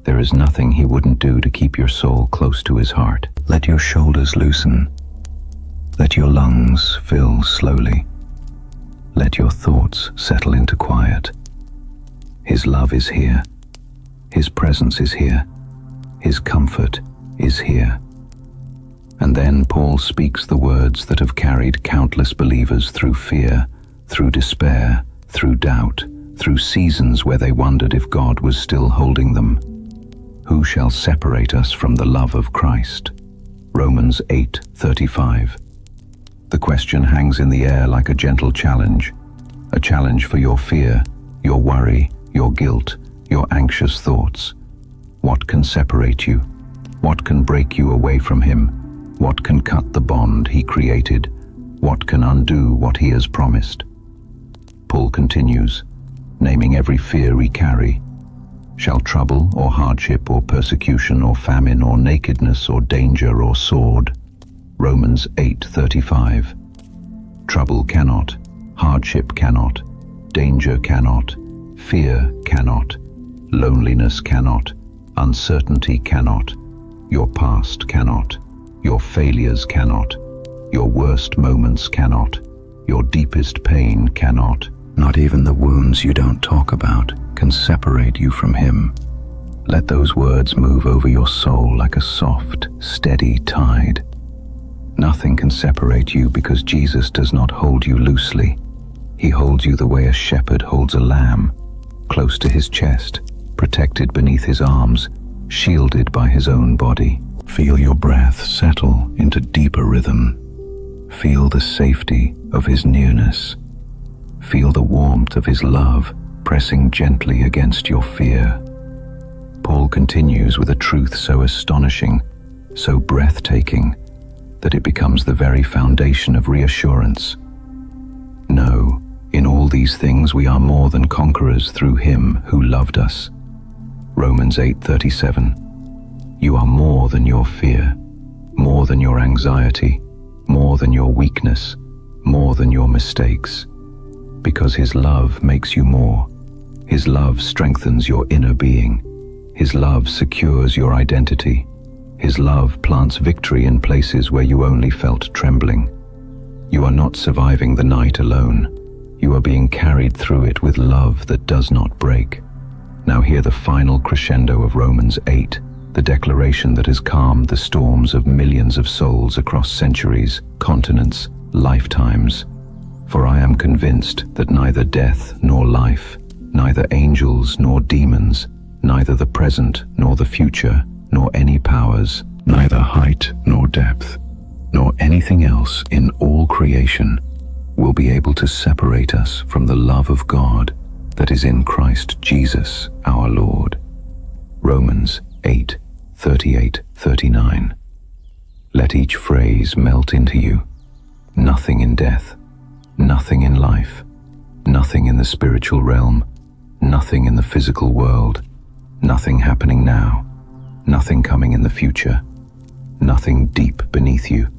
There is nothing he wouldn't do to keep your soul close to his heart. Let your shoulders loosen. Let your lungs fill slowly. Let your thoughts settle into quiet. His love is here. His presence is here. His comfort is here. And then Paul speaks the words that have carried countless believers through fear, through despair, through doubt, through seasons where they wondered if God was still holding them. Who shall separate us from the love of Christ? Romans 8:35. The question hangs in the air like a gentle challenge, a challenge for your fear, your worry, your guilt, your anxious thoughts. What can separate you? What can break you away from him? What can cut the bond he created? What can undo what he has promised? Paul continues, naming every fear we carry. Shall trouble or hardship or persecution or famine or nakedness or danger or sword? Romans 8:35. Trouble cannot, hardship cannot, danger cannot, fear cannot, loneliness cannot, uncertainty cannot, your past cannot, your failures cannot, your worst moments cannot, your deepest pain cannot. Not even the wounds you don't talk about can separate you from him. Let those words move over your soul like a soft, steady tide. Nothing can separate you because Jesus does not hold you loosely. He holds you the way a shepherd holds a lamb, close to his chest, protected beneath his arms, shielded by his own body. Feel your breath settle into deeper rhythm. Feel the safety of His nearness. Feel the warmth of His love pressing gently against your fear. Paul continues with a truth so astonishing, so breathtaking, that it becomes the very foundation of reassurance. No, in all these things we are more than conquerors through Him who loved us. Romans 8:37. You are more than your fear, more than your anxiety, more than your weakness, more than your mistakes. Because His love makes you more. His love strengthens your inner being. His love secures your identity. His love plants victory in places where you only felt trembling. You are not surviving the night alone. You are being carried through it with love that does not break. Now hear the final crescendo of Romans 8, the declaration that has calmed the storms of millions of souls across centuries, continents, lifetimes. For I am convinced that neither death nor life, neither angels nor demons, neither the present nor the future, nor any powers, neither height nor depth, nor anything else in all creation will be able to separate us from the love of God that is in Christ Jesus our Lord. Romans 8:38-39. Let each phrase melt into you. Nothing in death, nothing in life, nothing in the spiritual realm, nothing in the physical world, nothing happening now, nothing coming in the future, nothing deep beneath you,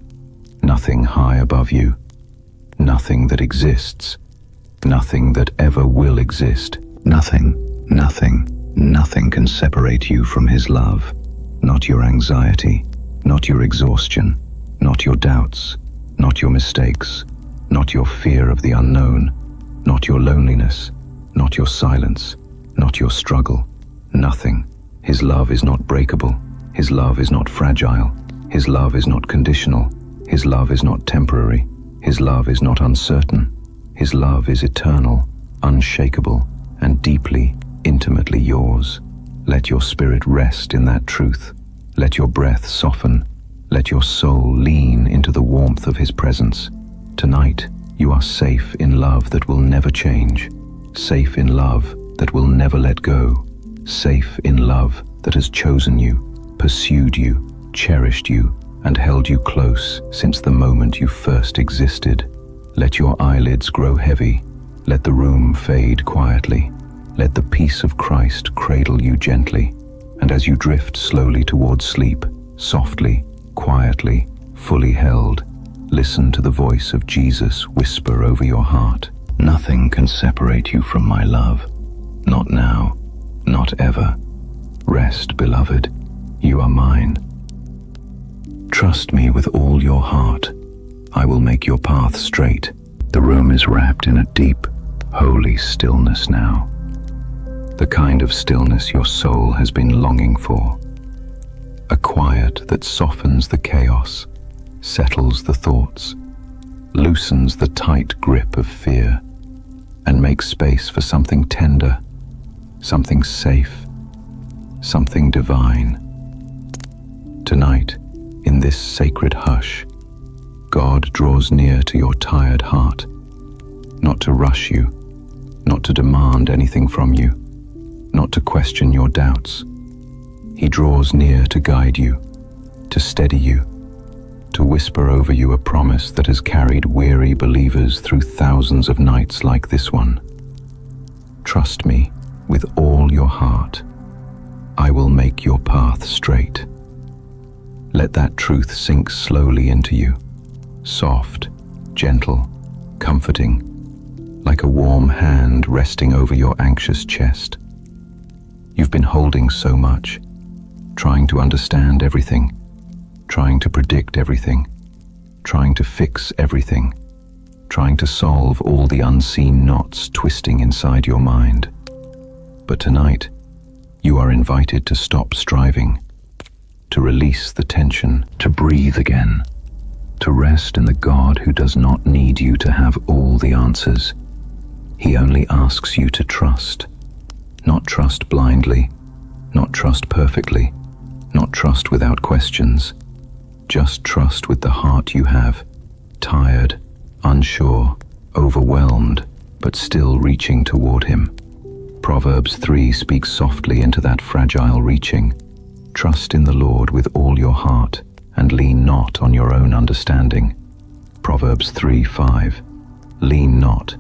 nothing high above you, nothing that exists, nothing that ever will exist. Nothing can separate you from His love. Not your anxiety, not your exhaustion, not your doubts, not your mistakes, not your fear of the unknown, not your loneliness, not your silence, not your struggle. Nothing. His love is not breakable. His love is not fragile. His love is not conditional. His love is not temporary. His love is not uncertain. His love is eternal, unshakable, and deeply, intimately yours. Let your spirit rest in that truth. Let your breath soften. Let your soul lean into the warmth of His presence. Tonight, you are safe in love that will never change. Safe in love that will never let go. Safe in love that has chosen you, pursued you, cherished you, and held you close since the moment you first existed. Let your eyelids grow heavy. Let the room fade quietly. Let the peace of Christ cradle you gently. And as you drift slowly towards sleep, softly, quietly, fully held, listen to the voice of Jesus whisper over your heart. Nothing can separate you from my love. Not now, not ever. Rest, beloved. You are mine. Trust me with all your heart. I will make your path straight. The room is wrapped in a deep, holy stillness now. The kind of stillness your soul has been longing for. A quiet that softens the chaos, settles the thoughts, loosens the tight grip of fear, and makes space for something tender, something safe, something divine. Tonight, in this sacred hush, God draws near to your tired heart, not to rush you, not to demand anything from you, not to question your doubts. He draws near to guide you, to steady you, to whisper over you a promise that has carried weary believers through thousands of nights like this one. Trust me with all your heart. I will make your path straight. Let that truth sink slowly into you, soft, gentle, comforting, like a warm hand resting over your anxious chest. You've been holding so much, trying to understand everything, trying to predict everything, trying to fix everything, trying to solve all the unseen knots twisting inside your mind. But tonight, you are invited to stop striving, to release the tension, to breathe again, to rest in the God who does not need you to have all the answers. He only asks you to trust. Not trust blindly, not trust perfectly, not trust without questions, just trust with the heart you have, tired, unsure, overwhelmed, but still reaching toward him. Proverbs 3 speaks softly into that fragile reaching. Trust in the Lord with all your heart, and lean not on your own understanding. Proverbs 3:5. Lean not,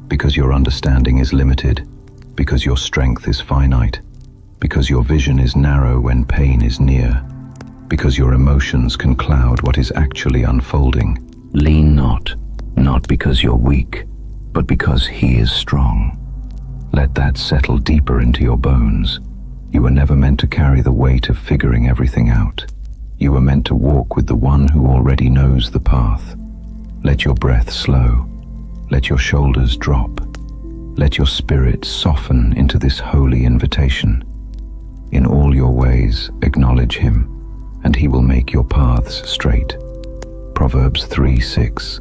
because your understanding is limited, because your strength is finite, because your vision is narrow when pain is near, because your emotions can cloud what is actually unfolding. Lean not, not because you're weak, but because He is strong. Let that settle deeper into your bones. You were never meant to carry the weight of figuring everything out. You were meant to walk with the one who already knows the path. Let your breath slow. Let your shoulders drop. Let your spirit soften into this holy invitation. In all your ways, acknowledge Him, and He will make your paths straight. Proverbs 3:6.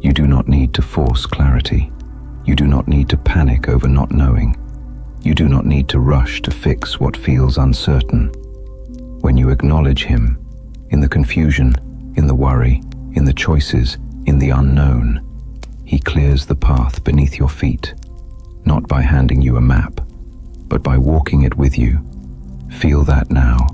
You do not need to force clarity. You do not need to panic over not knowing. You do not need to rush to fix what feels uncertain. When you acknowledge Him, in the confusion, in the worry, in the choices, in the unknown, He clears the path beneath your feet, not by handing you a map, but by walking it with you. Feel that now,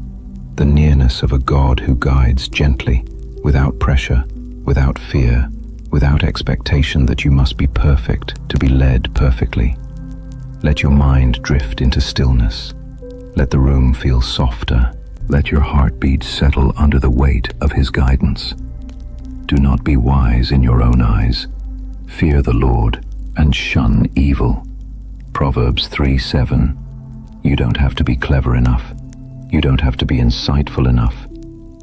the nearness of a God who guides gently, without pressure, without fear, without expectation that you must be perfect to be led perfectly. Let your mind drift into stillness. Let the room feel softer. Let your heartbeat settle under the weight of His guidance. Do not be wise in your own eyes. Fear the Lord and shun evil. Proverbs 3:7. You don't have to be clever enough. You don't have to be insightful enough.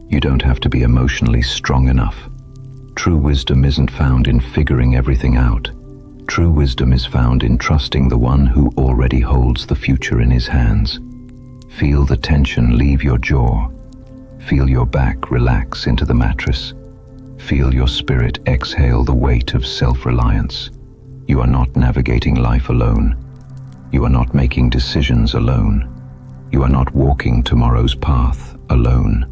You don't have to be emotionally strong enough. True wisdom isn't found in figuring everything out. True wisdom is found in trusting the one who already holds the future in His hands. Feel the tension leave your jaw. Feel your back relax into the mattress. Feel your spirit exhale the weight of self-reliance. You are not navigating life alone. You are not making decisions alone. You are not walking tomorrow's path alone.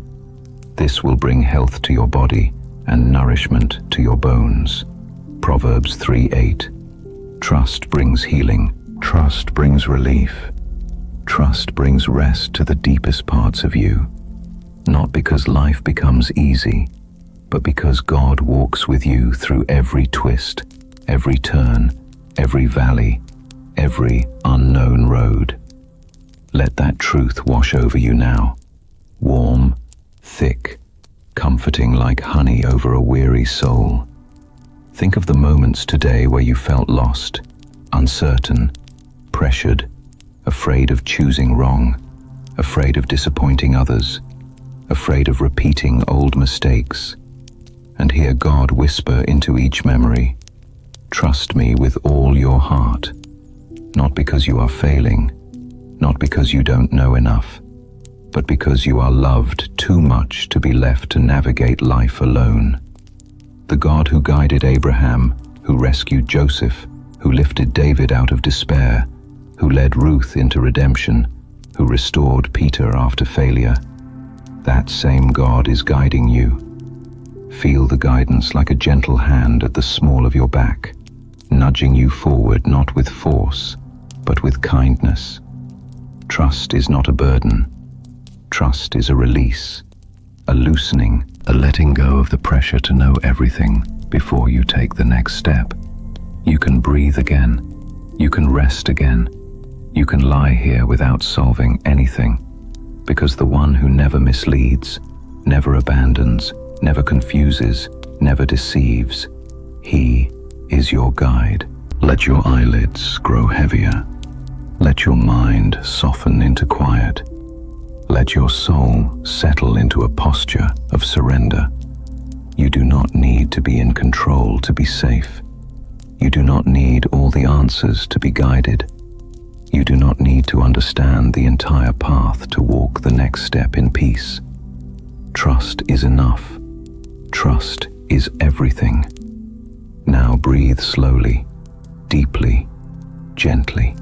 This will bring health to your body and nourishment to your bones. Proverbs 3:8. Trust brings healing. Trust brings relief. Trust brings rest to the deepest parts of you. Not because life becomes easy, but because God walks with you through every twist, every turn, every valley, every unknown road. Let that truth wash over you now. Warm, thick, comforting like honey over a weary soul. Think of the moments today where you felt lost, uncertain, pressured, afraid of choosing wrong, afraid of disappointing others, afraid of repeating old mistakes. And hear God whisper into each memory, "Trust me with all your heart," not because you are failing, not because you don't know enough, but because you are loved too much to be left to navigate life alone. The God who guided Abraham, who rescued Joseph, who lifted David out of despair, who led Ruth into redemption, who restored Peter after failure, that same God is guiding you. Feel the guidance like a gentle hand at the small of your back, nudging you forward not with force, but with kindness. Trust is not a burden. Trust is a release, a loosening, a letting go of the pressure to know everything before you take the next step. You can breathe again. You can rest again. You can lie here without solving anything, because the one who never misleads, never abandons, never confuses, never deceives, He is your guide. Let your eyelids grow heavier. Let your mind soften into quiet. Let your soul settle into a posture of surrender. You do not need to be in control to be safe. You do not need all the answers to be guided. You do not need to understand the entire path to walk the next step in peace. Trust is enough. Trust is everything. Now breathe slowly, deeply, gently.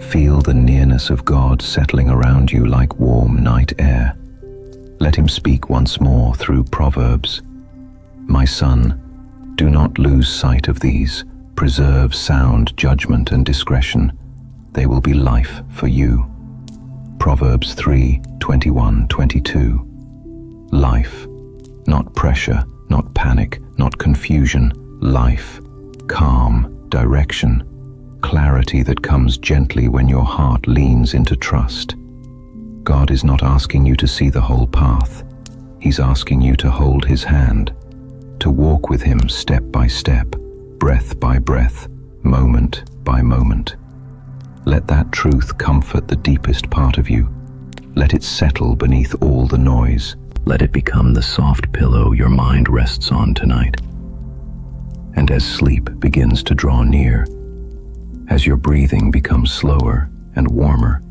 Feel the nearness of God settling around you like warm night air. Let him speak once more through Proverbs. My son, do not lose sight of these. Preserve sound judgment and discretion. They will be life for you. Proverbs 3:21-22. Life, not pressure, not panic, not confusion. Life, calm, direction, clarity that comes gently when your heart leans into trust. God is not asking you to see the whole path. He's asking you to hold his hand, to walk with him step by step, breath by breath, moment by moment. Let that truth comfort the deepest part of you. Let it settle beneath all the noise. Let it become the soft pillow your mind rests on tonight. And as sleep begins to draw near, as your breathing becomes slower and warmer,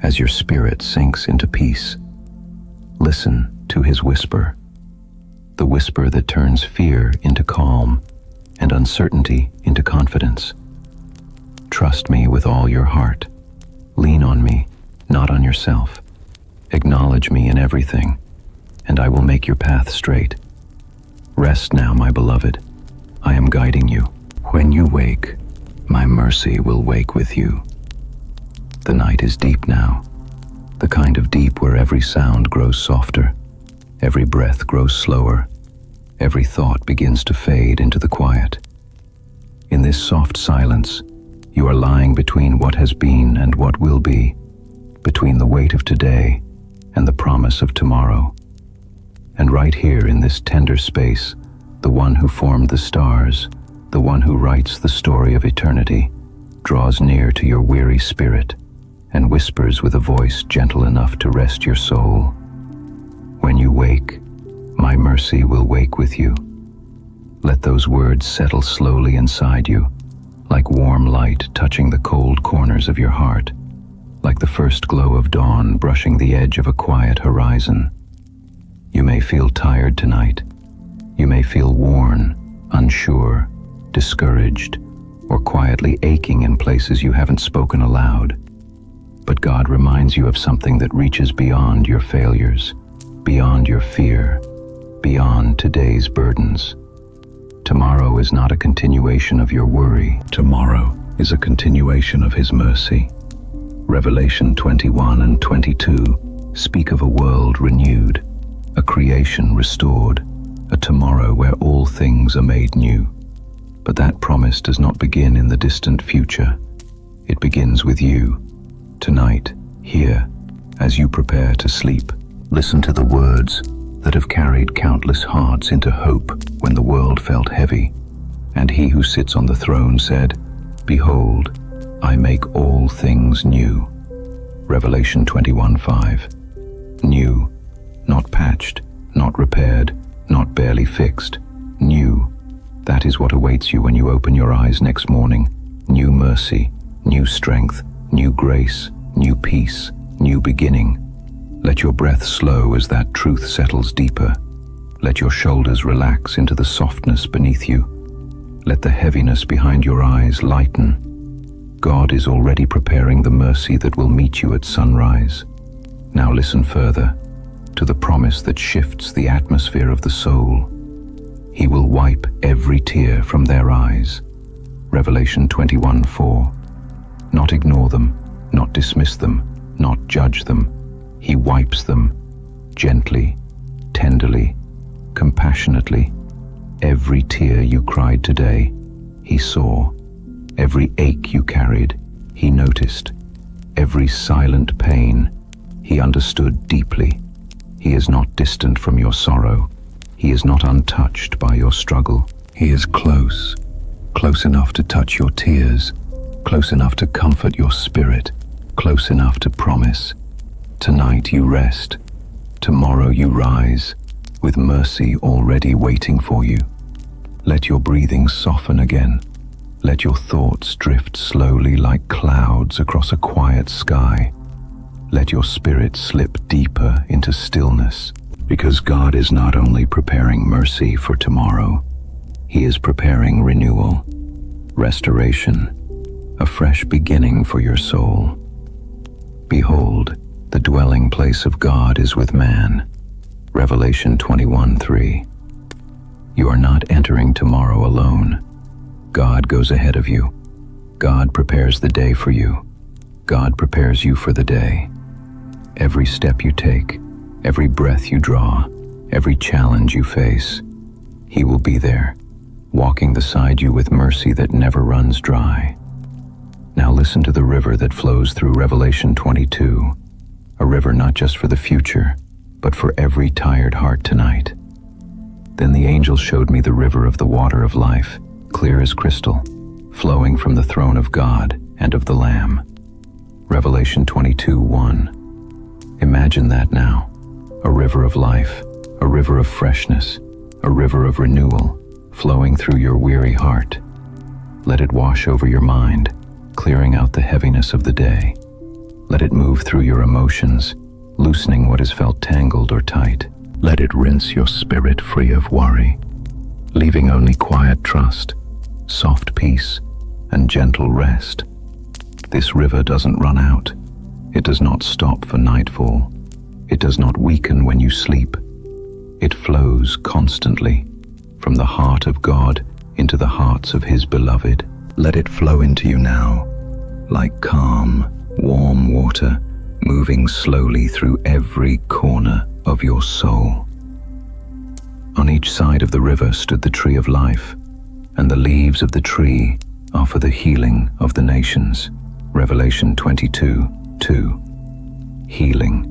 as your spirit sinks into peace, listen to his whisper, the whisper that turns fear into calm and uncertainty into confidence. Trust me with all your heart. Lean on me, not on yourself. Acknowledge me in everything, and I will make your path straight. Rest now, my beloved. I am guiding you. When you wake, my mercy will wake with you. The night is deep now, the kind of deep where every sound grows softer, every breath grows slower, every thought begins to fade into the quiet. In this soft silence, you are lying between what has been and what will be, between the weight of today and the promise of tomorrow. And right here in this tender space, the one who formed the stars, the one who writes the story of eternity, draws near to your weary spirit and whispers with a voice gentle enough to rest your soul. When you wake, my mercy will wake with you. Let those words settle slowly inside you, like warm light touching the cold corners of your heart, like the first glow of dawn brushing the edge of a quiet horizon. You may feel tired tonight. You may feel worn, unsure, discouraged, or quietly aching in places you haven't spoken aloud. But God reminds you of something that reaches beyond your failures, beyond your fear, beyond today's burdens. Tomorrow is not a continuation of your worry. Tomorrow is a continuation of his mercy. Revelation 21:22 speak of a world renewed, a creation restored, a tomorrow where all things are made new. But that promise does not begin in the distant future. It begins with you, tonight, here, as you prepare to sleep. Listen to the words that have carried countless hearts into hope when the world felt heavy. And he who sits on the throne said, "Behold, I make all things new." Revelation 21:5. New, not patched, not repaired, not barely fixed. New. That is what awaits you when you open your eyes next morning. New mercy, new strength, new grace, new peace, new beginning. Let your breath slow as that truth settles deeper. Let your shoulders relax into the softness beneath you. Let the heaviness behind your eyes lighten. God is already preparing the mercy that will meet you at sunrise. Now listen further to the promise that shifts the atmosphere of the soul. He will wipe every tear from their eyes. Revelation 21:4. Not ignore them, not dismiss them, not judge them. He wipes them gently, tenderly, compassionately. Every tear you cried today, he saw. Every ache you carried, he noticed. Every silent pain, he understood deeply. He is not distant from your sorrow. He is not untouched by your struggle. He is close, close enough to touch your tears, close enough to comfort your spirit, close enough to promise. Tonight you rest, tomorrow you rise, with mercy already waiting for you. Let your breathing soften again. Let your thoughts drift slowly like clouds across a quiet sky. Let your spirit slip deeper into stillness, because God is not only preparing mercy for tomorrow, he is preparing renewal, restoration, a fresh beginning for your soul. Behold, the dwelling place of God is with man. Revelation 21:3. You are not entering tomorrow alone. God goes ahead of you. God prepares the day for you. God prepares you for the day. Every step you take, every breath you draw, every challenge you face, He will be there, walking beside you with mercy that never runs dry. Now listen to the river that flows through Revelation 22, a river not just for the future, but for every tired heart tonight. Then the angel showed me the river of the water of life, clear as crystal, flowing from the throne of God and of the Lamb. Revelation 22:1. Imagine that now, a river of life, a river of freshness, a river of renewal, flowing through your weary heart. Let it wash over your mind, clearing out the heaviness of the day. Let it move through your emotions, loosening what has felt tangled or tight. Let it rinse your spirit free of worry, leaving only quiet trust, soft peace, and gentle rest. This river doesn't run out. It does not stop for nightfall. It does not weaken when you sleep. It flows constantly from the heart of God into the hearts of His beloved. Let it flow into you now, like calm, warm water, moving slowly through every corner of your soul. On each side of the river stood the tree of life, and the leaves of the tree are for the healing of the nations. Revelation 22:2. Healing.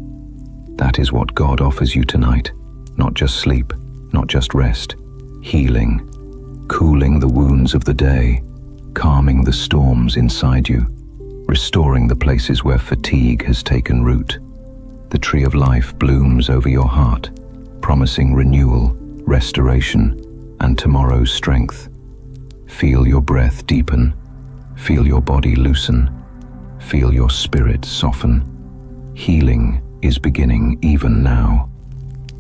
That is what God offers you tonight. Not just sleep, not just rest. Healing. Cooling the wounds of the day, calming the storms inside you, restoring the places where fatigue has taken root. The tree of life blooms over your heart, promising renewal, restoration, and tomorrow's strength. Feel your breath deepen. Feel your body loosen. Feel your spirit soften. Healing is beginning even now.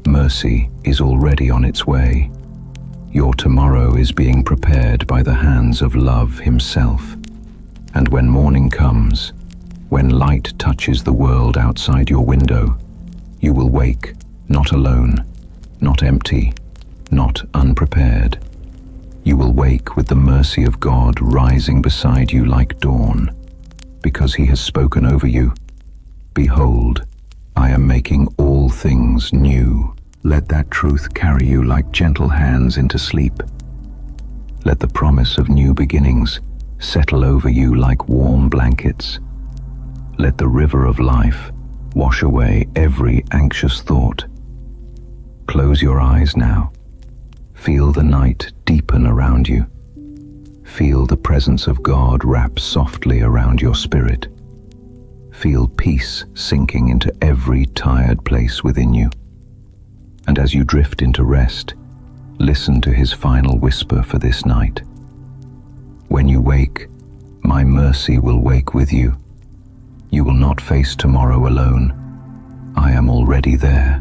Mercy is already on its way. Your tomorrow is being prepared by the hands of love Himself. And when morning comes, when light touches the world outside your window, you will wake, not alone, not empty, not unprepared. You will wake with the mercy of God rising beside you like dawn, because He has spoken over you. Behold, I am making all things new. Let that truth carry you like gentle hands into sleep. Let the promise of new beginnings settle over you like warm blankets. Let the river of life wash away every anxious thought. Close your eyes now. Feel the night deepen around you. Feel the presence of God wrap softly around your spirit. Feel peace sinking into every tired place within you. And as you drift into rest, listen to His final whisper for this night. When you wake, my mercy will wake with you. You will not face tomorrow alone. I am already there.